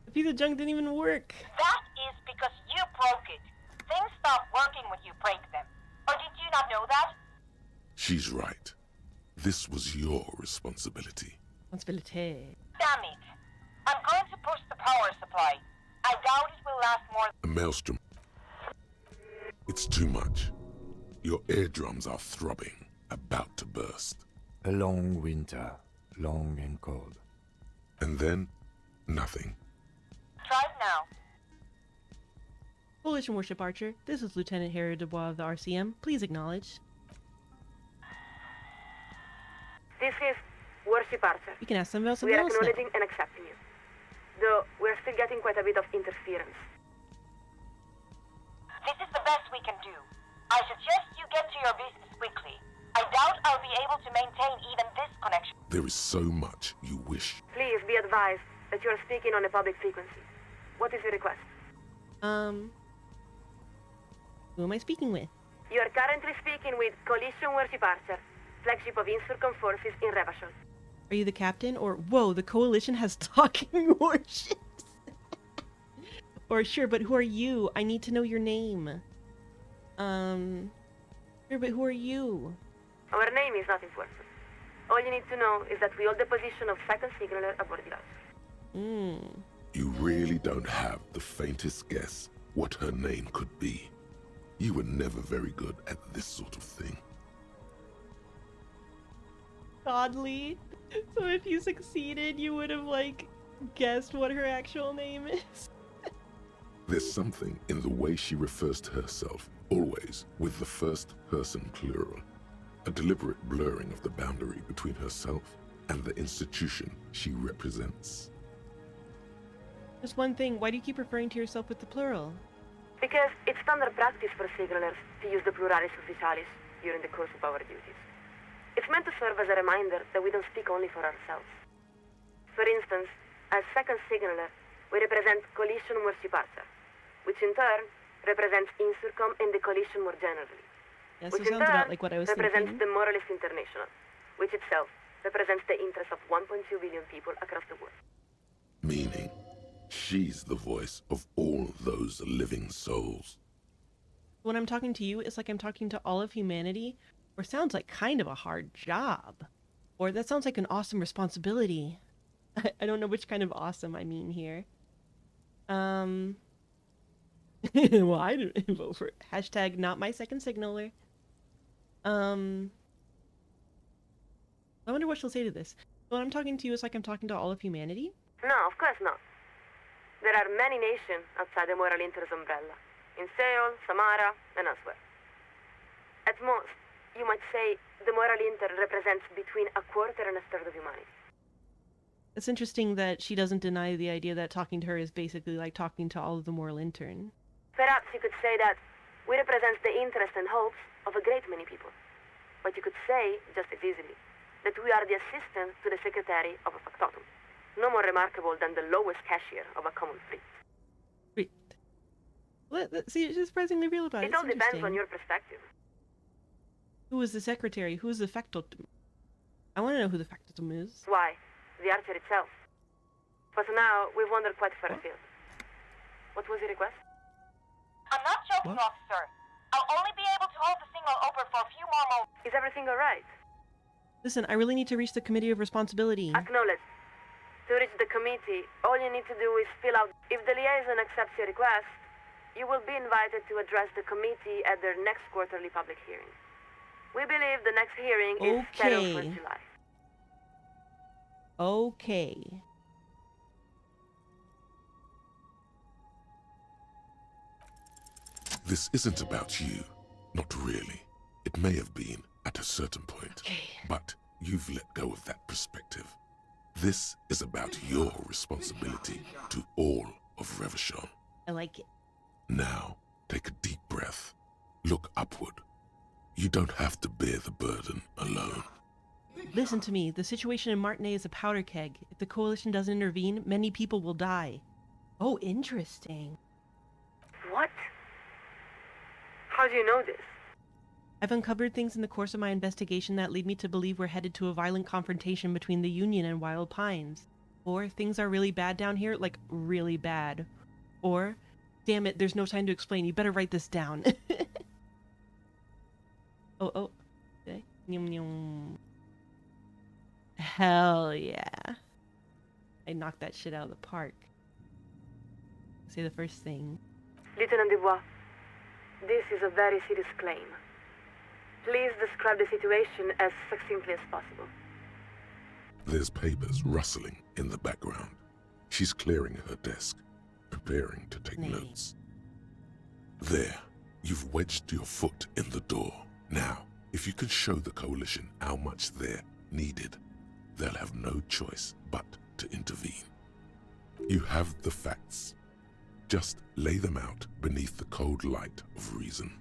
The piece of junk didn't even work. That is because you broke it. Things stop working when you break them. Or did you not know that? She's right. This was your responsibility. Responsibility. Damn it. I'm going to push the power supply. I doubt it will last more. A maelstrom. It's too much. Your eardrums are throbbing, about to burst. A long winter, long and cold. And then, nothing. Try it now. Foolish and Worship Archer, this is Lieutenant Harry Dubois of the RCM. Please acknowledge. This is Worship Archer. You can ask them about We something are else now. acknowledging and accepting you. Though we're still getting quite a bit of interference. This is the best we can do. I suggest you get to your business quickly. I doubt I'll be able to maintain even this connection. There is so much you wish. Please be advised that you are speaking on a public frequency. What is your request? Who am I speaking with? You are currently speaking with Coalition Worship Archer. flagship of Insurcom forces in Revachol. Are you the captain? Or, whoa, the Coalition has talking warships. Or, sure, but who are you? I need to know your name. Sure, but who are you? Our name is not important. All you need to know is that we hold the position of second signaler aboard the Elysium. You really don't have the faintest guess what her name could be. You were never very good at this sort of thing. Godly. So if you succeeded, you would have, like, guessed what her actual name is. There's something in the way she refers to herself, always with the first person plural. A deliberate blurring of the boundary between herself and the institution she represents. Just one thing, why do you keep referring to yourself with the plural? Because it's standard practice for signalers to use the pluralis officialis during the course of our duties. It's meant to serve as a reminder that we don't speak only for ourselves. For instance, as second signaler, we represent Coalition Morsiparsa, which in turn represents Insurcom and the Coalition more generally. Yeah, which so in sounds turn about like what I was represents thinking. the Moralist International, which itself represents the interests of 1.2 billion people across the world. Meaning, she's the voice of all those living souls. When I'm talking to you, it's like I'm talking to all of humanity, or sounds like kind of a hard job. Or that sounds like an awesome responsibility. I don't know which kind of awesome I mean here. Well, I didn't vote for it. Hashtag not my second signaler. I wonder what she'll say to this. When I'm talking to you, it's like I'm talking to all of humanity? No, of course not. There are many nations outside the Moral Inter's umbrella, in Seoul, Samara, and elsewhere. At most, you might say the Moral Inter represents between a quarter and a third of humanity. It's interesting that she doesn't deny the idea that talking to her is basically like talking to all of the moral intern. Perhaps you could say that we represent the interests and hopes of a great many people. But you could say, just as easily, that we are the assistant to the secretary of a factotum. No more remarkable than the lowest cashier of a common fleet. Wait. See, it's surprisingly real about it. It all depends on your perspective. Who is the secretary? Who is the factotum? I want to know who the factotum is. Why? The archer itself. But now, we've wandered quite far afield. What was your request? I'm not joking, officer. I'll only be able to hold the signal open for a few more moments. Is everything alright? Listen, I really need to reach the Committee of Responsibility. Acknowledged. To reach the committee, all you need to do is fill out. If the liaison accepts your request, you will be invited to address the committee at their next quarterly public hearing. We believe the next hearing is scheduled for July. Okay. This isn't about you. Not really. It may have been at a certain point. But you've let go of that perspective. This is about your responsibility to all of Revachol. I like it. Now, take a deep breath. Look upward. You don't have to bear the burden alone. Listen to me. The situation in Martinez is a powder keg. If the Coalition doesn't intervene, many people will die. Oh, interesting. What? How do you know this? I've uncovered things in the course of my investigation that lead me to believe we're headed to a violent confrontation between the Union and Wild Pines. Or things are really bad down here, like really bad. Or, damn it, there's no time to explain. You better write this down. Oh. Okay. Nyum, nyum. Hell yeah. I knocked that shit out of the park. Say the first thing. Lieutenant Dubois, this is a very serious claim. Please describe the situation as succinctly as possible. There's papers rustling in the background. She's clearing her desk, preparing to take notes. There, you've wedged your foot in the door. Now, if you can show the Coalition how much they're needed, they'll have no choice but to intervene. You have the facts. Just lay them out beneath the cold light of reason.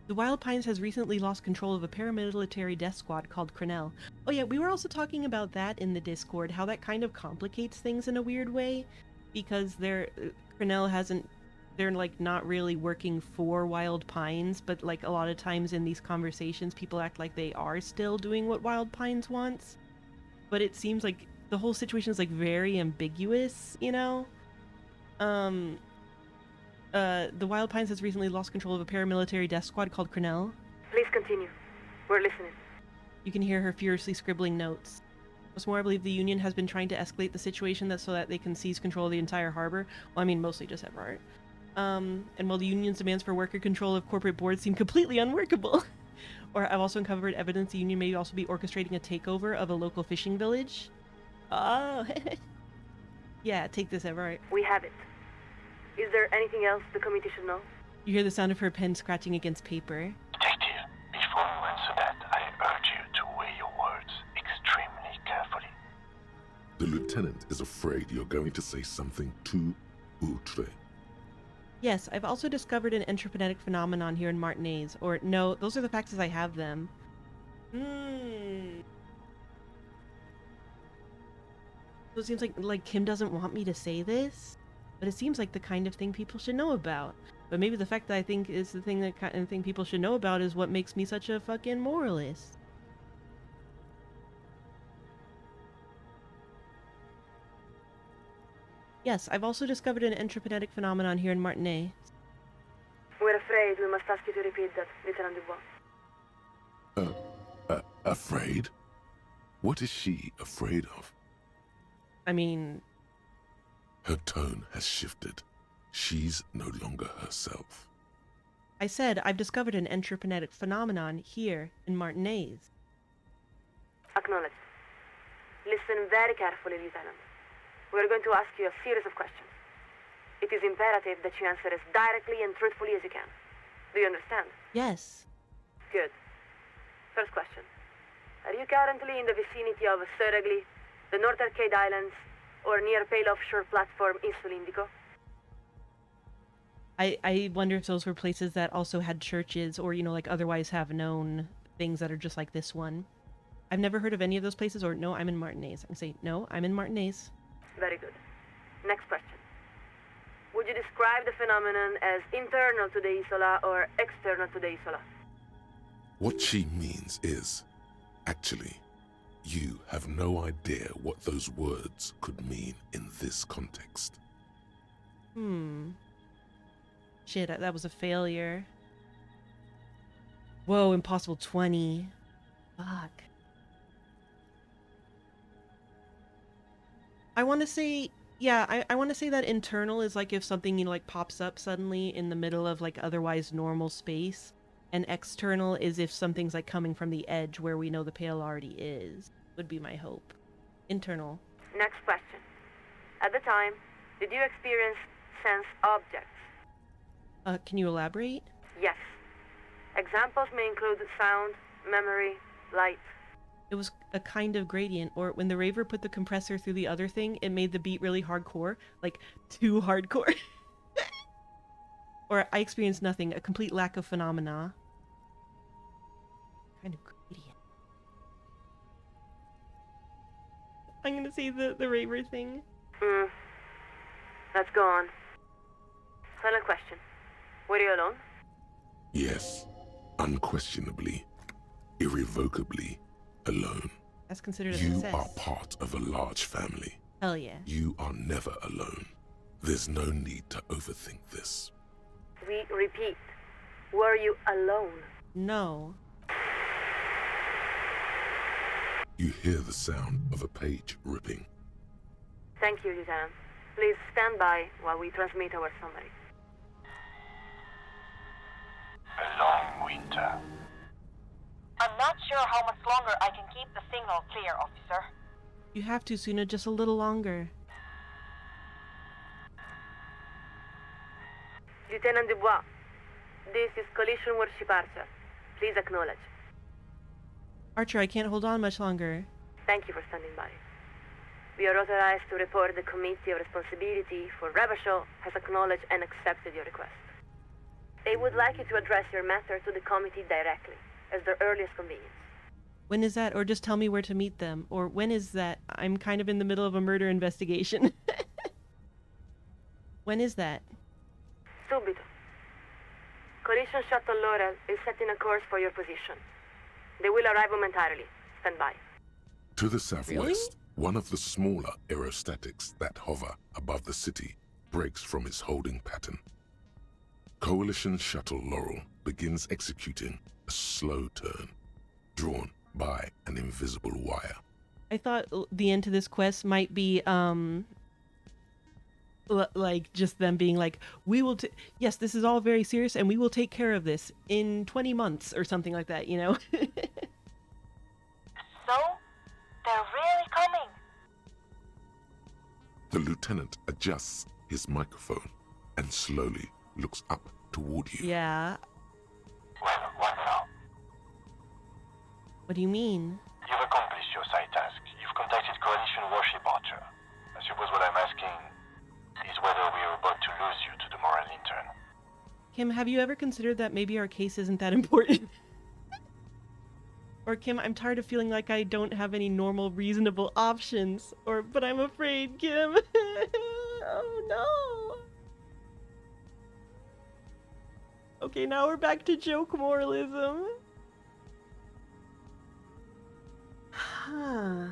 The Wild Pines has recently lost control of a paramilitary death squad called Crenel. Oh yeah, we were also talking about that in the Discord, how that kind of complicates things in a weird way, because Crenel hasn't they're like not really working for Wild Pines, but like a lot of times in these conversations people act like they are still doing what Wild Pines wants. But it seems like the whole situation is like very ambiguous, you know? The Wild Pines has recently lost control of a paramilitary death squad called Cornell. Please continue. We're listening. You can hear her furiously scribbling notes. What's more, I believe the Union has been trying to escalate the situation so that they can seize control of the entire harbor. Well, I mean, mostly just Everard. And while the Union's demands for worker control of corporate boards seem completely unworkable, or I've also uncovered evidence the Union may also be orchestrating a takeover of a local fishing village. Oh, yeah, take this, Everard. We have it. Is there anything else the committee should know? You hear the sound of her pen scratching against paper. Detective, before you answer that, I urge you to weigh your words extremely carefully. The lieutenant is afraid you're going to say something too outre. Yes, I've also discovered an entropinetic phenomenon here in Martinez. Or, no, those are the facts as I have them. So it seems like Kim doesn't want me to say this, but it seems like the kind of thing people should know about. But maybe the fact that I think is the thing that kind of thing people should know about is what makes me such a fucking moralist. Yes, I've also discovered an entropinetic phenomenon here in Martinez. We're afraid we must ask you to repeat that, Lieutenant Dubois. Afraid? What is she afraid of? I mean... Her tone has shifted. She's no longer herself. I said I've discovered an entropinetic phenomenon here in Martinez. Acknowledged. Listen very carefully, Lieutenant. We're going to ask you a series of questions. It is imperative that you answer as directly and truthfully as you can. Do you understand? Yes. Good. First question. Are you currently in the vicinity of Surragli, the North Arcade Islands, or near Pale Offshore Platform in Sulindico? I wonder if those were places that also had churches or, you know, like otherwise have known things that are just like this one. I've never heard of any of those places, or no, I'm in Martinez. I can say, no, I'm in Martinez. Very good. Next question. Would you describe the phenomenon as internal to the Isola or external to the Isola? What she means is, actually, you have no idea what those words could mean in this context. Shit, that was a failure. Whoa, impossible 20. Fuck. I want to say, yeah, I want to say that internal is like if something, you know, like pops up suddenly in the middle of like otherwise normal space. And external is if something's like coming from the edge where we know the Pale already is. Would be my hope. Internal. Next question. At the time, did you experience sense objects? Can you elaborate? Yes. Examples may include sound, memory, light. It was a kind of gradient, or when the raver put the compressor through the other thing, it made the beat really hardcore, like too hardcore. Or I experienced nothing, a complete lack of phenomena. Kind of gradient. I'm gonna say the raver thing. Let's go on. Final question. Were you alone? Yes, unquestionably, irrevocably alone. That's considered a You success. are part of a large family. Hell yeah. You are never alone. There's no need to overthink this. We repeat. Were you alone? No. You hear the sound of a page ripping. Thank you, Lieutenant. Please stand by while we transmit our summary. A long winter. I'm not sure how much longer I can keep the signal clear, officer. You have to, Suna, just a little longer. Lieutenant Dubois, this is Collision Warship Archer. Please acknowledge. Archer, I can't hold on much longer. Thank you for standing by. We are authorized to report the Committee of Responsibility for Revachol has acknowledged and accepted your request. They would like you to address your matter to the committee directly, as their earliest convenience. When is that? Or just tell me where to meet them. Or when is that? I'm kind of in the middle of a murder investigation. When is that? Subito. Collision Shuttle Laurel is setting a course for your position. They will arrive momentarily. Stand by. To the southwest, one of the smaller aerostatics that hover above the city breaks from its holding pattern. Coalition Shuttle Laurel begins executing a slow turn, drawn by an invisible wire. I thought the end to this quest might be like just them being like, we will yes, this is all very serious and we will take care of this in 20 months or something like that, you know. So, they're really coming. The lieutenant adjusts his microphone and slowly looks up toward you. Yeah. Well, what now? What do you mean? You've accomplished your side task. You've contacted Coalition Warship Archer. I suppose what I'm asking is whether we are about to lose you to the moral intern. Kim, have you ever considered that maybe our case isn't that important? Or Kim, I'm tired of feeling like I don't have any normal, reasonable options. Or, but I'm afraid, Kim. Oh no. Okay, now we're back to joke moralism. Huh.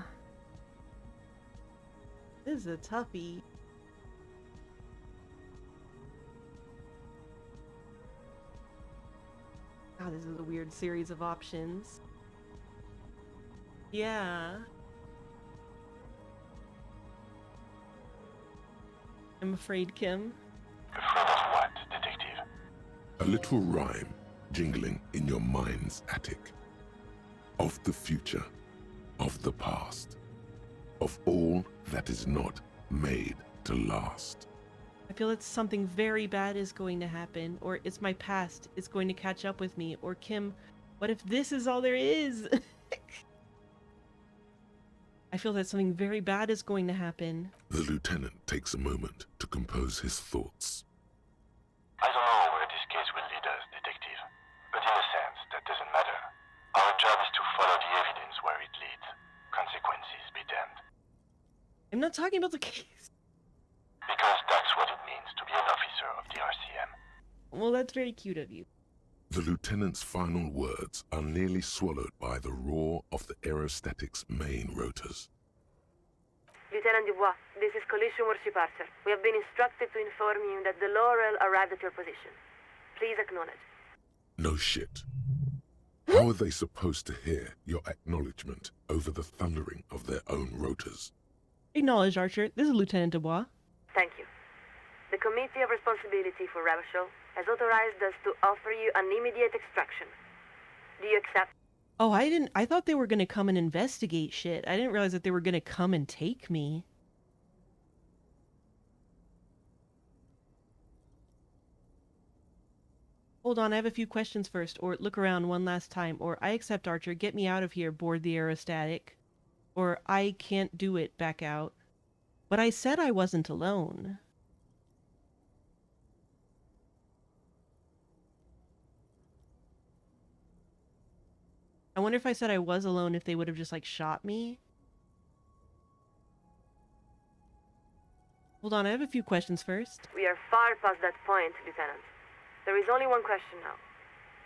This is a toughie. God, this is a weird series of options. Yeah. I'm afraid, Kim. Afraid of what, detective? A little rhyme jingling in your mind's attic. Of the future, of the past, of all that is not made to last. I feel that something very bad is going to happen, or it's my past, it's going to catch up with me, or Kim, what if this is all there is? I feel that something very bad is going to happen. The lieutenant takes a moment to compose his thoughts. I don't know where this case will lead us, detective. But in a sense, that doesn't matter. Our job is to follow the evidence where it leads. Consequences be damned. I'm not talking about the case. Because that's what it means to be an officer of the RCM. Well, that's very cute of you. The lieutenant's final words are nearly swallowed by the roar of the aerostatic's main rotors. Lieutenant Dubois, this is Collision Warship Archer. We have been instructed to inform you that the Laurel arrived at your position. Please acknowledge. No shit. How are they supposed to hear your acknowledgement over the thundering of their own rotors? Acknowledge, Archer. This is Lieutenant Dubois. Thank you. The Committee of Responsibility for Ravachol has authorized us to offer you an immediate extraction. Do you accept? Oh, I thought they were gonna come and investigate shit. I didn't realize that they were gonna come and take me. Hold on, I have a few questions first, or look around one last time, or I accept, Archer, get me out of here, board the aerostatic. Or I can't do it, back out. But I said I wasn't alone. I wonder if I said I was alone, if they would have just, like, shot me. Hold on, I have a few questions first. We are far past that point, Lieutenant. There is only one question now.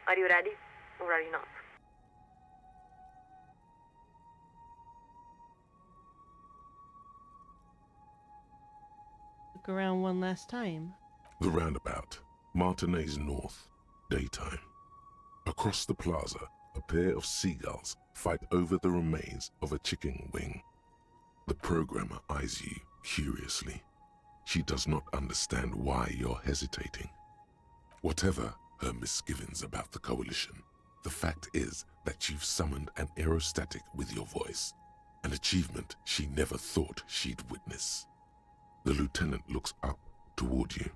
Are you ready, or are you not? Look around one last time. The roundabout, Martinez North, daytime. Across the plaza, a pair of seagulls fight over the remains of a chicken wing. The programmer eyes you curiously. She does not understand why you're hesitating. Whatever her misgivings about the Coalition, the fact is that you've summoned an aerostatic with your voice, an achievement she never thought she'd witness. The lieutenant looks up toward you.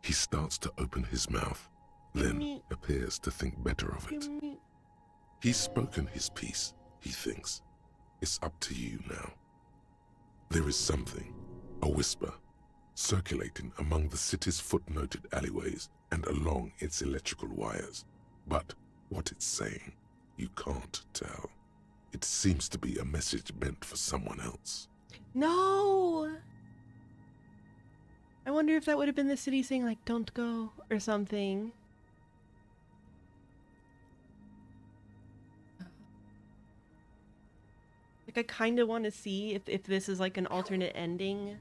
He starts to open his mouth, then appears to think better of it. He's spoken his piece, he thinks. It's up to you now. There is something, a whisper, circulating among the city's footnoted alleyways and along its electrical wires. But what it's saying, you can't tell. It seems to be a message meant for someone else. No! I wonder if that would have been the city saying, like, don't go, or something. Like, I kind of want to see if this is, like, an alternate ending.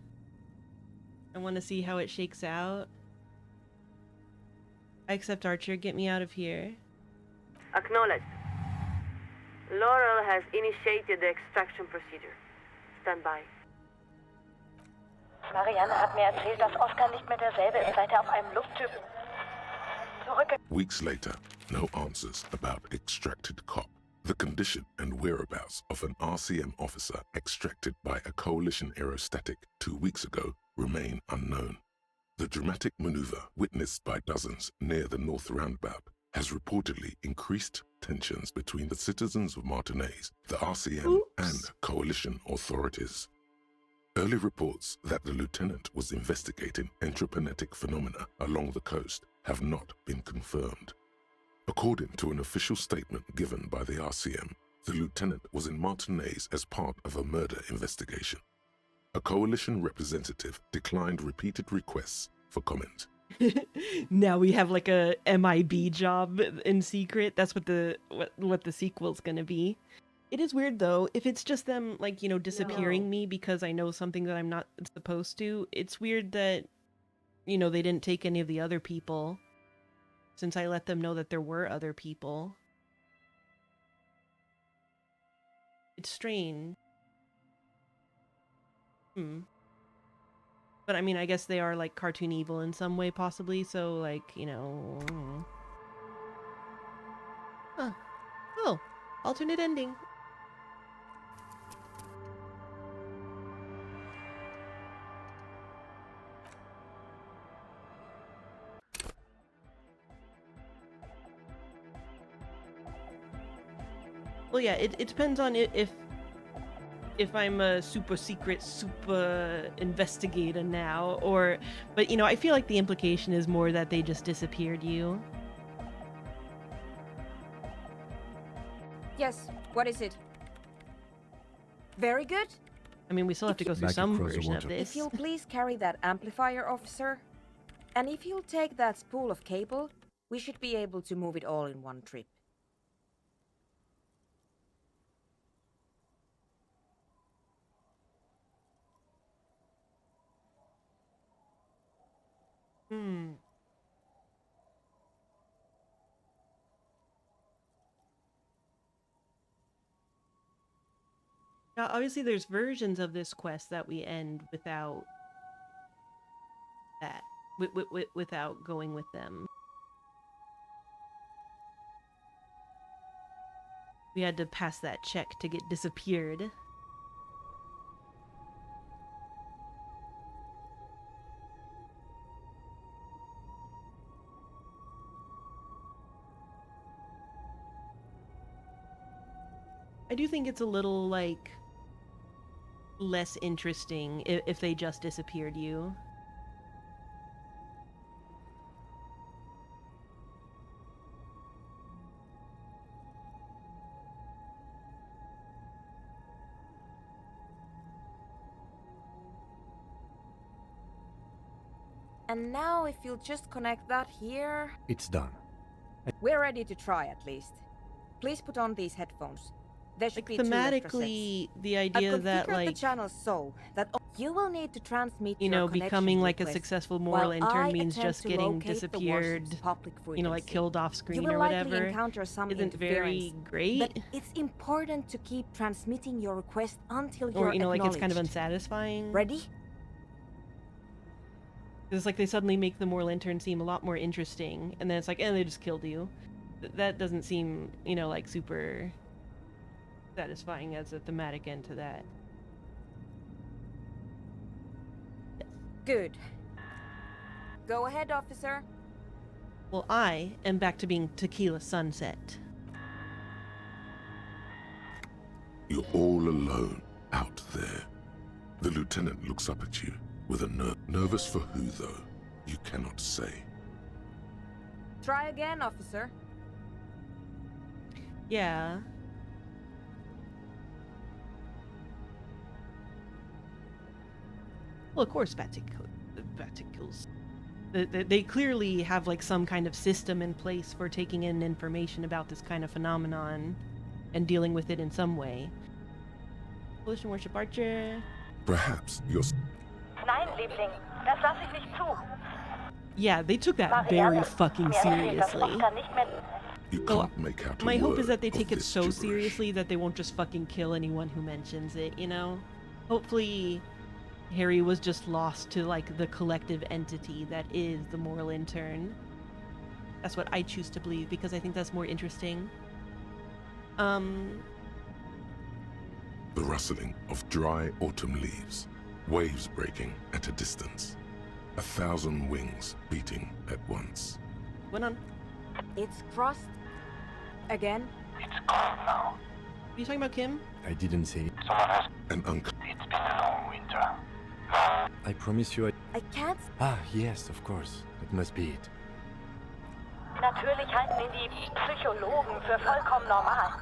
I want to see how it shakes out. I accept, Archer. Get me out of here. Acknowledged. Laurel has initiated the extraction procedure. Stand by. Marianne hat mir erzählt, dass Oscar nicht mehr derselbe ist, seit auf einem Lufttypen zurückge... Weeks later, no answers about extracted cop. The condition and whereabouts of an RCM officer extracted by a coalition aerostatic 2 weeks ago remain unknown. The dramatic maneuver witnessed by dozens near the North Roundabout has reportedly increased tensions between the citizens of Martinez, the RCM, and coalition authorities. Early reports that the lieutenant was investigating entropinetic phenomena along the coast have not been confirmed. According to an official statement given by the RCM, the lieutenant was in Martinez as part of a murder investigation. A coalition representative declined repeated requests for comment. Now we have like a MIB job in secret. That's what the sequel's gonna be. It is weird though, if it's just them, like, you know, disappearing me because I know something that I'm not supposed to. It's weird that, you know, they didn't take any of the other people, since I let them know that there were other people. It's strange. But I mean, I guess they are like cartoon evil in some way, possibly, so like, you know... Huh. Oh, alternate ending. Well, yeah, it depends on if I'm a super secret, super investigator now, or... But, you know, I feel like the implication is more that they just disappeared you. Yes, what is it? Very good. I mean, we still have to go through some version of this. If you'll please carry that amplifier, officer. And if you'll take that spool of cable, we should be able to move it all in one trip. Now, obviously, there's versions of this quest that we end without that, without going with them. We had to pass that check to get disappeared. I do think it's a little, like, less interesting if they just disappeared you. And now if you'll just connect that here... It's done. We're ready to try at least. Please put on these headphones. There should be thematically, the idea that, like, the channels so that you will need to transmit, you know, becoming like a successful moral intern means just getting disappeared, you know, like killed off screen or whatever, isn't very great. But it's important to keep transmitting your request until you're or, you know, like, it's kind of unsatisfying. Ready? It's like they suddenly make the moral intern seem a lot more interesting, and then it's like, eh, they just killed you. That doesn't seem, you know, like, super satisfying as a thematic end to that. Yes. Good. Go ahead, officer. Well, I am back to being Tequila Sunset. You're all alone out there. The lieutenant looks up at you with a nervous for who, though, you cannot say. Try again, officer. Yeah. Well, of course, Patsy Vaticles. They clearly have like some kind of system in place for taking in information about this kind of phenomenon and dealing with it in some way. Coalition Worship Archer. Perhaps you're... Nein, Liebling, das lasse ich nicht zu. Yeah, they took that very fucking seriously. You can't make out a My hope word is that they of take it this so gibberish. seriously that they won't just fucking kill anyone who mentions it, you know? Hopefully Harry was just lost to like the collective entity that is the moral intern. That's what I choose to believe because I think that's more interesting. The rustling of dry autumn leaves, waves breaking at a distance, 1,000 wings beating at once. Went on. It's crossed again. It's cold now. Are you talking about Kim? I didn't say it. Someone has... An It's been a long winter. I promise you I can't. Ah, yes, of course. It must be it. Natürlich halten ihn die Psychologen für vollkommen normal.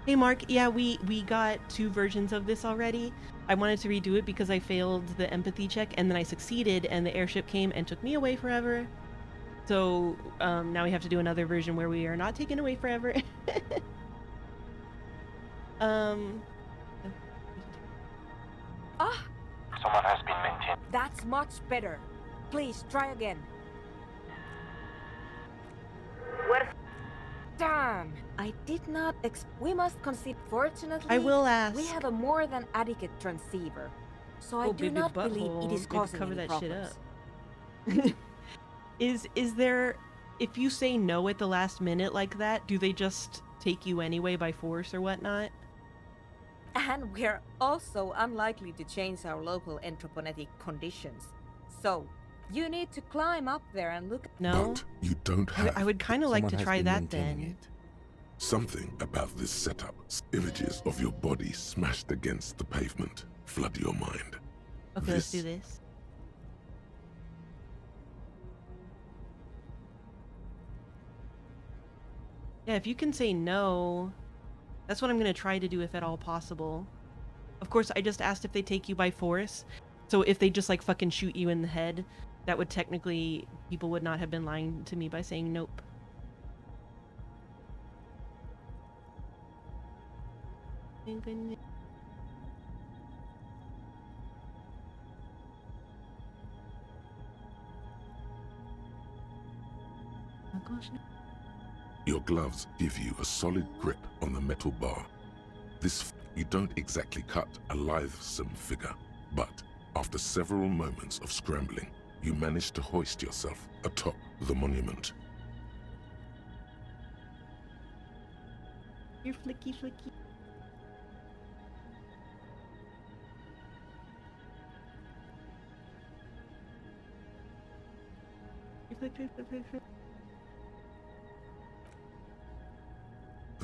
Hey Mark, yeah, we got 2 versions of this already. I wanted to redo it because I failed the empathy check and then I succeeded and the airship came and took me away forever. So now we have to do another version where we are not taken away forever. Ah, Someone has been maintained. that's much better. Please try again. Where's... Damn! I did not we must consider. Fortunately, I will ask. we have a more than adequate transceiver, so I Oh, do baby not believe butthole. it is Maybe causing cover any that shit problems. up. Is there, if you say no at the last minute like that, do they just take you anyway by force or whatnot? And we're also unlikely to change our local anthroponetic conditions. So, you need to climb up there and look. No? But you don't have... I would kind of like to Someone has try been that maintaining then. it. Something about this setup, images of your body smashed against the pavement, flood your mind. Okay, let's do this. Yeah, if you can say no, that's what I'm going to try to do if at all possible. Of course, I just asked if they take you by force. So if they just like fucking shoot you in the head, that would technically, people would not have been lying to me by saying nope. Thank goodness. Oh gosh, no. Your gloves give you a solid grip on the metal bar. You don't exactly cut a lithesome figure, but after several moments of scrambling, you manage to hoist yourself atop the monument. You're flicky flicky. You're flick.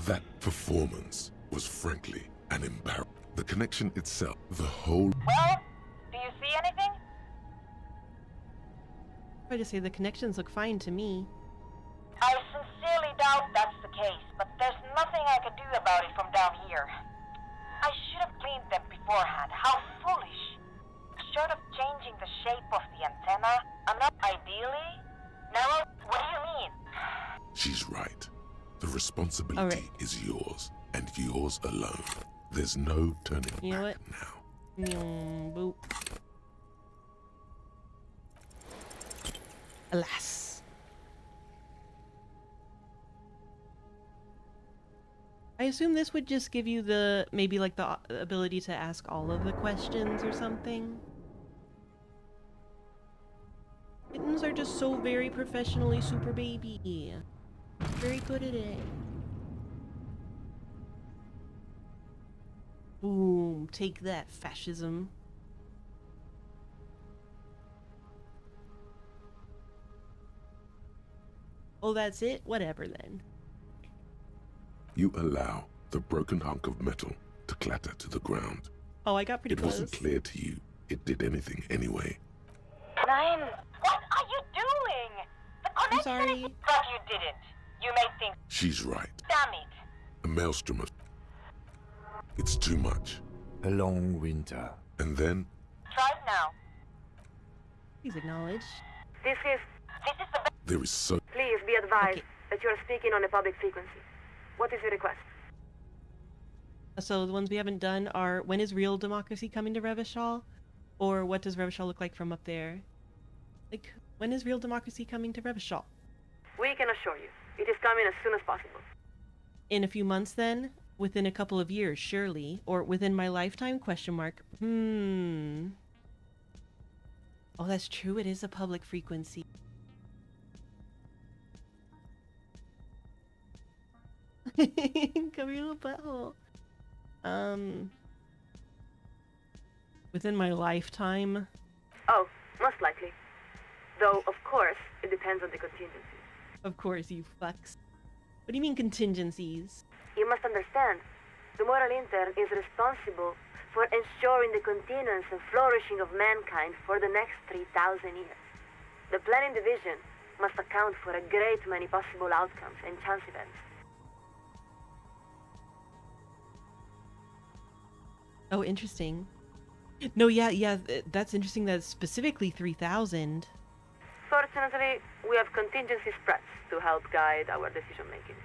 That performance was frankly an embarrassment. The connection itself, the whole... Well, do you see anything? I just say the connections look fine to me. I sincerely doubt that's the case, but there's nothing I can do about it from down here. I should have cleaned them beforehand. How foolish. Short of changing the shape of the antenna, I'm not ideally... No? What do you mean? She's right. The responsibility is yours, and yours alone. There's no turning You know back what? now. Boop. Alas. I assume this would just give you the, maybe like the ability to ask all of the questions or something. Kittens are just so very professionally super baby. Very good at it. Boom. Take that, fascism. Oh, that's it? Whatever then. You allow the broken hunk of metal to clatter to the ground. Oh, I got pretty It close. wasn't clear to you it did anything anyway. Nein. What are you doing? The connection I'm sorry. is... But you didn't. You made things... She's right. Damn it. A maelstrom of... It's too much. A long winter. And then... Try it now. Please acknowledge. This is... There is so... Please be advised that you are speaking on a public frequency. What is your request? So the ones we haven't done are, when is real democracy coming to Revachol? Or what does Revachol look like from up there? Like, when is real democracy coming to Revachol? We can assure you, it is coming as soon as possible. In a few months then? Within a couple of years, surely. Or within my lifetime, question mark. Oh, that's true, it is a public frequency. Cover your little butthole. Within my lifetime? Oh, most likely. Though, of course, it depends on the contingencies. Of course, you fucks. What do you mean contingencies? You must understand, the moral intern is responsible for ensuring the continuance and flourishing of mankind for the next 3,000 years. The planning division must account for a great many possible outcomes and chance events. Oh, interesting. No, yeah, that's interesting that it's specifically 3,000. Fortunately, we have contingency spreads to help guide our decision-making.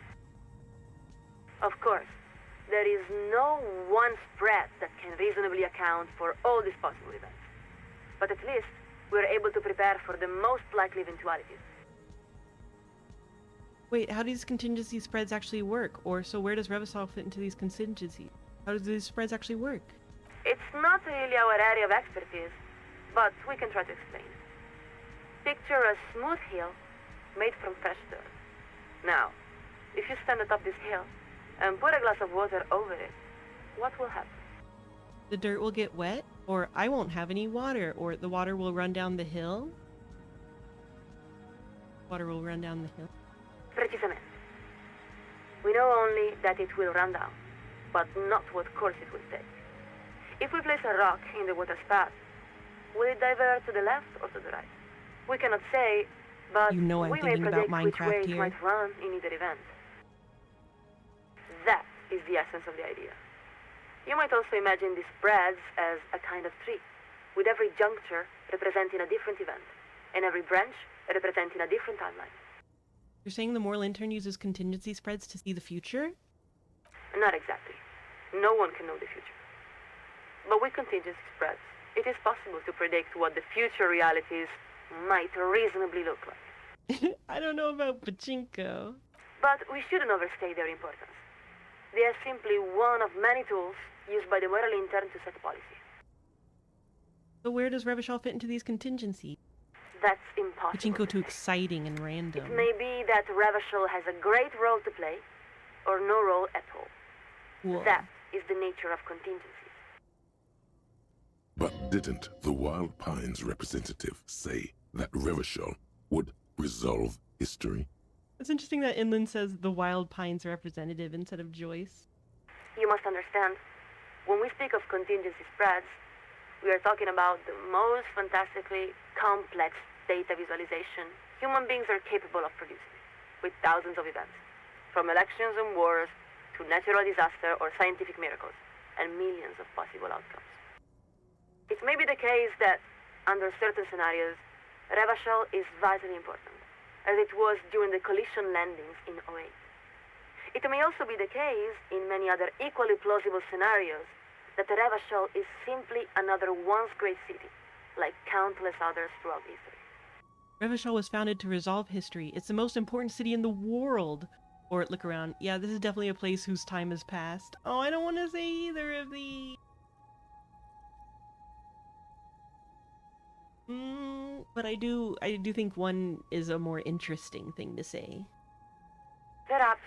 Of course, there is no one spread that can reasonably account for all these possible events. But at least, we are able to prepare for the most likely eventualities. Wait, how do these contingency spreads actually work? Or so where does Revachol fit into these contingencies? How do these spreads actually work? It's not really our area of expertise, but we can try to explain. Picture a smooth hill made from fresh dirt. Now, if you stand atop this hill and pour a glass of water over it, what will happen? The dirt will get wet, or I won't have any water, or the water will run down the hill? Water will run down the hill? Precisamente. We know only that it will run down, but not what course it will take. If we place a rock in the water's path, will it divert to the left or to the right? We cannot say, but you know I'm we may thinking about predict which way Minecraft it here. might run in either event. That is the essence of the idea. You might also imagine these spreads as a kind of tree, with every juncture representing a different event, and every branch representing a different timeline. You're saying the moral intern uses contingency spreads to see the future? Not exactly. No one can know the future. But with contingency spreads, it is possible to predict what the future realities might reasonably look like. I don't know about pachinko. But we shouldn't overstate their importance. They are simply one of many tools used by the moral intern to set policy. So where does Revachol fit into these contingencies? That's impossible. Pachinko too exciting and random. It may be that Revachol has a great role to play, or no role at all. Whoa. That is the nature of contingencies. But didn't the Wild Pines representative say that Revachol would resolve history? It's interesting that Inland says the Wild Pines representative instead of Joyce. You must understand, when we speak of contingency spreads, we are talking about the most fantastically complex data visualization human beings are capable of producing, with thousands of events, from elections and wars to natural disaster or scientific miracles, and millions of possible outcomes. It may be the case that, under certain scenarios, Revachol is vitally important, as it was during the collision landings in '08. It may also be the case, in many other equally plausible scenarios, that Revachol is simply another once great city, like countless others throughout history. Revachol was founded to resolve history. It's the most important city in the world. Or look around. Yeah, this is definitely a place whose time has passed. Oh, I don't want to say either of these. But I do think one is a more interesting thing to say. Perhaps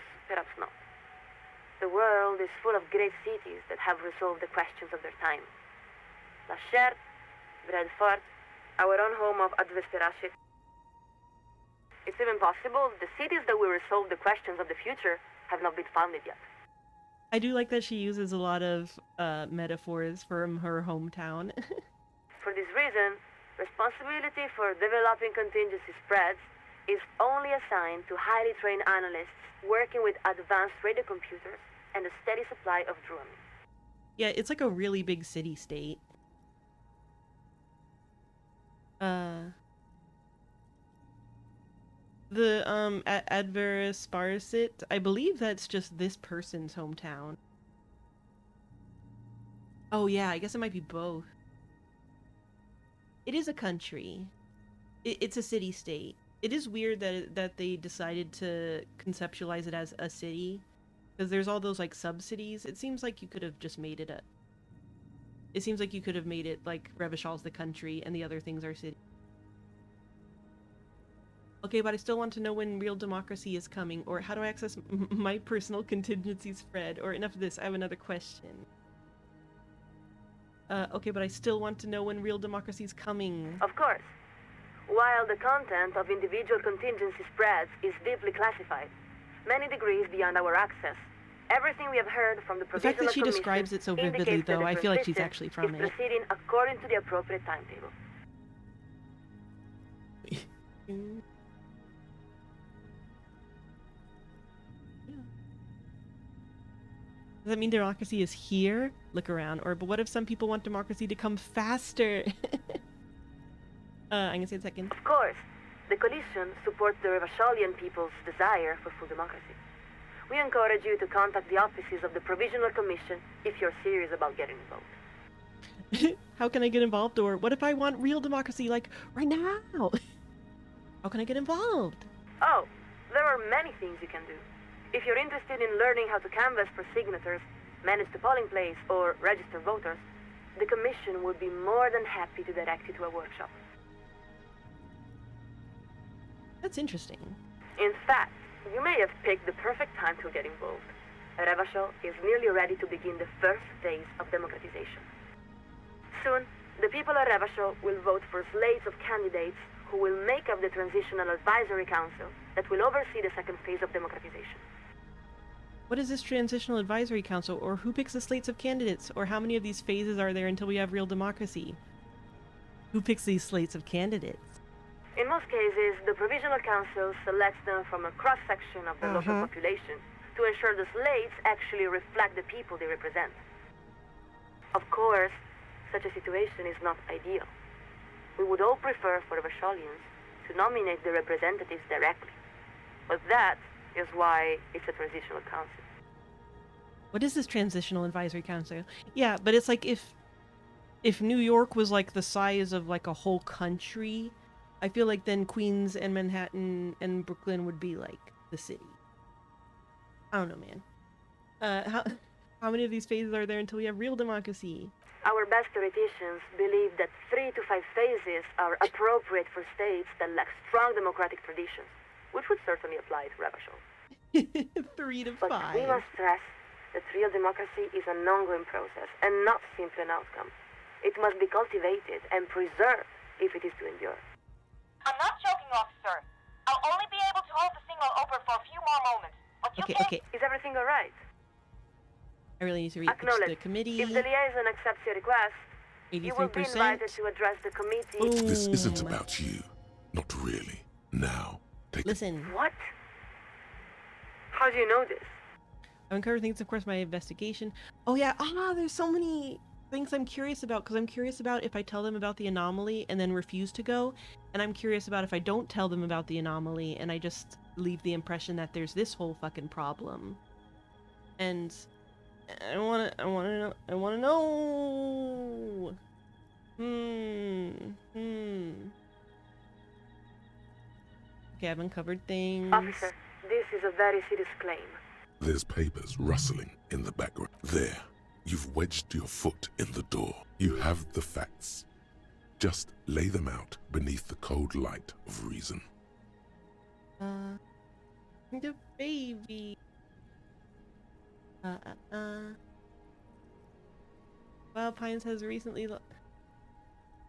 not. The world is full of great cities that have resolved the questions of their time. La Chère, Bradford, our own home of Advesperache. It's even possible the cities that will resolve the questions of the future have not been founded yet. I do like that she uses a lot of metaphors from her hometown. For this reason, responsibility for developing contingency spreads is only assigned to highly trained analysts working with advanced radio computers and a steady supply of drumming. Yeah, it's like a really big city-state. The Adversparsit, I believe that's just this person's hometown. Oh yeah, I guess it might be both. It is a country. It's a city-state. It is weird that they decided to conceptualize it as a city, because there's all those like sub-cities. It seems like you could have just made it It seems like you could have made it like Revachal's the country and the other things are cities. Okay, but I still want to know when real democracy is coming, or how do I access my personal contingency spread, or enough of this, I have another question. Okay, but I still want to know when real democracy is coming. Of course. While the content of individual contingency spreads is deeply classified, many degrees beyond our access, everything we have heard from the The fact that she Provisional describes it so Commission vividly, indicates that though, the I feel like she's transition actually from is it. proceeding according to the appropriate timetable. Does that mean democracy is here? Look around. But what if some people want democracy to come faster? I'm gonna say it second. Of course, the coalition supports the Revacholian people's desire for full democracy. We encourage you to contact the offices of the Provisional Commission if you're serious about getting involved. How can I get involved? Or what if I want real democracy, like, right now? How can I get involved? Oh, there are many things you can do. If you're interested in learning how to canvass for signatures, manage the polling place, or register voters, the Commission would be more than happy to direct you to a workshop. That's interesting. In fact, you may have picked the perfect time to get involved. Revachol is nearly ready to begin the first phase of democratization. Soon, the people of Revachol will vote for slates of candidates who will make up the Transitional Advisory Council that will oversee the second phase of democratization. What is this Transitional Advisory Council, or who picks the slates of candidates, or how many of these phases are there until we have real democracy? Who picks these slates of candidates? In most cases, the Provisional Council selects them from a cross-section of the local population to ensure the slates actually reflect the people they represent. Of course, such a situation is not ideal. We would all prefer for Revacholians to nominate the representatives directly. But that is why it's a transitional council. What is this Transitional Advisory Council? Yeah, but it's like if New York was like the size of like a whole country, I feel like then Queens and Manhattan and Brooklyn would be like the city. I don't know, man. How many of these phases are there until we have real democracy? Our best theoreticians believe that 3 to 5 phases are appropriate for states that lack strong democratic traditions, which would certainly apply to Revachol. 3 to 5. But we must stress that real democracy is an ongoing process and not simply an outcome. It must be cultivated and preserved if it is to endure. I'm not joking, officer. I'll only be able to hold the signal open for a few more moments. But you can... Okay. Is everything all right? I really need to reach the committee. If the liaison accepts your request, 83%. you will be invited to address the committee. This isn't about you. Not really. Now, Listen. What? How do you know this? I'm uncovering things, of course, my investigation. Oh yeah, there's so many things I'm curious about, because I'm curious about if I tell them about the anomaly and then refuse to go, and I'm curious about if I don't tell them about the anomaly and I just leave the impression that there's this whole fucking problem. And I wanna know. Okay, I've uncovered things. Officer, this is a very serious claim. There's papers rustling in the background. There. You've wedged your foot in the door. You have the facts. Just lay them out beneath the cold light of reason. The baby. Wild Pines has recently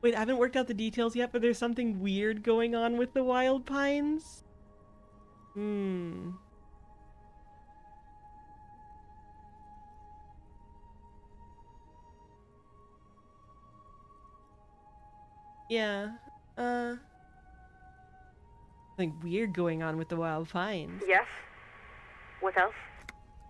Wait, I haven't worked out the details yet, but there's something weird going on with the Wild Pines. Yeah, something weird going on with the Wild Pines. Yes? What else?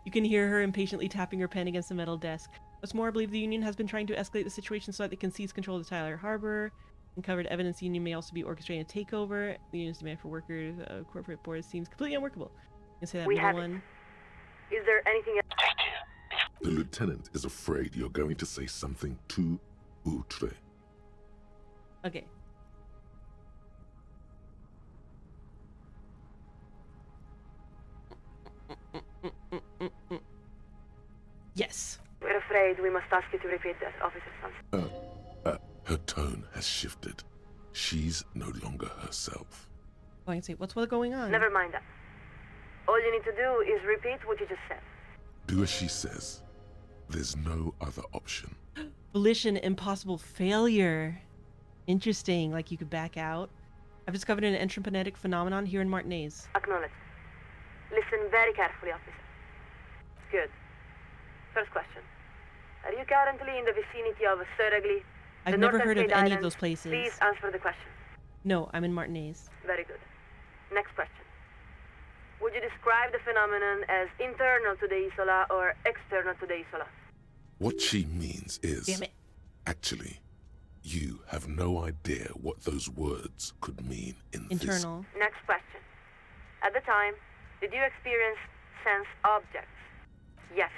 You can hear her impatiently tapping her pen against the metal desk. What's more, I believe the Union has been trying to escalate the situation so that they can seize control of the Tyler Harbor. Uncovered evidence the union may also be orchestrating a takeover. The union's demand for workers, corporate board seems completely unworkable. You can say that We middle have one. Is there anything else? The lieutenant is afraid you're going to say something too outre. Okay. Yes. We're afraid we must ask you to repeat that, Officer Sansa. Her tone has shifted. She's no longer herself. Oh, I can say, what's going on? Never mind that. All you need to do is repeat what you just said. Do as she says. There's no other option. Volition, impossible failure. Interesting, like you could back out. I've discovered an entropinetic phenomenon here in Martinez. Acknowledge. Listen very carefully, officer. Good. First question. Are you currently in the vicinity of Surrey? I've never heard of any of those places. Please answer the question. No, I'm in Martinez. Very good. Next question. Would you describe the phenomenon as internal to the Isola or external to the Isola? What she means is... Damn it. Actually, you have no idea what those words could mean in internal. Next question. At the time, did you experience sense objects? Yes.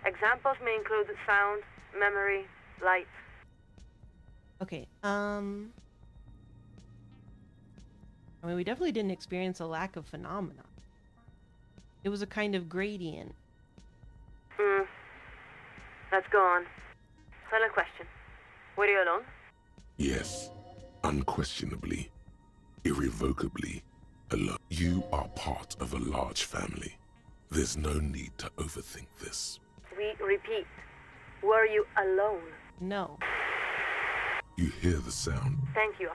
Examples may include sound, memory, light. Okay, I mean, we definitely didn't experience a lack of phenomena. It was a kind of gradient. Let's go on. Final question. Were you alone? Yes. Unquestionably. Irrevocably alone. You are part of a large family. There's no need to overthink this. We repeat. Were you alone? No. You hear the sound. Thank you.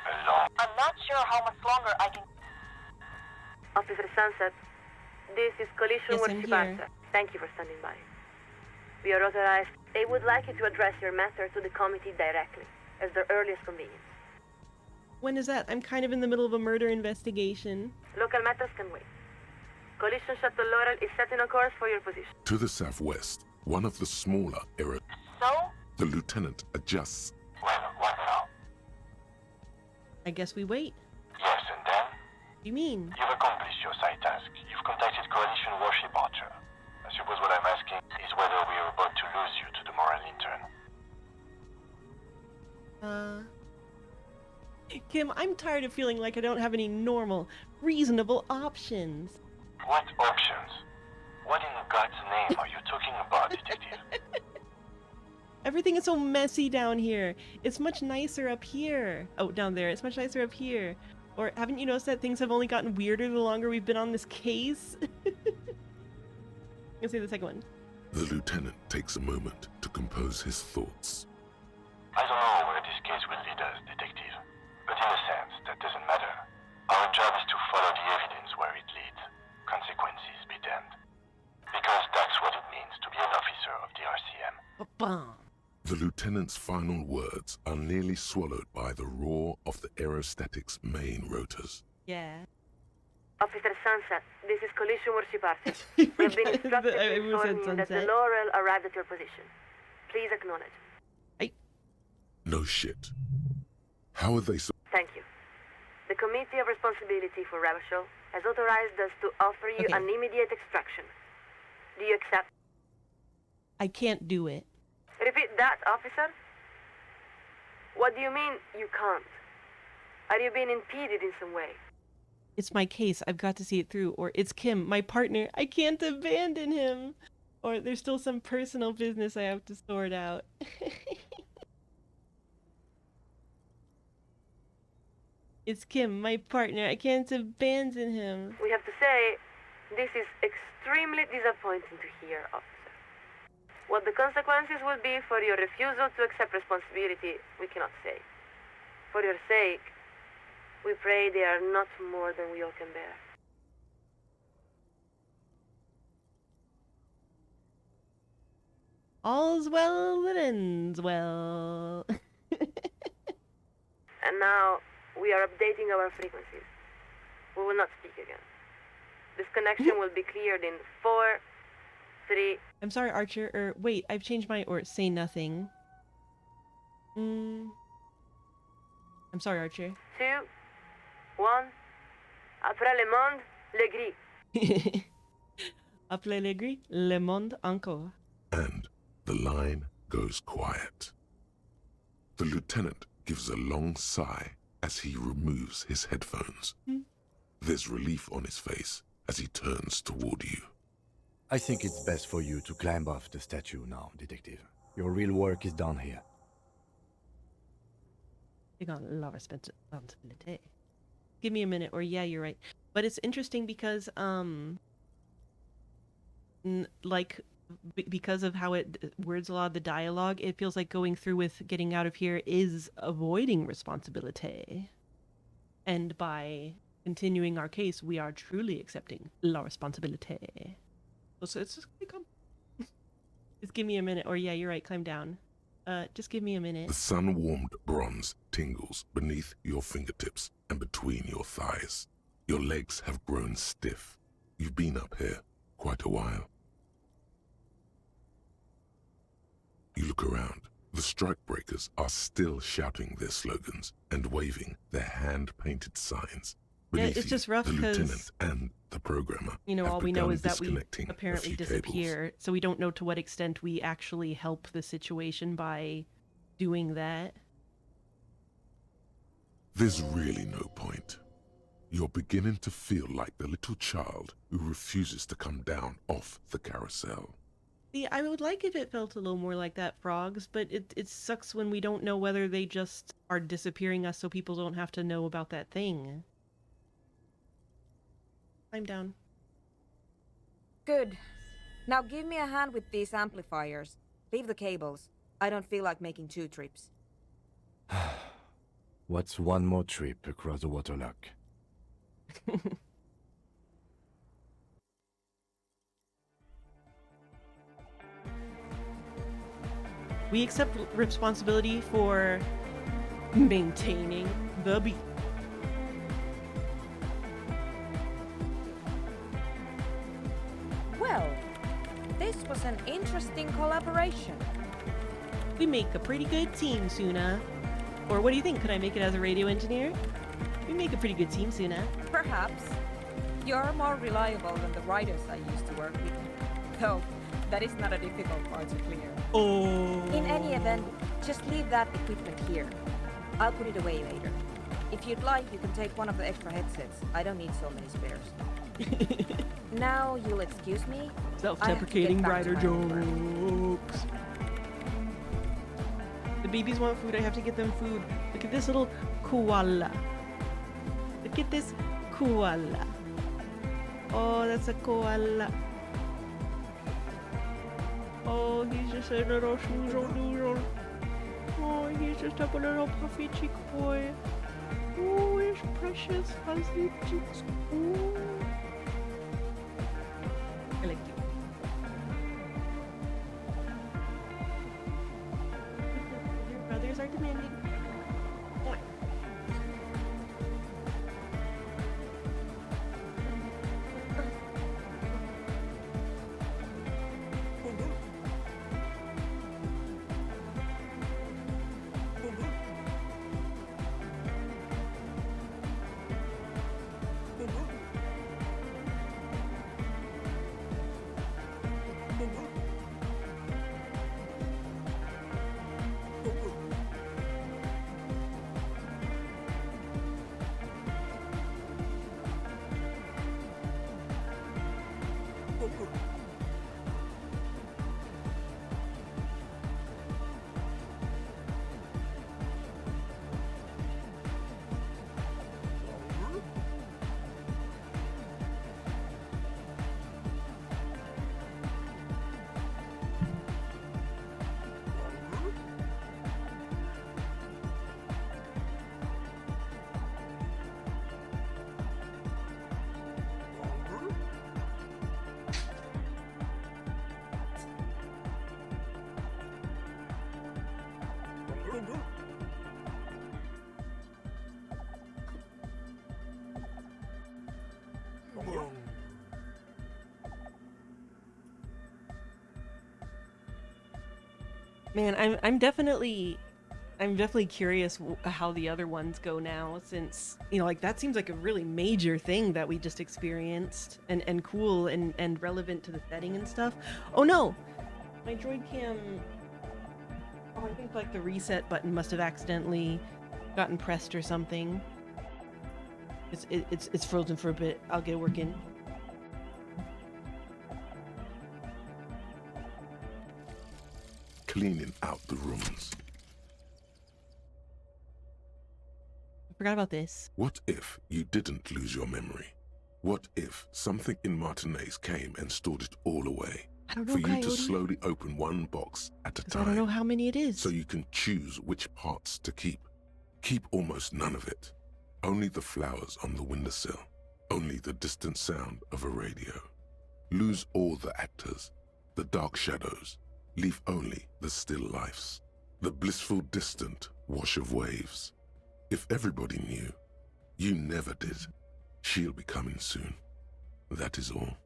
I'm not sure how much longer I can... Officer Sunset, this is Collision Yes, with I'm Shibata. here. Thank you for standing by. We are authorized. They would like you to address your matter to the committee directly, as their earliest convenience. When is that? I'm kind of in the middle of a murder investigation. Local matters can wait. Collision Shuttle Laurel is setting a course for your position. To the southwest, one of the smaller areas. So? The lieutenant adjusts. Well, what now? I guess we wait. Yes, and then? What do you mean? You've accomplished your side task. You've contacted Coalition Warship Archer. I suppose what I'm asking is whether we are about to lose you to the moral intern. Kim, I'm tired of feeling like I don't have any normal, reasonable options. What options? What in God's name are you talking about, detective? Everything is so messy down here. It's much nicer up here. Oh, down there. It's much nicer up here. Or haven't you noticed that things have only gotten weirder the longer we've been on this case? Let's see the second one. The lieutenant takes a moment to compose his thoughts. I don't know where this case will lead us, detective. But in a sense, that doesn't matter. Our job is to follow the evidence where it leads. Consequences be damned. Because that's what it means to be an officer of the RCM. Ba-bum. The lieutenant's final words are nearly swallowed by the roar of the aerostatic's main rotors. Yeah. Officer Sunset, this is Collision Warship Archer. We have been instructed to inform you that the Laurel arrived at your position. Please acknowledge. No shit. How are they so... Thank you. The Committee of Responsibility for Rebel has authorized us to offer you an immediate extraction. Do you accept? I can't do it. Repeat that, officer. What do you mean you can't? Are you being impeded in some way? It's my case. I've got to see it through. Or it's Kim, my partner. I can't abandon him. Or there's still some personal business I have to sort out. It's Kim, my partner. I can't abandon him. We have to say, this is extremely disappointing to hear, officer. What the consequences will be for your refusal to accept responsibility, we cannot say. For your sake, we pray they are not more than we all can bear. All's well that ends well. And now, we are updating our frequencies. We will not speak again. This connection will be cleared in 4, 3... I'm sorry, Archer. Wait, I've changed my... Or say nothing. I'm sorry, Archer. 2, 1. Après le monde, le gris. Appelez le gris, le monde encore. And the line goes quiet. The lieutenant gives a long sigh as he removes his headphones. There's relief on his face as he turns toward you. I think it's best for you to climb off the statue now, Detective. Your real work is done here. Take on a lot of responsibility. Give me a minute, or yeah, you're right. But it's interesting because, because of how it words a lot of the dialogue, it feels like going through with getting out of here is avoiding responsibility. And by continuing our case, we are truly accepting la responsibility. So it's just just give me a minute, or yeah, you're right, climb down. Just give me a minute. The sun-warmed bronze tingles beneath your fingertips and between your thighs. Your legs have grown stiff. You've been up here quite a while. You look around. The strikebreakers are still shouting their slogans and waving their hand-painted signs. Beneath it's just rough the because, lieutenant and the programmer, all we know is that we disconnecting apparently a few disappear, cables. so we don't know to what extent we actually help the situation by doing that. There's really no point. You're beginning to feel like the little child who refuses to come down off the carousel. See, I would like if it felt a little more like that, Frogs, but it sucks when we don't know whether they just are disappearing us so people don't have to know about that thing. I'm down. Good. Now give me a hand with these amplifiers. Leave the cables. I don't feel like making 2 trips. What's one more trip across the waterlock? We accept responsibility for maintaining the beat. Well, this was an interesting collaboration. We make a pretty good team, Suna. Or what do you think? Could I make it as a radio engineer? We make a pretty good team, Suna. Perhaps. You're more reliable than the writers I used to work with. Though, that is not a difficult part to clear. Oh. In any event, just leave that equipment here. I'll put it away later. If you'd like, you can take one of the extra headsets. I don't need so many spares. Now, you'll excuse me? Self-deprecating writer jokes. The babies want food, I have to get them food. Look at this little koala. Look at this koala. Oh, that's a koala. Oh, he's just a little snoozle doodle. Oh, he's just a little puffy cheek boy. Oh, his precious fuzzy cheeks. Oh. I like you. Your brothers are demanding. Man, I'm definitely I'm definitely curious how the other ones go now, since, you know, like, that seems like a really major thing that we just experienced, and cool and relevant to the setting and stuff. Oh no! My droid cam... Oh, I think, like, the reset button must have accidentally gotten pressed or something. It's frozen for a bit. I'll get it working. Cleaning out the rooms. I forgot about this. What if you didn't lose your memory? What if something in Martinez came and stored it all away? I don't know, for you Coyote. to slowly open one box at a time. I don't know how many it is. So you can choose which parts to keep. Keep almost none of it. Only the flowers on the windowsill. Only the distant sound of a radio. Lose all the actors, the dark shadows. Leave only the still lifes. The blissful distant wash of waves. If everybody knew, you never did. She'll be coming soon. That is all.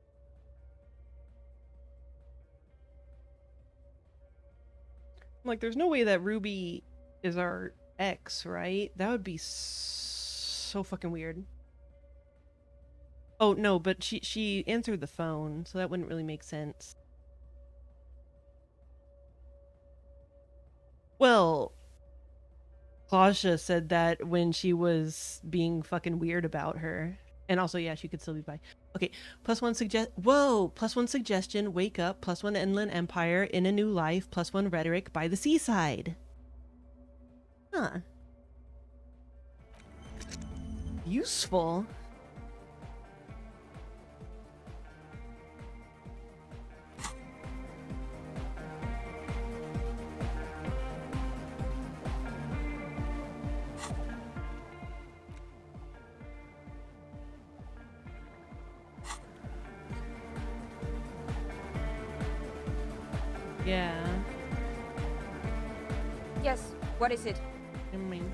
Like, there's no way that Ruby is our ex, right? That would be so fucking weird. Oh, no, but she answered the phone, so that wouldn't really make sense. Well, Claudia said that when she was being fucking weird about her. And also, yeah, she could still be bi. Okay, +1 +1 suggestion, wake up, +1 Inland Empire, in a new life, +1 rhetoric by the seaside. Huh. Useful. Yeah. Yes, what is it? I mean,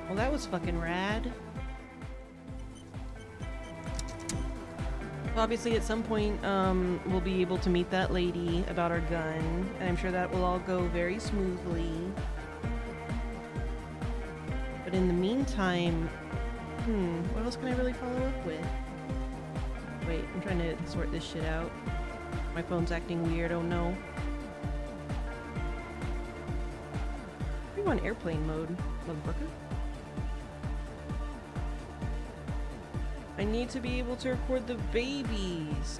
well, that was fucking rad. Obviously, at some point, we'll be able to meet that lady about our gun, and I'm sure that will all go very smoothly. But in the meantime, what else can I really follow up with? Wait, I'm trying to sort this shit out. My phone's acting weird, oh no. I'm on airplane mode, motherfucker. I need to be able to record the babies.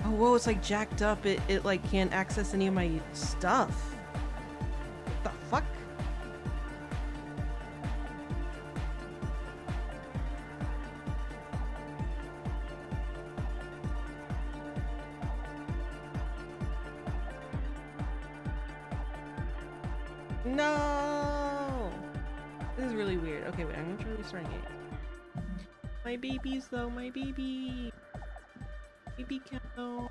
Oh, whoa, it's like jacked up. It like can't access any of my stuff. What the fuck? No! This is really weird. Okay, wait, I'm gonna try restarting it. My babies, though, my baby! Baby cow.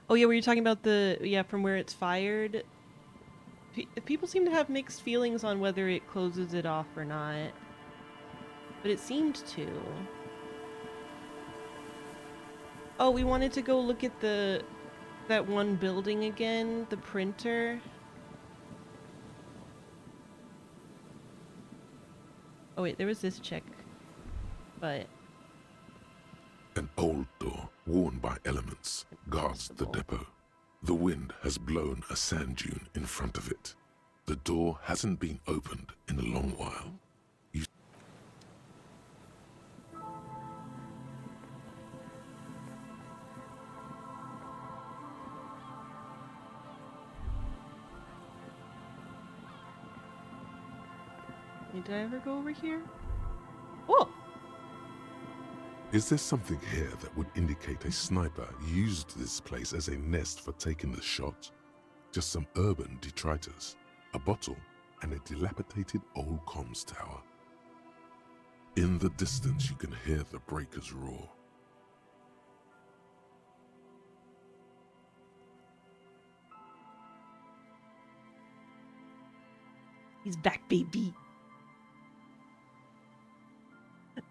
Oh yeah, were you talking about from where it's fired? People seem to have mixed feelings on whether it closes it off or not. But it seemed to. Oh, we wanted to go look at that one building again, the printer. Oh wait, there was this check. But an old door, worn by elements, guards the depot. The wind has blown a sand dune in front of it. The door hasn't been opened in a long while. Did I ever go over here? Oh! Is there something here that would indicate a sniper used this place as a nest for taking the shot? Just some urban detritus, a bottle, and a dilapidated old comms tower. In the distance you can hear the breakers roar. He's back, baby.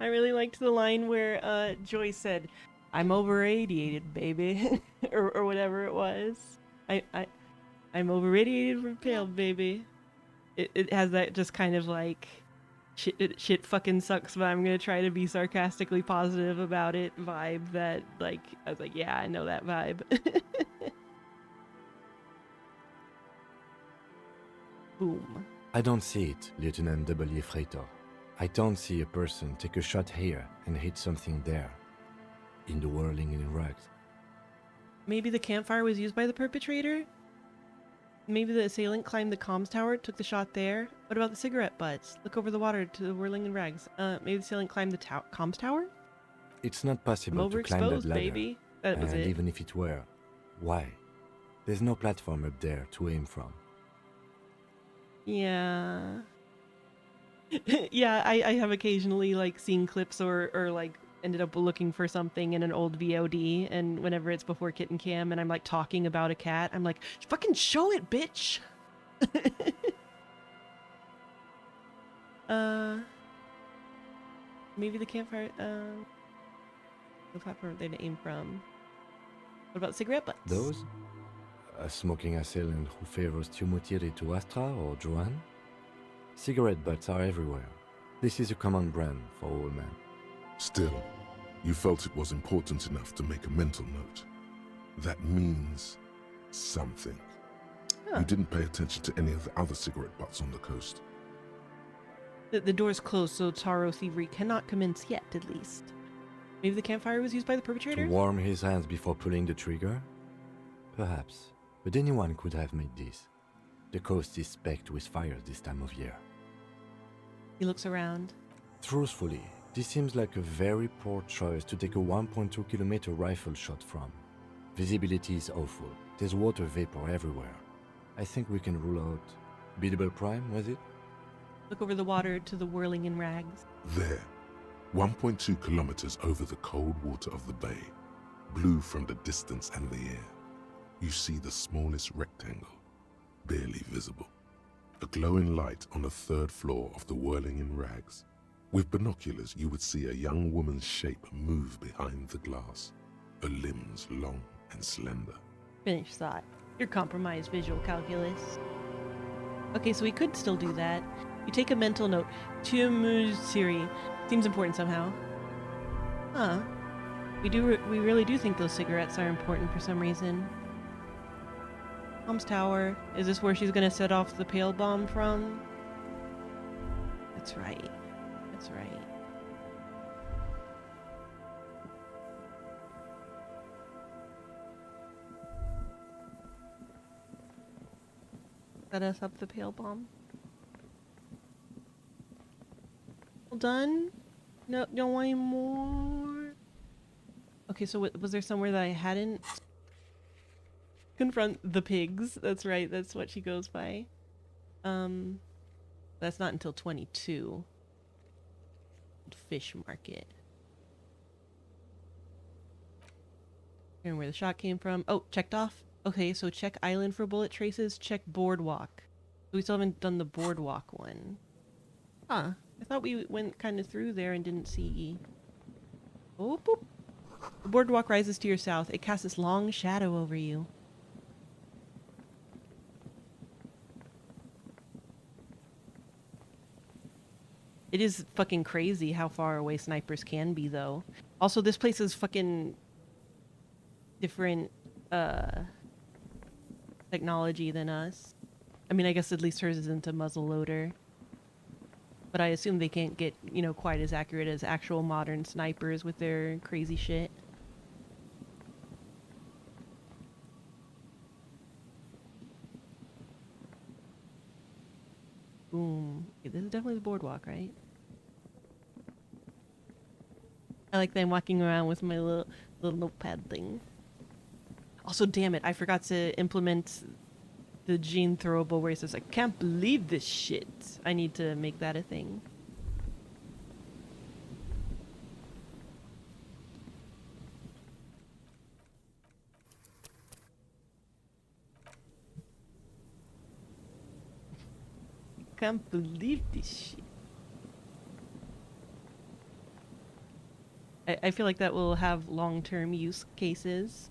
I really liked the line where Joy said, "I'm over-radiated, baby," or whatever it was. I'm over-radiated from pale, baby. It has that just kind of like shit fucking sucks, but I'm gonna try to be sarcastically positive about it vibe. That like I was like, yeah, I know that vibe. Boom. I don't see it, Lieutenant W. Freighter. I don't see a person take a shot here and hit something there. In the whirling in rags. Maybe the campfire was used by the perpetrator? Maybe the assailant climbed the comms tower, took the shot there? What about the cigarette butts? Look over the water to the whirling in rags. Maybe the assailant climbed the comms tower? It's not possible to climb that Overexposed, ladder. baby. That was and it. Even if it were, why? There's no platform up there to aim from. Yeah. Yeah, I have occasionally like seen clips or like ended up looking for something in an old VOD, and whenever it's before Kitten Cam and I'm like talking about a cat, I'm like, fucking show it, bitch. Maybe the campfire, the platform they aim from. What about cigarette butts? Those? A smoking assailant who favors Tumutiri to Astra or Joanne? Cigarette butts are everywhere. This is a common brand for all men. Still, you felt it was important enough to make a mental note. That means something. Huh. You didn't pay attention to any of the other cigarette butts on the coast. The door's closed, so Taro thievery cannot commence yet, at least. Maybe the campfire was used by the perpetrator? To warm his hands before pulling the trigger? Perhaps. But anyone could have made this. The coast is specked with fires this time of year. He looks around. Truthfully, this seems like a very poor choice to take a 1.2 kilometer rifle shot from. Visibility is awful. There's water vapor everywhere. I think we can rule out Biddable Prime, was it? Look over the water to the whirling in rags. There, 1.2 kilometers over the cold water of the bay, blue from the distance and the air, you see the smallest rectangle, barely visible. A glowing light on the third floor of the whirling in rags. With binoculars, you would see a young woman's shape move behind the glass, her limbs long and slender. Finished thought. Your compromised visual calculus. Okay, so we could still do that. You take a mental note. Tumutiri. Seems important somehow. Huh. We really do think those cigarettes are important for some reason. Mom's tower. Is this where she's gonna set off the pale bomb from? That's right. That's right. Set us up the pale bomb. All done? No, don't want any more. Okay, so was there somewhere that I hadn't? Confront the pigs. That's right. That's what she goes by. That's not until 22. Fish market. And where the shot came from. Oh, checked off. Okay, so check island for bullet traces. Check boardwalk. We still haven't done the boardwalk one. Huh. I thought we went kind of through there and didn't see. Oh, boop. The boardwalk rises to your south. It casts this long shadow over you. It is fucking crazy how far away snipers can be, though. Also, this place is fucking different technology than us. I mean, I guess at least hers isn't a muzzle loader. But I assume they can't get, you know, quite as accurate as actual modern snipers with their crazy shit. Boom. Okay, this is definitely the boardwalk, right? I like that I'm walking around with my little notepad thing. Also, damn it, I forgot to implement the gene throwable where he says, I can't believe this shit. I need to make that a thing. can't believe this shit. I feel like that will have long-term use cases.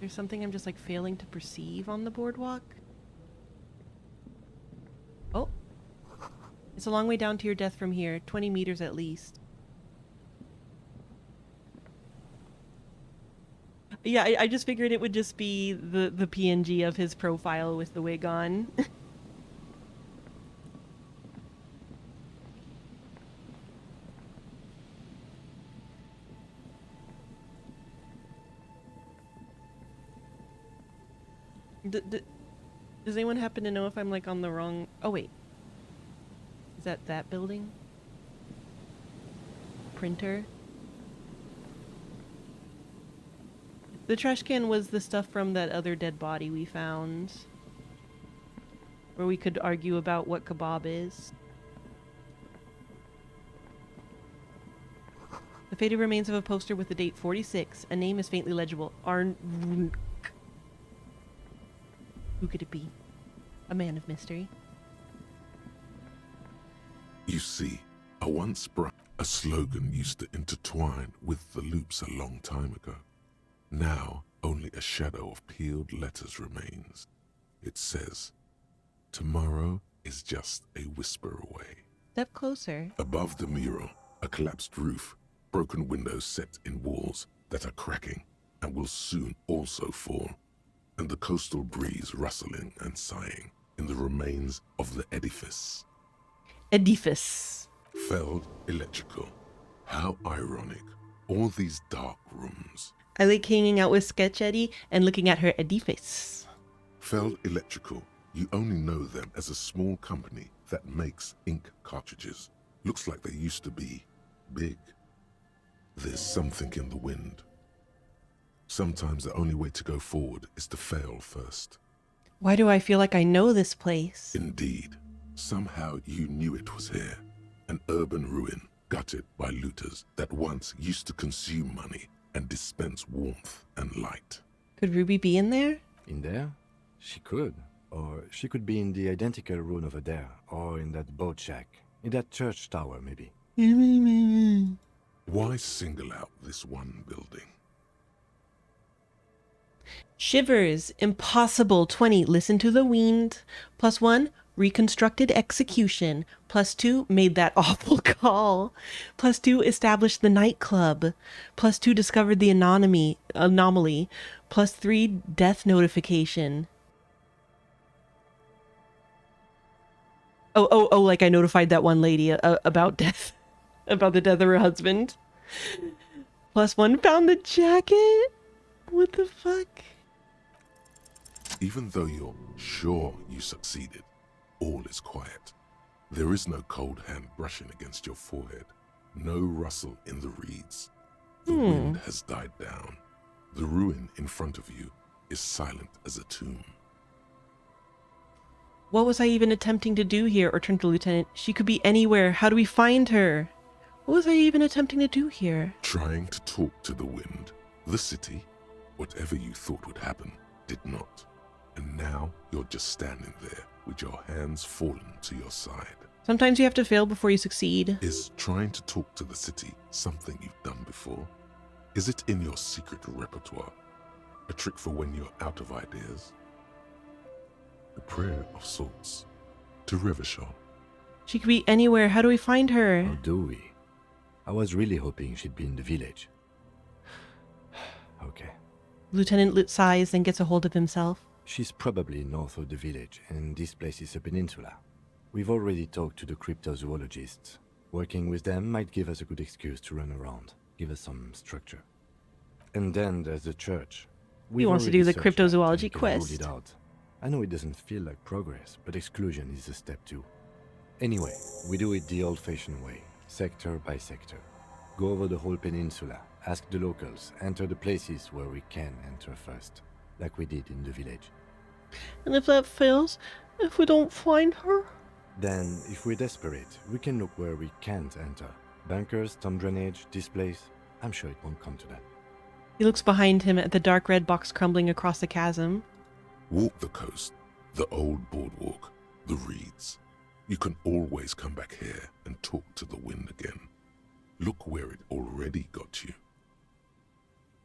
There's something I'm just like failing to perceive on the boardwalk. Oh. It's a long way down to your death from here. 20 meters at least. Yeah, I just figured it would just be the PNG of his profile with the wig on. Does anyone happen to know if I'm like on the wrong... Oh wait. Is that building? Printer? The trash can was the stuff from that other dead body we found. Where we could argue about what kebab is. The faded remains of a poster with the date 46. A name is faintly legible. Arn... Who could it be? A man of mystery. You see, a once bright, a slogan used to intertwine with the loops a long time ago. Now, only a shadow of peeled letters remains. It says, tomorrow is just a whisper away. Step closer. Above the mural, a collapsed roof, broken windows set in walls that are cracking and will soon also fall, and the coastal breeze rustling and sighing in the remains of the edifice. Edifice. Felled electrical. How ironic. All these dark rooms. I like hanging out with Sketch Eddie and looking at her edifice. Felled Electrical. You only know them as a small company that makes ink cartridges. Looks like they used to be big. There's something in the wind. Sometimes the only way to go forward is to fail first. Why do I feel like I know this place? Indeed. Somehow you knew it was here. An urban ruin gutted by looters that once used to consume money and dispense warmth and light. Could Ruby be in there? In there? She could. Or she could be in the identical ruin over there. Or in that boat shack. In that church tower, maybe. Why single out this one building? Shivers. Impossible. 20. Listen to the wind. +1. Reconstructed execution. +2. Made that awful call. +2. Established the nightclub. +2. Discovered the anomaly. +3. Death notification. Oh, like I notified that one lady about death. About the death of her husband. +1. Found the jacket. What the fuck? Even though you're sure you succeeded, all is quiet. There is no cold hand brushing against your forehead. No rustle in the reeds. The wind has died down. The ruin in front of you is silent as a tomb. What was I even attempting to do here? Or turn to Lieutenant. She could be anywhere. How do we find her? What was I even attempting to do here? Trying to talk to the wind. The city, whatever you thought would happen, did not. And now you're just standing there with your hands fallen to your side. Sometimes you have to fail before you succeed. Is trying to talk to the city something you've done before? Is it in your secret repertoire? A trick for when you're out of ideas? A prayer of sorts to Revachol. She could be anywhere. How do we find her? How do we? I was really hoping she'd be in the village. Okay. Lieutenant sighs, then gets a hold of himself. She's probably north of the village, and this place is a peninsula. We've already talked to the cryptozoologists. Working with them might give us a good excuse to run around, give us some structure. And then there's the church. He wants to do the cryptozoology quest. Rule it out. I know it doesn't feel like progress, but exclusion is a step too. Anyway, we do it the old-fashioned way, sector by sector. Go over the whole peninsula, ask the locals, enter the places where we can enter first, like we did in the village. And if that fails, if we don't find her? Then, if we're desperate, we can look where we can't enter. Bunkers, storm drainage, this place. I'm sure it won't come to that. He looks behind him at the dark red box crumbling across the chasm. Walk the coast, the old boardwalk, the reeds. You can always come back here and talk to the wind again. Look where it already got you.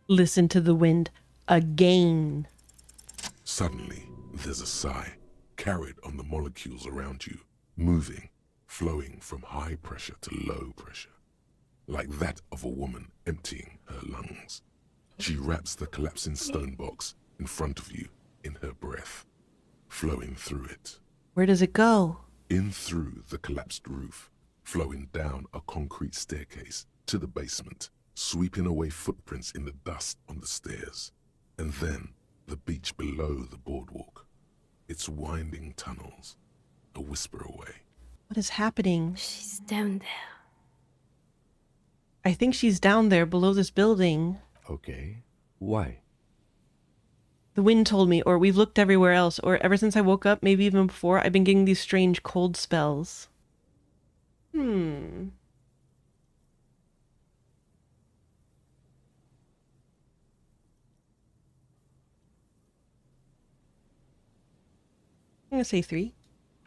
Listen to the wind again. Suddenly, there's a sigh, carried on the molecules around you, moving, flowing from high pressure to low pressure, like that of a woman emptying her lungs. She wraps the collapsing stone box in front of you in her breath, flowing through it. Where does it go? In through the collapsed roof, flowing down a concrete staircase to the basement, sweeping away footprints in the dust on the stairs, and then the beach below the boardwalk, its winding tunnels, a whisper away. What is happening? She's down there. I think she's down there below this building. Okay. Why? The wind told me, or we've looked everywhere else, or ever since I woke up, maybe even before, I've been getting these strange cold spells. I'm gonna say 3.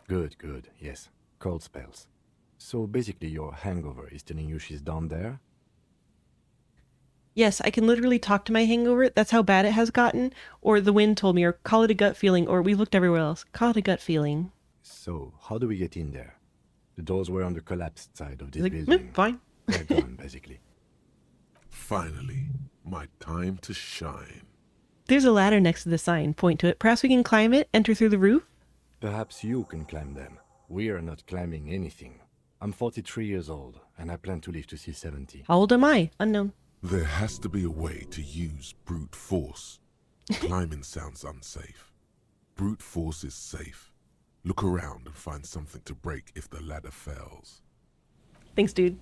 Good, good, yes. Cold spells. So basically your hangover is telling you she's down there? Yes, I can literally talk to my hangover. That's how bad it has gotten. Or the wind told me, or call it a gut feeling, or we looked everywhere else. Call it a gut feeling. So, how do we get in there? The doors were on the collapsed side of this Like, building. fine. They're gone, basically. Finally, my time to shine. There's a ladder next to the sign. Point to it. Perhaps we can climb it, enter through the roof? Perhaps you can climb them. We are not climbing anything. I'm 43 years old, and I plan to live to see 70. How old am I? Unknown. There has to be a way to use brute force. Climbing sounds unsafe. Brute force is safe. Look around and find something to break if the ladder fails. Thanks, dude.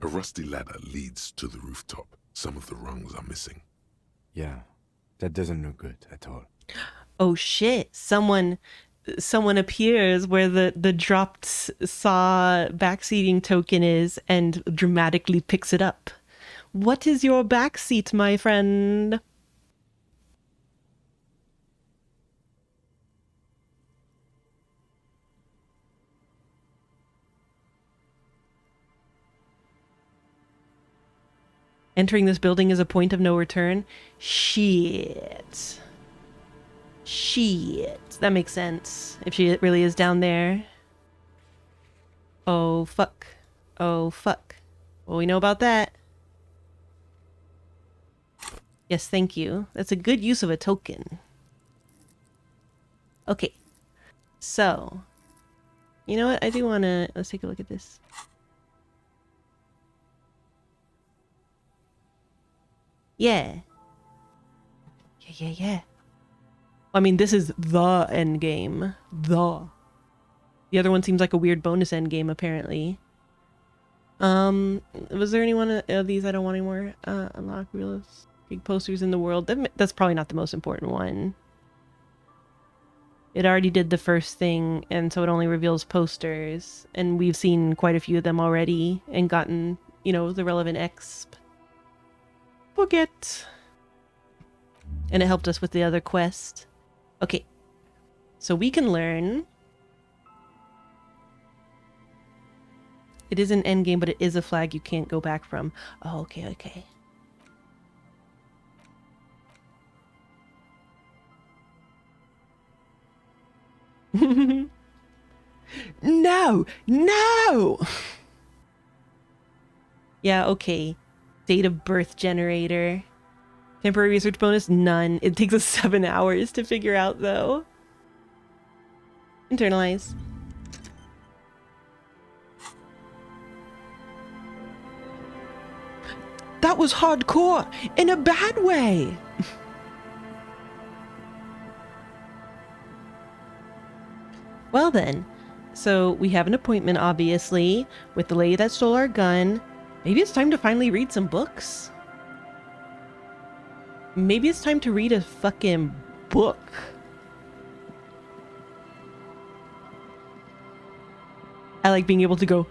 A rusty ladder leads to the rooftop. Some of the rungs are missing. Yeah, that doesn't look good at all. Oh shit. Someone appears where the dropped saw backseating token is and dramatically picks it up. What is your backseat, my friend? Entering this building is a point of no return? Shit. That makes sense. If she really is down there. Oh, fuck. Oh, fuck. Well, we know about that. Yes, thank you. That's a good use of a token. Okay. So. You know what? I do want to... Let's take a look at this. Yeah. Yeah. I mean, this is the end game. The other one seems like a weird bonus end game, apparently. Was there any one of these I don't want anymore? Unlock realist big posters in the world. That's probably not the most important one. It already did the first thing, and so it only reveals posters. And we've seen quite a few of them already and gotten, the relevant exp. Forget. And it helped us with the other quest. Okay. So we can learn. It is an endgame, but it is a flag you can't go back from. Oh, okay. No! Yeah, okay. Date of birth generator. Temporary research bonus? None. It takes us 7 hours to figure out, though. Internalize. That was hardcore in a bad way. Well then, so we have an appointment, obviously, with the lady that stole our gun. Maybe it's time to finally read some books. Maybe it's time to read a fucking book. I like being able to go,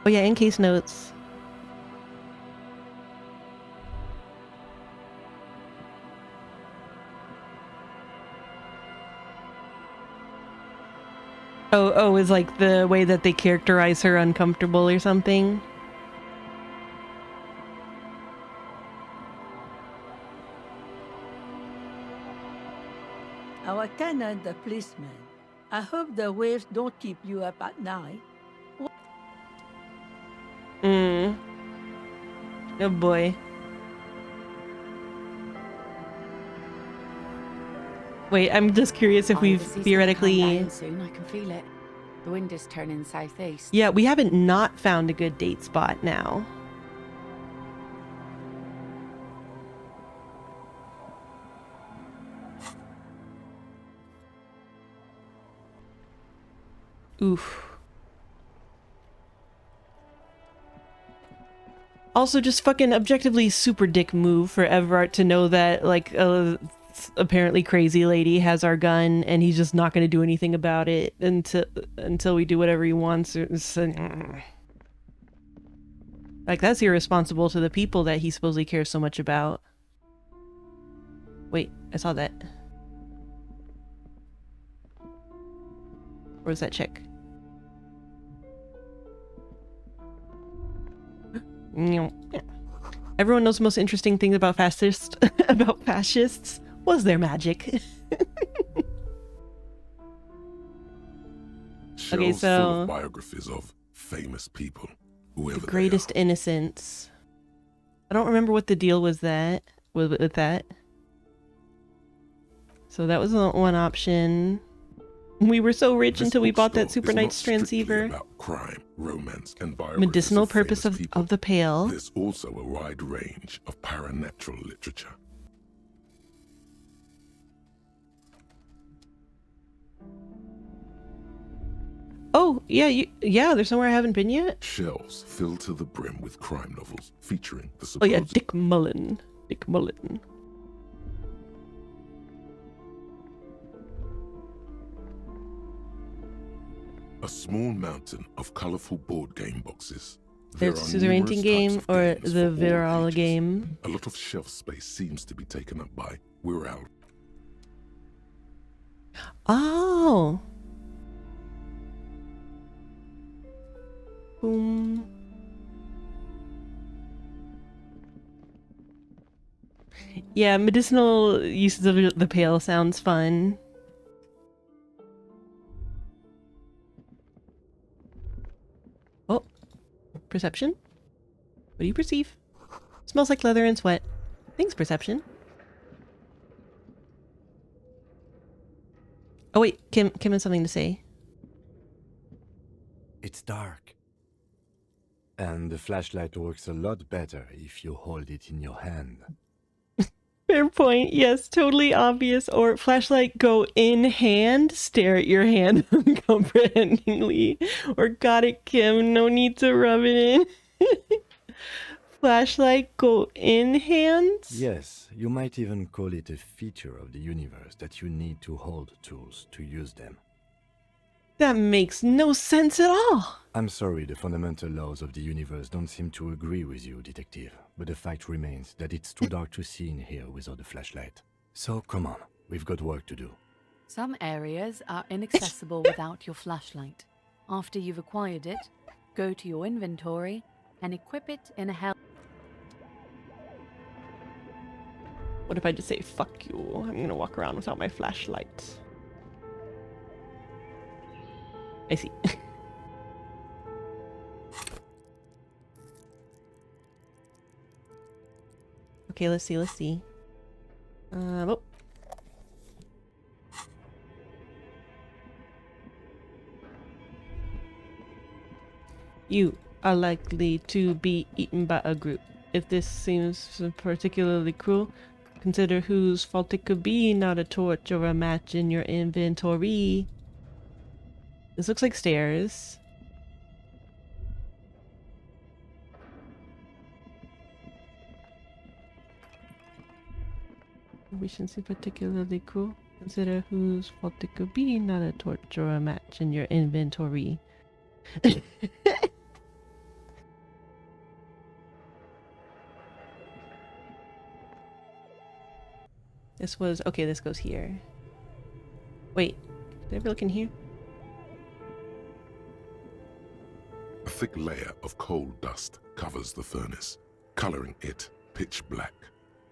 Oh yeah, in case notes. Oh, is like the way that they characterize her uncomfortable or something? Our tenant, the policeman. I hope the waves don't keep you up at night. Oh boy. Wait, I'm just curious if we've The sea's gonna theoretically... calm down soon, I can feel it. The wind is turning southeast. Yeah, we haven't not found a good date spot now. Oof. Also, just fucking objectively super dick move for Everard to know that, like, apparently crazy lady has our gun and he's just not going to do anything about it until we do whatever he wants. Like, that's irresponsible to the people that he supposedly cares so much about. Wait, I saw that. Where's that chick? Everyone knows the most interesting thing about fascists was their magic. Okay, Shelves so full of biographies of famous people, whoever the greatest innocence. I don't remember what the deal was with that. So that was one option. We were so rich until we bought that super nice transceiver. About crime, romance, and biographies Medicinal purpose of the pale. There's also a wide range of paranatural literature. Oh, yeah, there's somewhere I haven't been yet. Shelves filled to the brim with crime novels featuring the supposed... Oh yeah, Dick Mullen. A small mountain of colorful board game boxes. There's the renting game or the Viral game. A lot of shelf space seems to be taken up by Viral. Oh. Boom. Yeah, medicinal uses of the pale sounds fun. Oh, perception? What do you perceive? Smells like leather and sweat. Thanks, perception. Oh wait, Kim has something to say. It's dark. And the flashlight works a lot better if you hold it in your hand. Fair point. Yes, totally obvious. Or flashlight go in hand, stare at your hand uncomprehendingly. Or got it, Kim. No need to rub it in. Flashlight go in hands? Yes, you might even call it a feature of the universe that you need to hold tools to use them. That makes no sense at all. I'm sorry, the fundamental laws of the universe don't seem to agree with you, Detective. But the fact remains that it's too dark to see in here without a flashlight. So come on, we've got work to do. Some areas are inaccessible without your flashlight. After you've acquired it, go to your inventory and equip it in a hell. What if I just say, fuck you? I'm gonna walk around without my flashlight. I see. Okay, let's see. Oh. You are likely to be eaten by a group. If this seems particularly cruel, consider whose fault it could be, not a torch or a match in your inventory. This looks like stairs. We shouldn't see particularly cruel. Consider whose fault it could be, not a torch or a match in your inventory. This was... Okay, this goes here. Wait, did I ever look in here? A thick layer of coal dust covers the furnace, coloring it pitch black.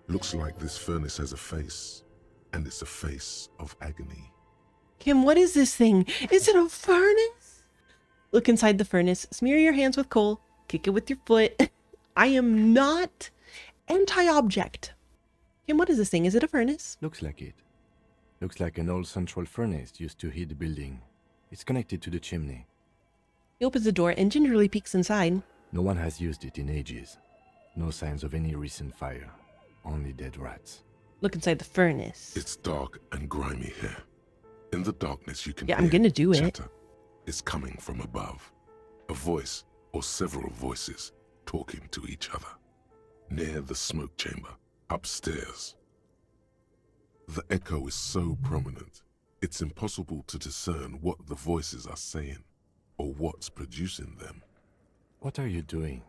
Looks like this furnace has a face, and it's a face of agony. Kim, what is this thing? Is it a furnace? Look inside the furnace, smear your hands with coal, kick it with your foot. I am not anti-object. Kim, what is this thing? Is it a furnace? Looks like it. Looks like an old central furnace used to heat the building. It's connected to the chimney. He opens the door and gingerly peeks inside. No one has used it in ages. No signs of any recent fire. Only dead rats. Look inside the furnace. It's dark and grimy here. In the darkness you can hear I'm gonna do chatter. it. It's coming from above. A voice or several voices talking to each other. Near the smoke chamber, upstairs. The echo is so prominent, it's impossible to discern what the voices are saying or what's producing them. What are you doing?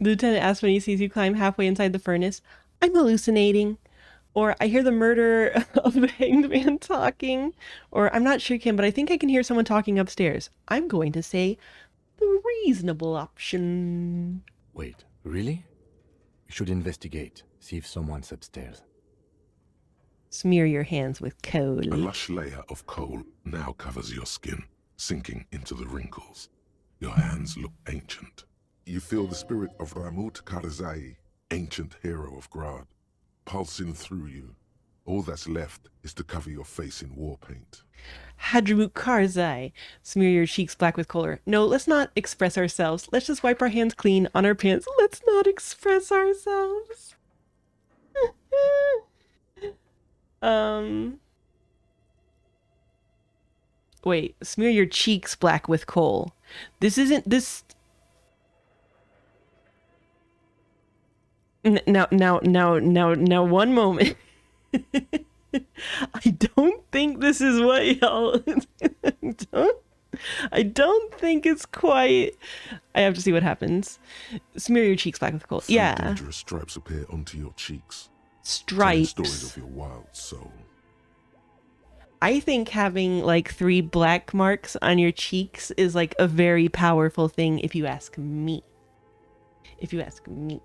The lieutenant asks when he sees you climb halfway inside the furnace. I'm hallucinating. Or I hear the murder of the hanged man talking. Or I'm not sure, Kim, but I think I can hear someone talking upstairs. I'm going to say the reasonable option. Wait, really? We should investigate, see if someone's upstairs. Smear your hands with coal. A lush layer of coal now covers your skin, sinking into the wrinkles. Your hands look ancient. You feel the spirit of Ramut Karzai, ancient hero of Grad, pulsing through you. All that's left is to cover your face in war paint. Hadramut Karzai. Smear your cheeks black with color. No, let's not express ourselves. Let's just wipe our hands clean on our pants. Let's not express ourselves. Wait, smear your cheeks black with coal. This isn't this. Now, one moment. I don't think this is what y'all. I don't think it's quite. I have to see what happens. Smear your cheeks black with coal. Three Yeah. dangerous stripes appear onto your cheeks. Stripes. Telling stories of your wild soul. I think having like 3 black marks on your cheeks is like a very powerful thing if you ask me. If you ask me.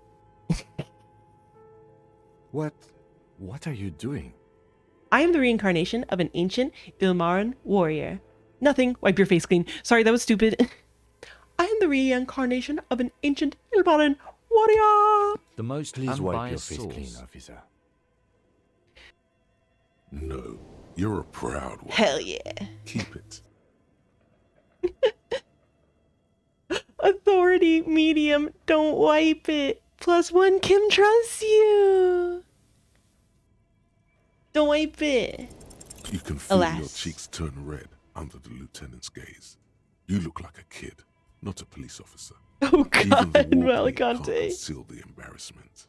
What are you doing? I am the reincarnation of an ancient Ilmaran warrior. Nothing. Wipe your face clean. Sorry, that was stupid. I am the reincarnation of an ancient Ilmaran warrior. The most Please wipe your unbiased face source. clean, officer. No, you're a proud one. Hell yeah. Keep it. Authority medium. Don't wipe it. +1 Kim trusts you. Don't wipe it. You can feel Alas. your cheeks turn red under the lieutenant's gaze. You look like a kid, not a police officer. Oh God, Even the war plea can't Malicante. conceal the embarrassment.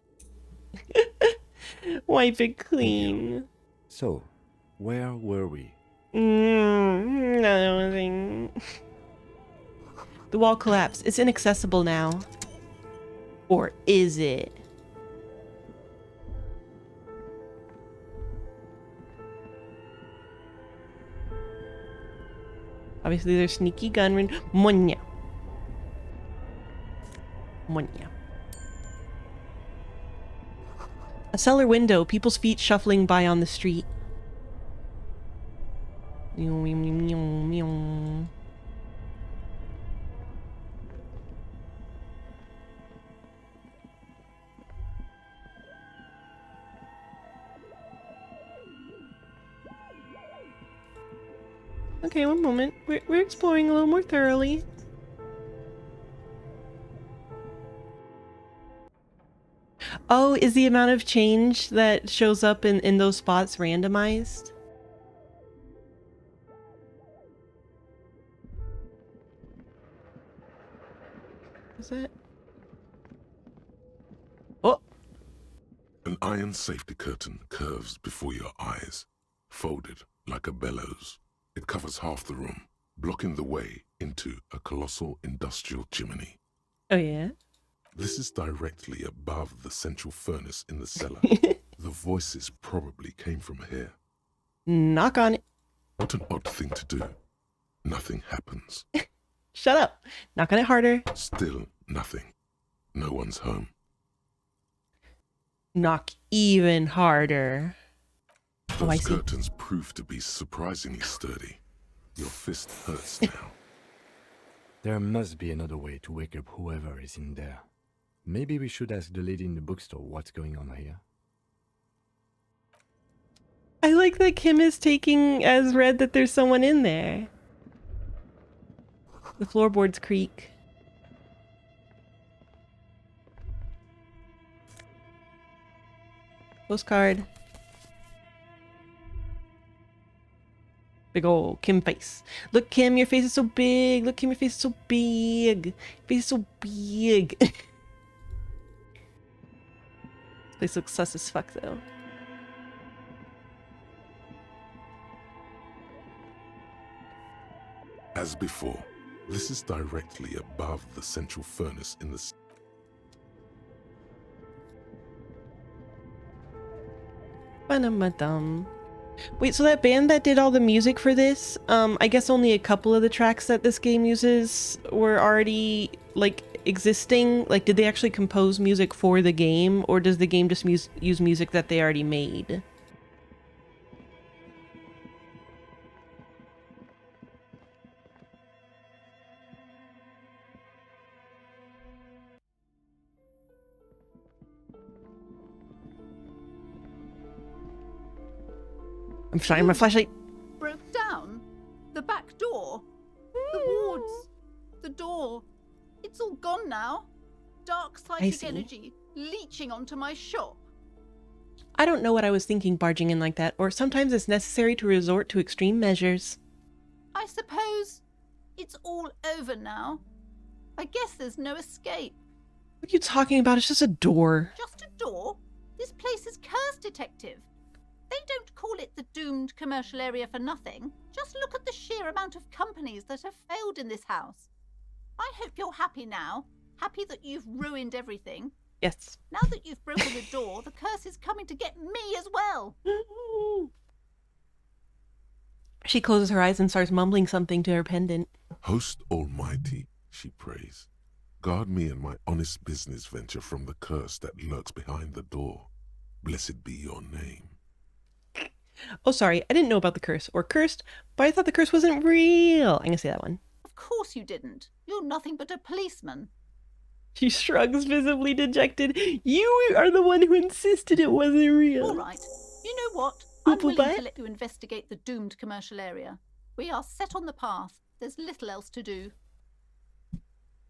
Wipe it clean. So, where were we? Nothing. The wall collapsed. It's inaccessible now. Or is it? Obviously, there's sneaky gunmen. Monya. Monya. A cellar window. People's feet shuffling by on the street. Okay, one moment. We're exploring a little more thoroughly. Oh, is the amount of change that shows up in those spots randomized? Is it? Oh! An iron safety curtain curves before your eyes, folded like a bellows. It covers half the room, blocking the way into a colossal industrial chimney. Oh, yeah? This is directly above the central furnace in the cellar. The voices probably came from here. Knock on it. What an odd thing to do. Nothing happens. Shut up. Knock on it harder. Still nothing. No one's home. Knock even harder. Oh, I Those see. curtains prove to be surprisingly sturdy. Your fist hurts now. There must be another way to wake up whoever is in there. Maybe we should ask the lady in the bookstore what's going on here. I like that Kim is taking as read that there's someone in there. The floorboards creak. Postcard. Big ol' Kim face. Look, Kim, your face is so big. Look, Kim, your face is so big. Your face is so big. This place looks sus as fuck, though. As before, this is directly above the central furnace in the... Wait, so that band that did all the music for this, I guess only a couple of the tracks that this game uses were already, like, existing? Like, did they actually compose music for the game, or does the game just use music that they already made? I'm shining my flashlight. Broke down? The back door? The wards? The door? It's all gone now. Dark psychic energy leeching onto my shop. I don't know what I was thinking barging in like that, or sometimes it's necessary to resort to extreme measures. I suppose it's all over now. I guess there's no escape. What are you talking about? It's just a door. Just a door? This place is cursed, Detective. They don't call it the doomed commercial area for nothing. Just look at the sheer amount of companies that have failed in this house. I hope you're happy now. Happy that you've ruined everything. Yes. Now that you've broken the door, the curse is coming to get me as well. She closes her eyes and starts mumbling something to her pendant. Host Almighty, she prays, guard me and my honest business venture from the curse that lurks behind the door. Blessed be your name. Oh, sorry, I didn't know about the curse, or cursed, but I thought the curse wasn't real. I'm gonna say that one. Of course you didn't. You're nothing but a policeman. She shrugs, visibly dejected. You are the one who insisted it wasn't real. All right. You know what? I'm willing to let you investigate the doomed commercial area. We are set on the path. There's little else to do.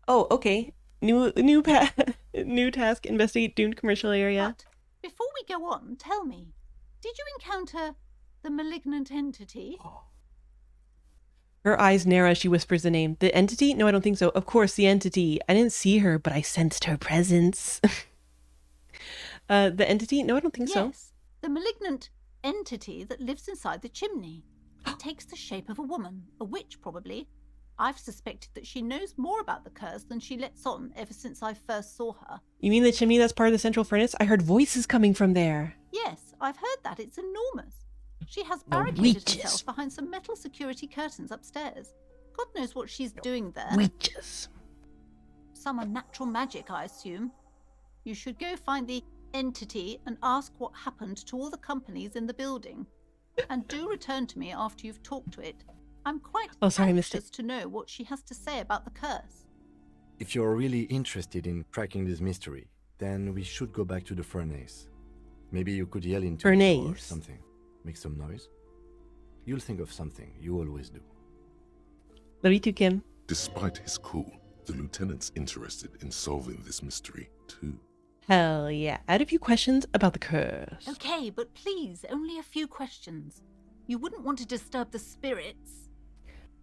Oh, okay. New task, investigate doomed commercial area. But before we go on, tell me, did you encounter the malignant entity? Her eyes narrow as she whispers the name. The entity? No, I don't think so. Of course, the entity. I didn't see her, but I sensed her presence. The entity? No, I don't think so. Yes, the malignant entity that lives inside the chimney. It takes the shape of a woman, a witch probably. I've suspected that she knows more about the curse than she lets on ever since I first saw her. You mean the chimney that's part of the central furnace? I heard voices coming from there. Yes, I've heard that. It's enormous. She has barricaded herself behind some metal security curtains upstairs. God knows what she's doing there. Witches. Some unnatural magic, I assume. You should go find the entity and ask what happened to all the companies in the building. And do return to me after you've talked to it. I'm quite anxious to know what she has to say about the curse. If you're really interested in cracking this mystery, then we should go back to the furnace. Maybe you could yell into it or something. Make some noise. You'll think of something. You always do. Love you too, Kim. Despite his cool, the lieutenant's interested in solving this mystery too. Hell yeah. I had a few questions about the curse. Okay, but please, only a few questions. You wouldn't want to disturb the spirits.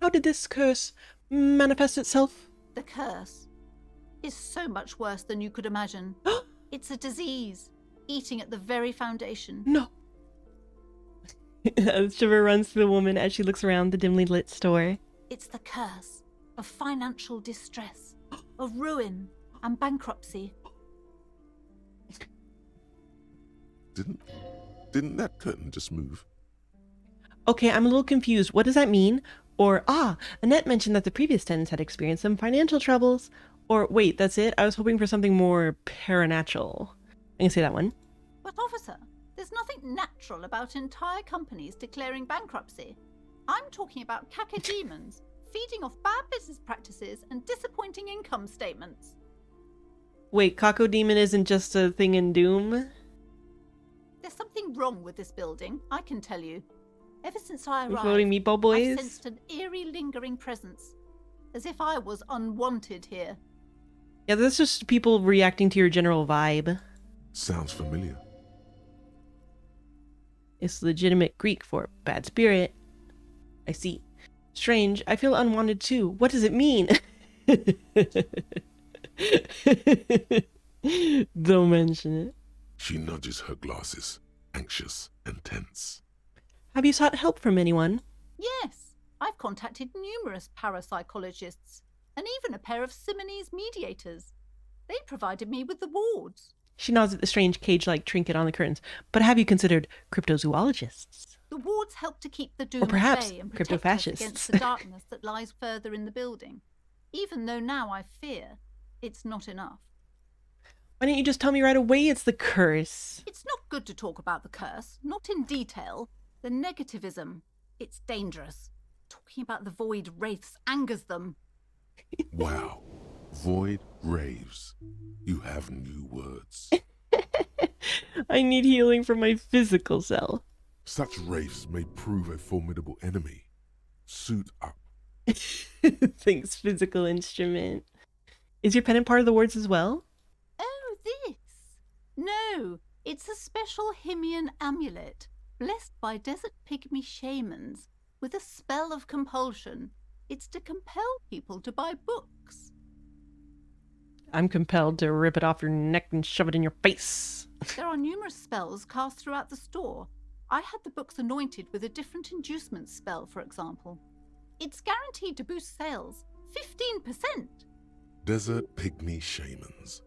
How did this curse manifest itself? The curse is so much worse than you could imagine. It's a disease, eating at the very foundation. No. A shiver runs through the woman as she looks around the dimly lit store. It's the curse of financial distress, of ruin and bankruptcy. Didn't that curtain just move? Okay, I'm a little confused. What does that mean? Or, Annette mentioned that the previous tenants had experienced some financial troubles. Or, wait, that's it? I was hoping for something more paranatural. I can say that one. But officer, there's nothing natural about entire companies declaring bankruptcy. I'm talking about cacodemons, feeding off bad business practices and disappointing income statements. Wait, Cacodemon isn't just a thing in Doom? There's something wrong with this building, I can tell you. Ever since I arrived, Floating Meatball Boys? I've sensed an eerie lingering presence, as if I was unwanted here. Yeah, that's just people reacting to your general vibe. Sounds familiar. It's legitimate Greek for bad spirit. I see. Strange, I feel unwanted too. What does it mean? Don't mention it. She nudges her glasses, anxious and tense. Have you sought help from anyone? Yes, I've contacted numerous parapsychologists, and even a pair of Simonese mediators. They provided me with the wards. She nods at the strange cage-like trinket on the curtains. But have you considered cryptozoologists? The wards help to keep the doom Or perhaps at bay and protect us crypto-fascists. against the darkness that lies further in the building. Even though now I fear, it's not enough. Why didn't you just tell me right away it's the curse? It's not good to talk about the curse, not in detail. The negativism, it's dangerous. Talking about the void wraiths angers them. Wow. Void raves. You have new words. I need healing from my physical self. Such raves may prove a formidable enemy. Suit up. Thanks, physical instrument. Is your pendant part of the wards as well? Oh, this? No, it's a special Himian amulet, blessed by desert pygmy shamans, with a spell of compulsion. It's to compel people to buy books. I'm compelled to rip it off your neck and shove it in your face. There are numerous spells cast throughout the store. I had the books anointed with a different inducement spell, for example. It's guaranteed to boost sales 15%. Desert pygmy shamans.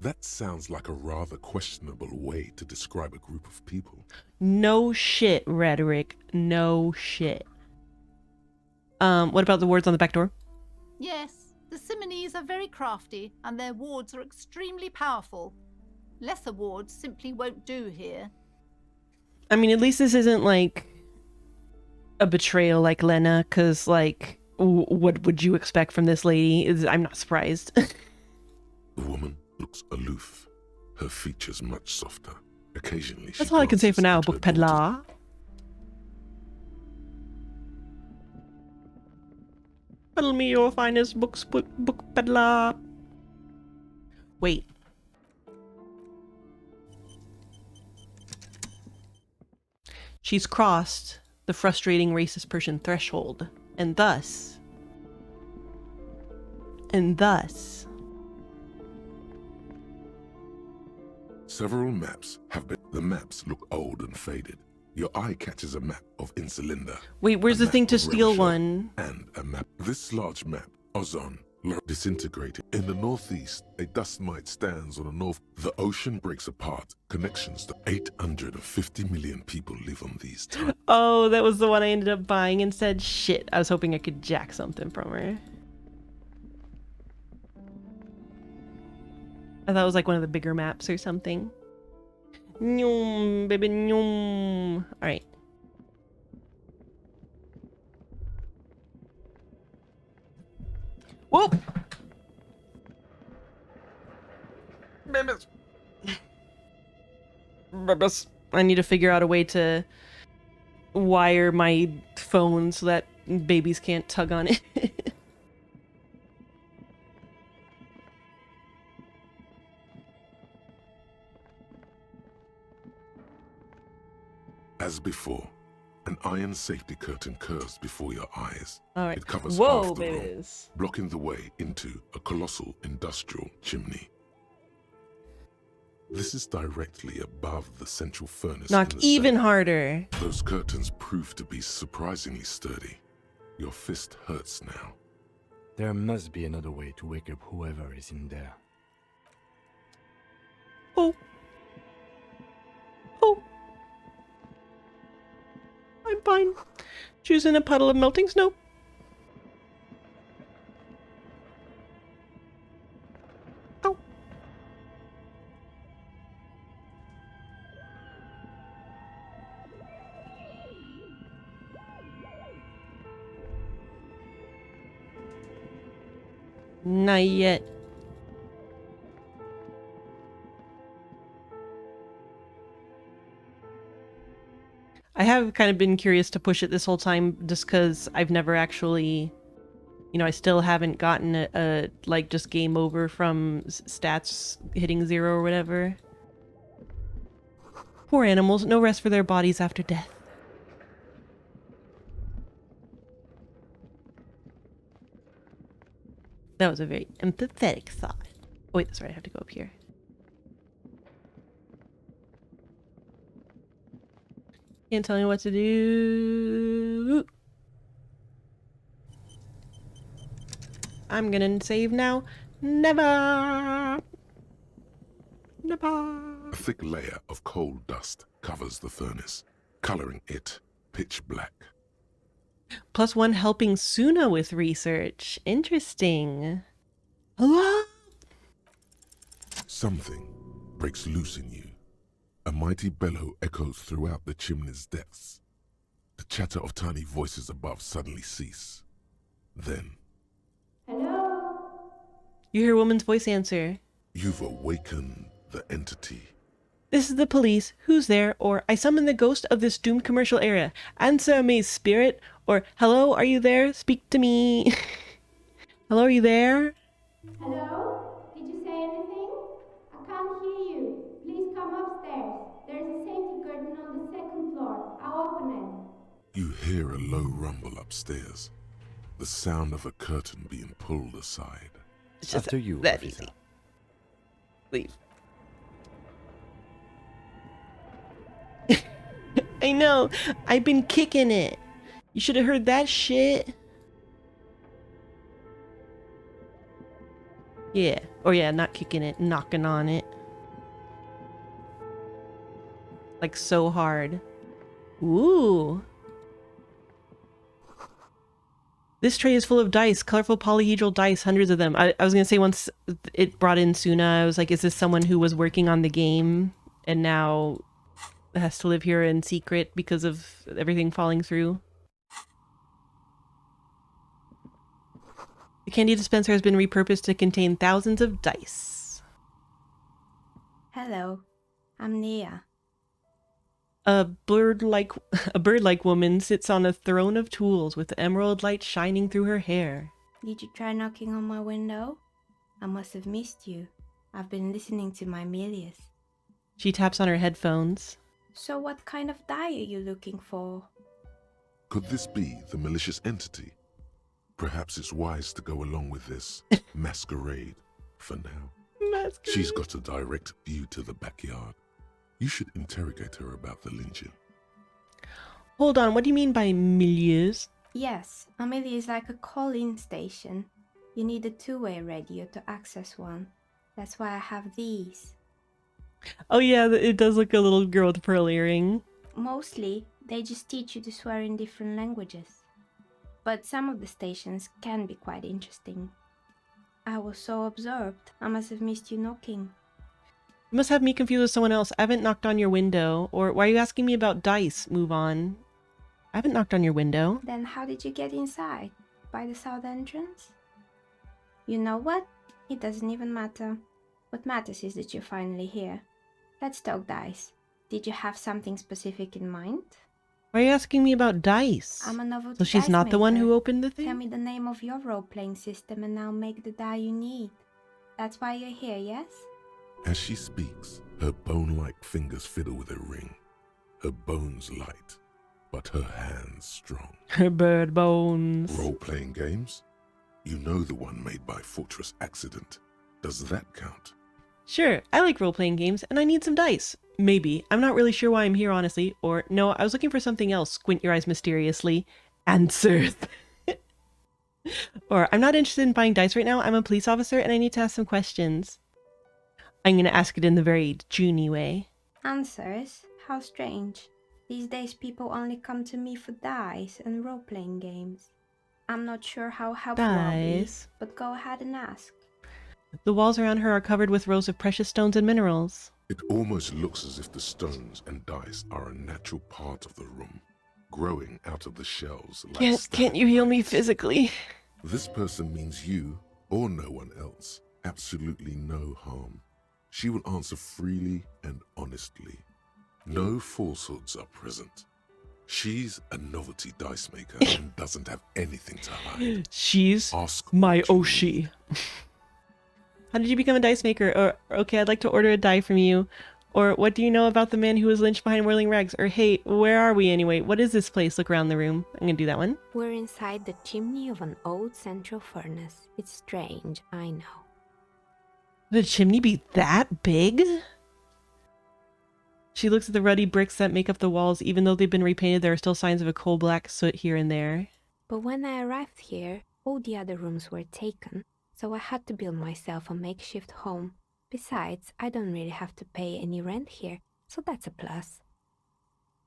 That sounds like a rather questionable way to describe a group of people. No shit, rhetoric. No shit. What about the words on the back door? Yes, the Simonese are very crafty, and their wards are extremely powerful. Lesser wards simply won't do here. I mean, at least this isn't like a betrayal like Lena, because, like, what would you expect from this lady? I'm not surprised. The woman looks aloof, her features much softer. Occasionally, That's all I can say for now, book peddler. Peddle me your finest books, book peddler. Wait. She's crossed the frustrating racist Persian threshold, and thus... Several maps have been... The maps look old and faded. Your eye catches a map of Insulinda. Wait, where's the thing to steal Revachol, one? And a map. This large map, Ozon, disintegrated. In the northeast, a dust mite stands on the north. The ocean breaks apart. Connections to 850 million people live on these times. Oh, that was the one I ended up buying instead. Shit, I was hoping I could jack something from her. I thought it was like one of the bigger maps or something. Nyum, baby, nyum. Alright. Whoop! Babies. Babies. I need to figure out a way to wire my phone so that babies can't tug on it. As before, an iron safety curtain curves before your eyes. All right. It covers Whoa, half the room, babies. blocking the way into a colossal industrial chimney. This is directly above the central furnace. Knock in the even cellar. harder. Those curtains prove to be surprisingly sturdy. Your fist hurts now. There must be another way to wake up whoever is in there. Oh. Oh. fine. Choosing a puddle of melting snow. Ow. Not yet. I have kind of been curious to push it this whole time just because I've never actually, you know, I still haven't gotten a like, just game over from stats hitting 0 or whatever. Poor animals, no rest for their bodies after death. That was a very empathetic thought. Oh, wait, that's right, I have to go up here. Can't tell me what to do. I'm gonna save now. Never! Never! A thick layer of coal dust covers the furnace, coloring it pitch black. +1 helping Suna with research. Interesting. Hello? Something breaks loose in you. A mighty bellow echoes throughout the chimney's depths. The chatter of tiny voices above suddenly cease. Then, You hear a woman's voice answer. you've awakened the entity. This is the police. Who's there? Or I summon the ghost of this doomed commercial area. Answer me, spirit. Or hello, are you there? Speak to me. Hello, are you there? Hello? Did you say anything? I can't hear you. Please come upstairs. There's a safety curtain on the second floor. I'll open it. You hear a low rumble upstairs. The sound of a curtain being pulled aside. It's just After you, that officer. easy. Leave. I know. I've been kicking it. You should have heard that shit. Yeah. Or yeah, not kicking it, knocking on it. Like so hard. Ooh. This tray is full of dice, colorful polyhedral dice, hundreds of them. I was gonna say once it brought in Suna, I was like, is this someone who was working on the game and now has to live here in secret because of everything falling through? The candy dispenser has been repurposed to contain thousands of dice. Hello, I'm Nia. A bird-like woman sits on a throne of tools with the emerald light shining through her hair. Did you try knocking on my window? I must have missed you. I've been listening to my Milius. She taps on her headphones. So what kind of die are you looking for? Could this be the malicious entity? Perhaps it's wise to go along with this masquerade for now. Masquerade. She's got a direct view to the backyard. You should interrogate her about the lynching. Hold on, what do you mean by milieux? Yes, a Milius is like a call-in station. You need a two-way radio to access one. That's why I have these. Oh yeah, it does look a little girl with a pearl earring. Mostly, they just teach you to swear in different languages. But some of the stations can be quite interesting. I was so absorbed, I must have missed you knocking. You must have me confused with someone else. I haven't knocked on your window. Or why are you asking me about dice? Move on. I haven't knocked on your window. Then how did you get inside? By the south entrance? You know what? It doesn't even matter. What matters is that you're finally here. Let's talk dice. Did you have something specific in mind? Why are you asking me about dice? I'm a novel So she's dice not the one maker. who opened the Tell thing? me the name of your role-playing system and I'll make the die you need. That's why you're here, yes? As she speaks, her bone-like fingers fiddle with a ring. Her bones light, but her hands strong. Her bird bones. Role-playing games? You know the one made by Fortress Accident. Does that count? Sure, I like role-playing games, and I need some dice. Maybe. I'm not really sure why I'm here, honestly. Or, no, I was looking for something else. Squint your eyes mysteriously. Answers. Or, I'm not interested in buying dice right now. I'm a police officer, and I need to ask some questions. I'm gonna ask it in the very Junie way. Answers? How strange. These days people only come to me for dice and role-playing games. I'm not sure how helpful I'll be, Dice. but go ahead and ask. The walls around her are covered with rows of precious stones and minerals. It almost looks as if the stones and dice are a natural part of the room, growing out of the shells like Can't you heal me physically? This person means you, or no one else, absolutely no harm. She will answer freely and honestly. No falsehoods are present. She's a novelty dice maker and doesn't have anything to hide. She's Ask my Oshi. How did you become a dice maker? Or, okay, I'd like to order a die from you. Or, what do you know about the man who was lynched behind Whirling Rags? Or, hey, where are we anyway? What is this place? Look around the room. I'm gonna do that one. We're inside the chimney of an old central furnace. It's strange, I know. Would the chimney be that big? She looks at the ruddy bricks that make up the walls. Even though they've been repainted, there are still signs of a coal-black soot here and there. But when I arrived here, all the other rooms were taken, so I had to build myself a makeshift home. Besides, I don't really have to pay any rent here, so that's a plus.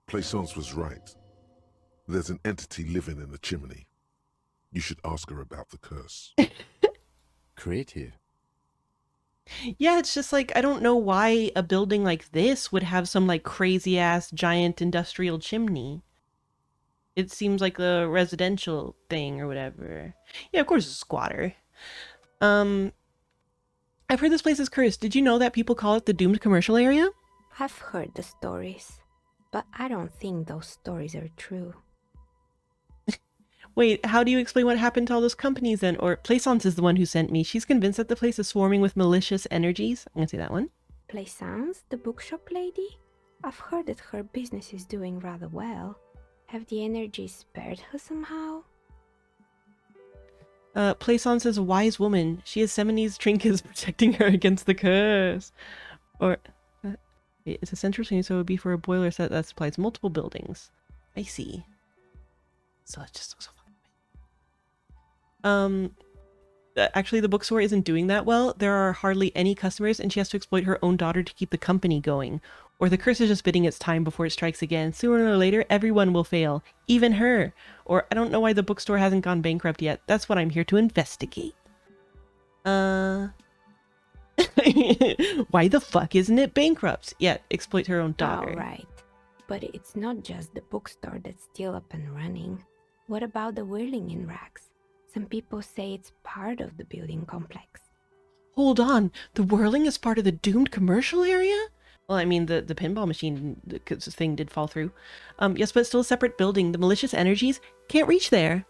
Plaisance was right. There's an entity living in the chimney. You should ask her about the curse. Creative. Yeah, it's just like, I don't know why a building like this would have some like crazy ass giant industrial chimney. It seems like a residential thing or whatever. Yeah, of course it's a squatter. I've heard this place is cursed. Did you know that people call it the doomed commercial area? I've heard the stories, but I don't think those stories are true. Wait, how do you explain what happened to all those companies then? Or Plaisance is the one who sent me. She's convinced that the place is swarming with malicious energies. I'm gonna say that one. Plaisance, the bookshop lady? I've heard that her business is doing rather well. Have the energies spared her somehow? Plaisance is a wise woman. She has Semini's trinkets protecting her against the curse. Or, it's a central chain, so it would be for a boiler set that supplies multiple buildings. I see. So it just looks so fun. Actually, the bookstore isn't doing that well. There are hardly any customers, and she has to exploit her own daughter to keep the company going. Or the curse is just bidding its time before it strikes again. Sooner or later, everyone will fail. Even her. Or I don't know why the bookstore hasn't gone bankrupt yet. That's what I'm here to investigate. Why the fuck isn't it bankrupt? Yeah, exploit her own daughter. All right. But it's not just the bookstore that's still up and running. What about the whirling in rags? Some people say it's part of the building complex. Hold on. The whirling is part of the doomed commercial area? Well, I mean, the pinball machine thing did fall through. Yes, but it's still a separate building. The malicious energies can't reach there.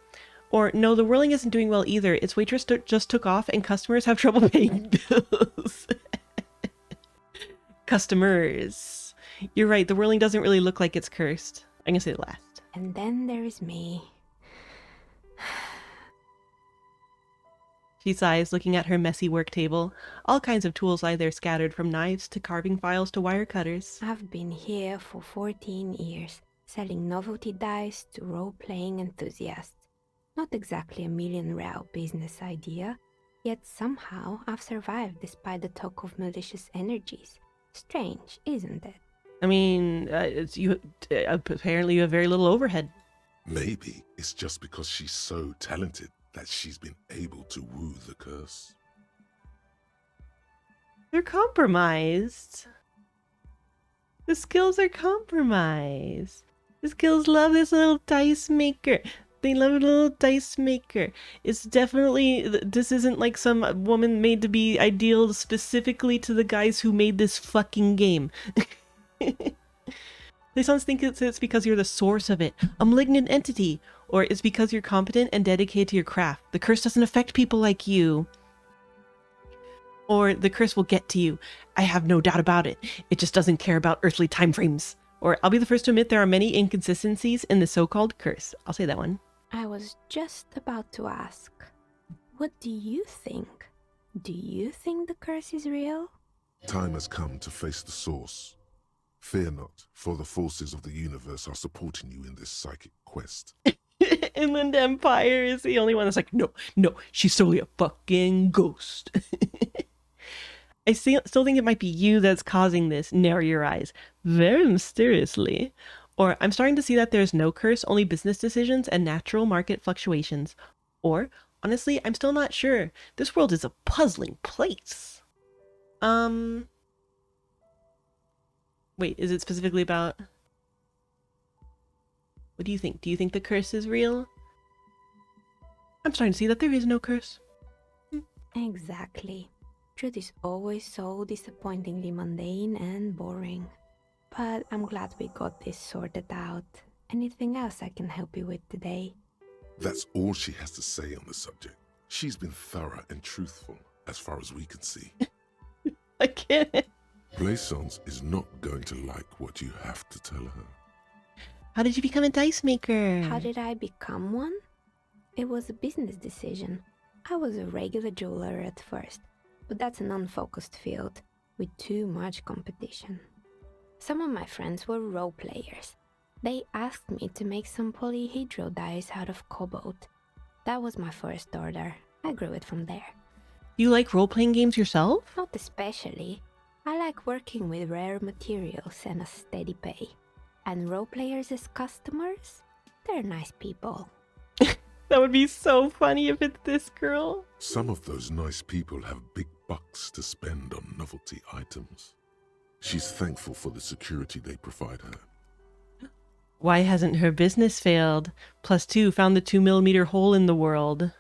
Or, no, the whirling isn't doing well either. Its waitress just took off and customers have trouble paying bills. Customers. You're right, the whirling doesn't really look like it's cursed. I'm gonna say the last. And then there is me. She sighs, looking at her messy work table. All kinds of tools lie there scattered, from knives to carving files to wire cutters. I've been here for 14 years, selling novelty dice to role-playing enthusiasts. Not exactly a million-real business idea, yet somehow I've survived despite the talk of malicious energies. Strange, isn't it? I mean, apparently you have very little overhead. Maybe it's just because she's so talented that she's been able to woo the curse. They're compromised. The skills are compromised. The skills love this little dice maker. They love a little dice maker. It's definitely, this isn't like some woman made to be ideal specifically to the guys who made this fucking game. They sometimes think it's because you're the source of it, a malignant entity, or it's because you're competent and dedicated to your craft. The curse doesn't affect people like you. Or the curse will get to you. I have no doubt about it. It just doesn't care about earthly timeframes. Or I'll be the first to admit there are many inconsistencies in the so-called curse. I'll say that one. I was just about to ask, what do you think? Do you think the curse is real? Time has come to face the source. Fear not, for the forces of the universe are supporting you in this psychic quest. Inland Empire is the only one that's like, no, she's solely a fucking ghost. I still think it might be you that's causing this. Narrow your eyes. Very mysteriously. Or, I'm starting to see that there's no curse, only business decisions and natural market fluctuations. Or, honestly, I'm still not sure. This world is a puzzling place. Wait, is it specifically about... What do you think? Do you think the curse is real? I'm starting to see that there is no curse. Exactly. Truth is always so disappointingly mundane and boring. But I'm glad we got this sorted out. Anything else I can help you with today? That's all she has to say on the subject. She's been thorough and truthful, as far as we can see. I can't. Blaisance is not going to like what you have to tell her. How did you become a dice maker? How did I become one? It was a business decision. I was a regular jeweler at first, but that's an unfocused field with too much competition. Some of my friends were role players. They asked me to make some polyhedral dice out of cobalt. That was my first order. I grew it from there. You like role-playing games yourself? Not especially. I like working with rare materials and a steady pay. And role players as customers? They're nice people. That would be so funny if it's this girl. Some of those nice people have big bucks to spend on novelty items. She's thankful for the security they provide her. Why hasn't her business failed? +2 found the 2mm hole in the world.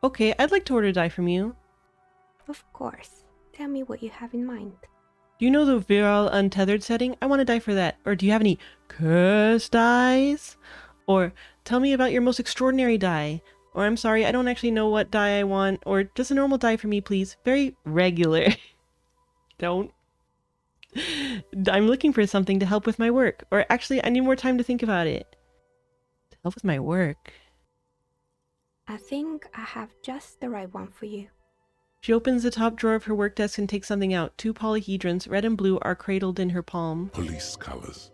Okay, I'd like to order a die from you. Of course. Tell me what you have in mind. Do you know the viral untethered setting? I want a die for that. Or do you have any cursed dies? Or tell me about your most extraordinary die. Or I'm sorry, I don't actually know what die I want. Or just a normal die for me, please. Very regular. Don't. I'm looking for something to help with my work. Or actually, I need more time to think about it. To help with my work. I think I have just the right one for you. She opens the top drawer of her work desk and takes something out. 2 polyhedrons, red and blue, are cradled in her palm. Police colors.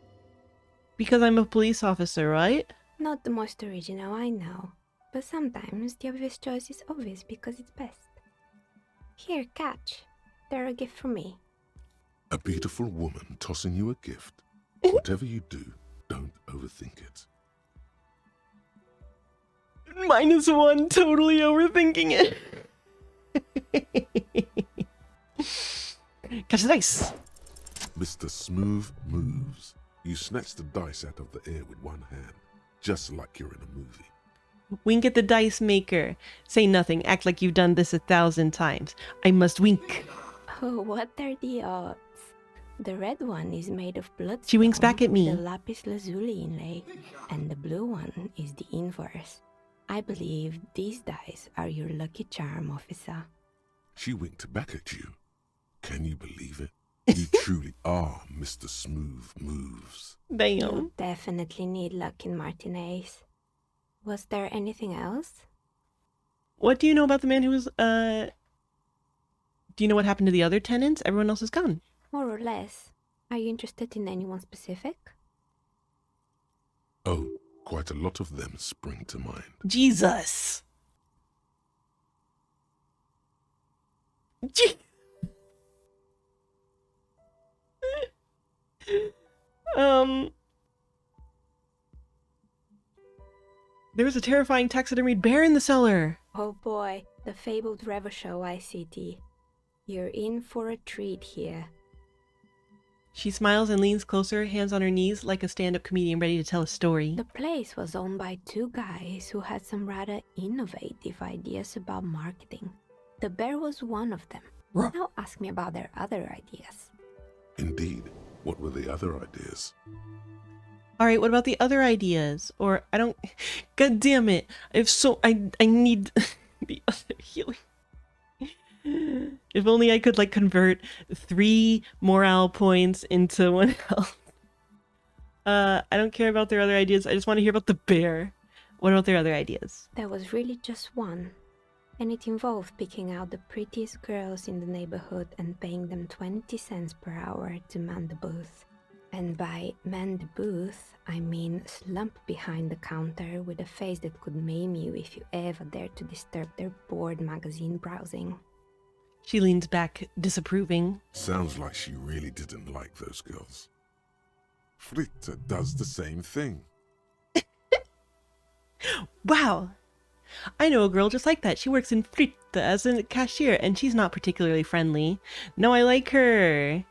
Because I'm a police officer, right? Not the most original, I know. But sometimes the obvious choice is obvious because it's best. Here, catch. They're a gift from me. A beautiful woman tossing you a gift. Whatever you do, don't overthink it. -1, totally overthinking it. Catch the dice. Mr. Smooth moves. You snatch the dice out of the air with one hand, just like you're in a movie. Wink at the dice maker. Say nothing. Act like you've done this 1,000 times. I must wink. Oh, what are the odds? The red one is made of blood. She winks back at me. The lapis lazuli inlay, and the blue one is the inverse. I believe these dice are your lucky charm, officer. She winked back at you. Can you believe it? You truly are Mr. Smooth Moves. Damn. You definitely need luck in Martinez. Was there anything else? What do you know about the man who was, Do you know what happened to the other tenants? Everyone else is gone. More or less. Are you interested in anyone specific? Oh, quite a lot of them spring to mind. Jesus. There was a terrifying taxidermied bear in the cellar. Oh boy, the fabled Revachol ICT. You're in for a treat here. She smiles and leans closer, hands on her knees, like a stand-up comedian ready to tell a story. The place was owned by 2 guys who had some rather innovative ideas about marketing. The bear was one of them. Now ask me about their other ideas. Indeed. What were the other ideas? Alright, what about the other ideas? Or, I don't... God damn it. I need the other healing. If only I could, like, convert 3 morale points into 1 health. I don't care about their other ideas. I just want to hear about the bear. What about their other ideas? There was really just one. And it involved picking out the prettiest girls in the neighborhood and paying them 20 cents per hour to man the booth. And by man the booth, I mean slump behind the counter with a face that could maim you if you ever dared to disturb their bored magazine browsing. She leans back, disapproving. Sounds like she really didn't like those girls. Fritte does the same thing. Wow! I know a girl just like that. She works in Fritte as a cashier, and she's not particularly friendly. No, I like her.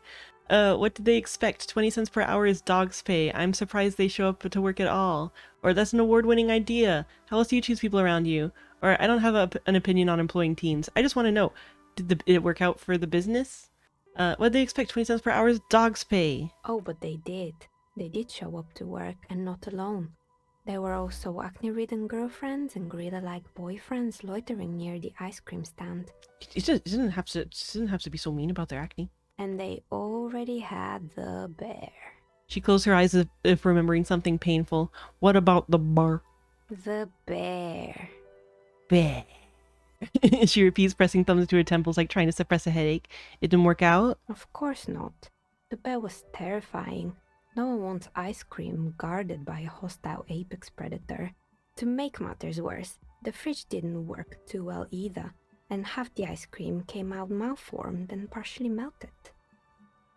What did they expect? 20 cents per hour is dog's pay. I'm surprised they show up to work at all. Or that's an award-winning idea. How else do you choose people around you? Or I don't have an opinion on employing teens. I just want to know, did it work out for the business? What did they expect? 20 cents per hour is dog's pay. Oh, but they did. They did show up to work, and not alone. There were also acne-ridden girlfriends and gorilla-like boyfriends loitering near the ice cream stand. It doesn't have to be so mean about their acne. And they already had the bear. She closed her eyes as if remembering something painful. What about the bar? The bear. Bear. She repeats, pressing thumbs to her temples like trying to suppress a headache. It didn't work out? Of course not. The bear was terrifying. No one wants ice cream guarded by a hostile apex predator. To make matters worse, the fridge didn't work too well either, and half the ice cream came out malformed and partially melted.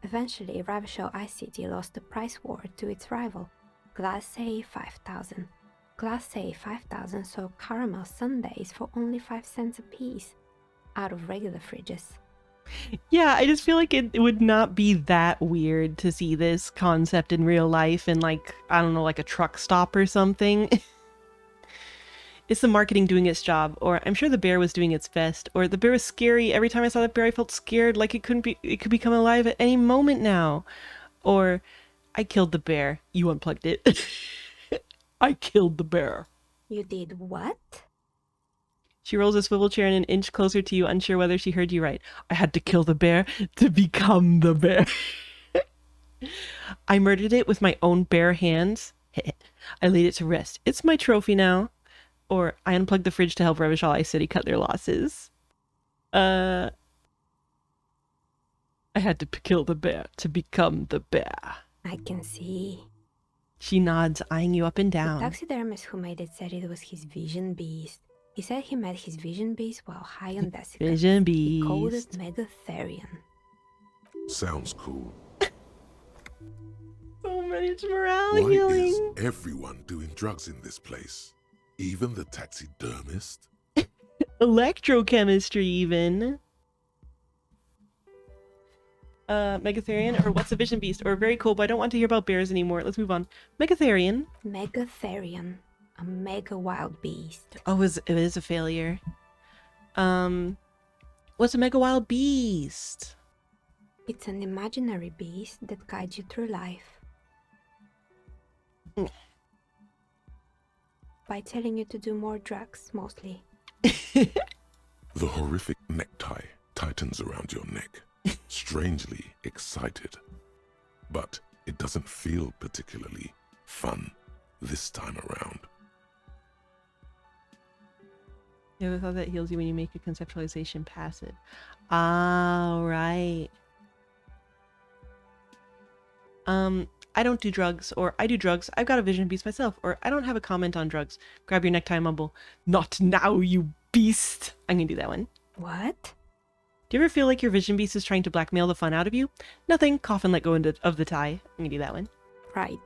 Eventually, Ravishell Ice City lost the price war to its rival, Glace 5000. Glace 5000 sold caramel sundaes for only 5 cents a piece, out of regular fridges. Yeah, I just feel like it would not be that weird to see this concept in real life in, like, I don't know, like a truck stop or something. It's the marketing doing its job, or I'm sure the bear was doing its best, or the bear was scary. Every time I saw that bear, I felt scared, like it could become alive at any moment now. Or I killed the bear. You unplugged it. I killed the bear. You did what? She rolls a swivel chair and an inch closer to you, unsure whether she heard you right. I had to kill the bear to become the bear. I murdered it with my own bare hands. I laid it to rest. It's my trophy now. Or I unplugged the fridge to help Ravishell Ice City cut their losses. I had to kill the bear to become the bear. I can see. She nods, eyeing you up and The down. taxidermist who made it said it was his vision beast. He said he met his vision beast while high on Desica. Vision He called beast. it Megatherion. Sounds cool. So much morale Why healing. is everyone doing drugs in this place? Even the taxidermist? Electrochemistry, even. Megatherion, or what's a vision beast? Or very cool, but I don't want to hear about bears anymore. Let's move on. Megatherion. Megatherion. A mega wild beast. Oh, it is a failure. What's a mega wild beast? It's an imaginary beast that guides you through life. By telling you to do more drugs, mostly. The horrific necktie tightens around your neck, strangely excited. But it doesn't feel particularly fun this time around. You ever thought that heals you when you make a conceptualization passive? Ah, right. I don't do drugs, or I do drugs, I've got a vision beast myself, or I don't have a comment on drugs. Grab your necktie and mumble, not now, you beast. I'm gonna do that one. What? Do you ever feel like your vision beast is trying to blackmail the fun out of you? Nothing, cough and let go of the tie. I'm gonna do that one. Right.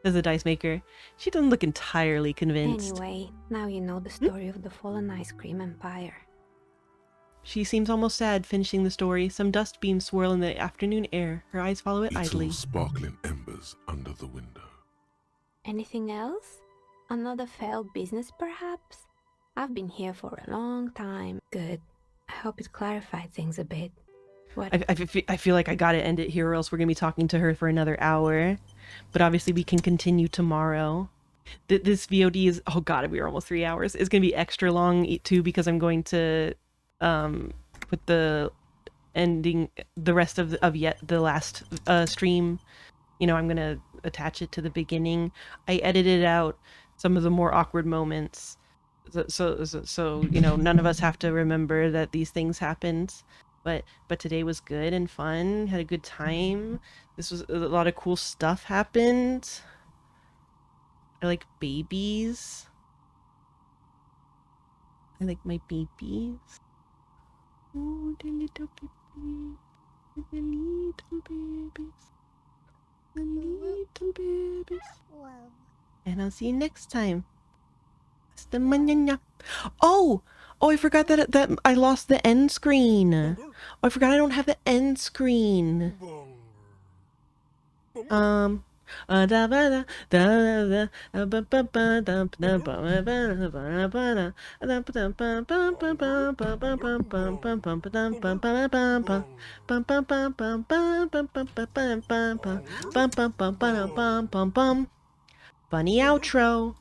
Says the dice maker. She doesn't look entirely convinced. Anyway, now you know the story of the fallen ice cream empire. She seems almost sad, finishing the story. Some dust beams swirl in the afternoon air. Her eyes follow it idly. Little sparkling embers under the window. Anything else? Another failed business, perhaps? I've been here for a long time. Good. I hope it clarified things a bit. What? I feel like I gotta end it here, or else we're gonna be talking to her for another hour. But obviously we can continue tomorrow. This VOD is, oh god, we are almost 3 hours. It's gonna be extra long too, because I'm going to put the ending, the rest of yet the last stream, you know, I'm gonna attach it to the beginning. I edited out some of the more awkward moments, so you know, none of us have to remember that these things happened. But today was good and fun. Had a good time. This was a lot of cool stuff happened. I like babies. I like my babies. Oh, the little baby. The little babies. The little babies. And I'll see you next time. Hasta mañana. Oh! Oh, I forgot that I lost the end screen. Oh, I forgot I don't have the end screen. Funny outro.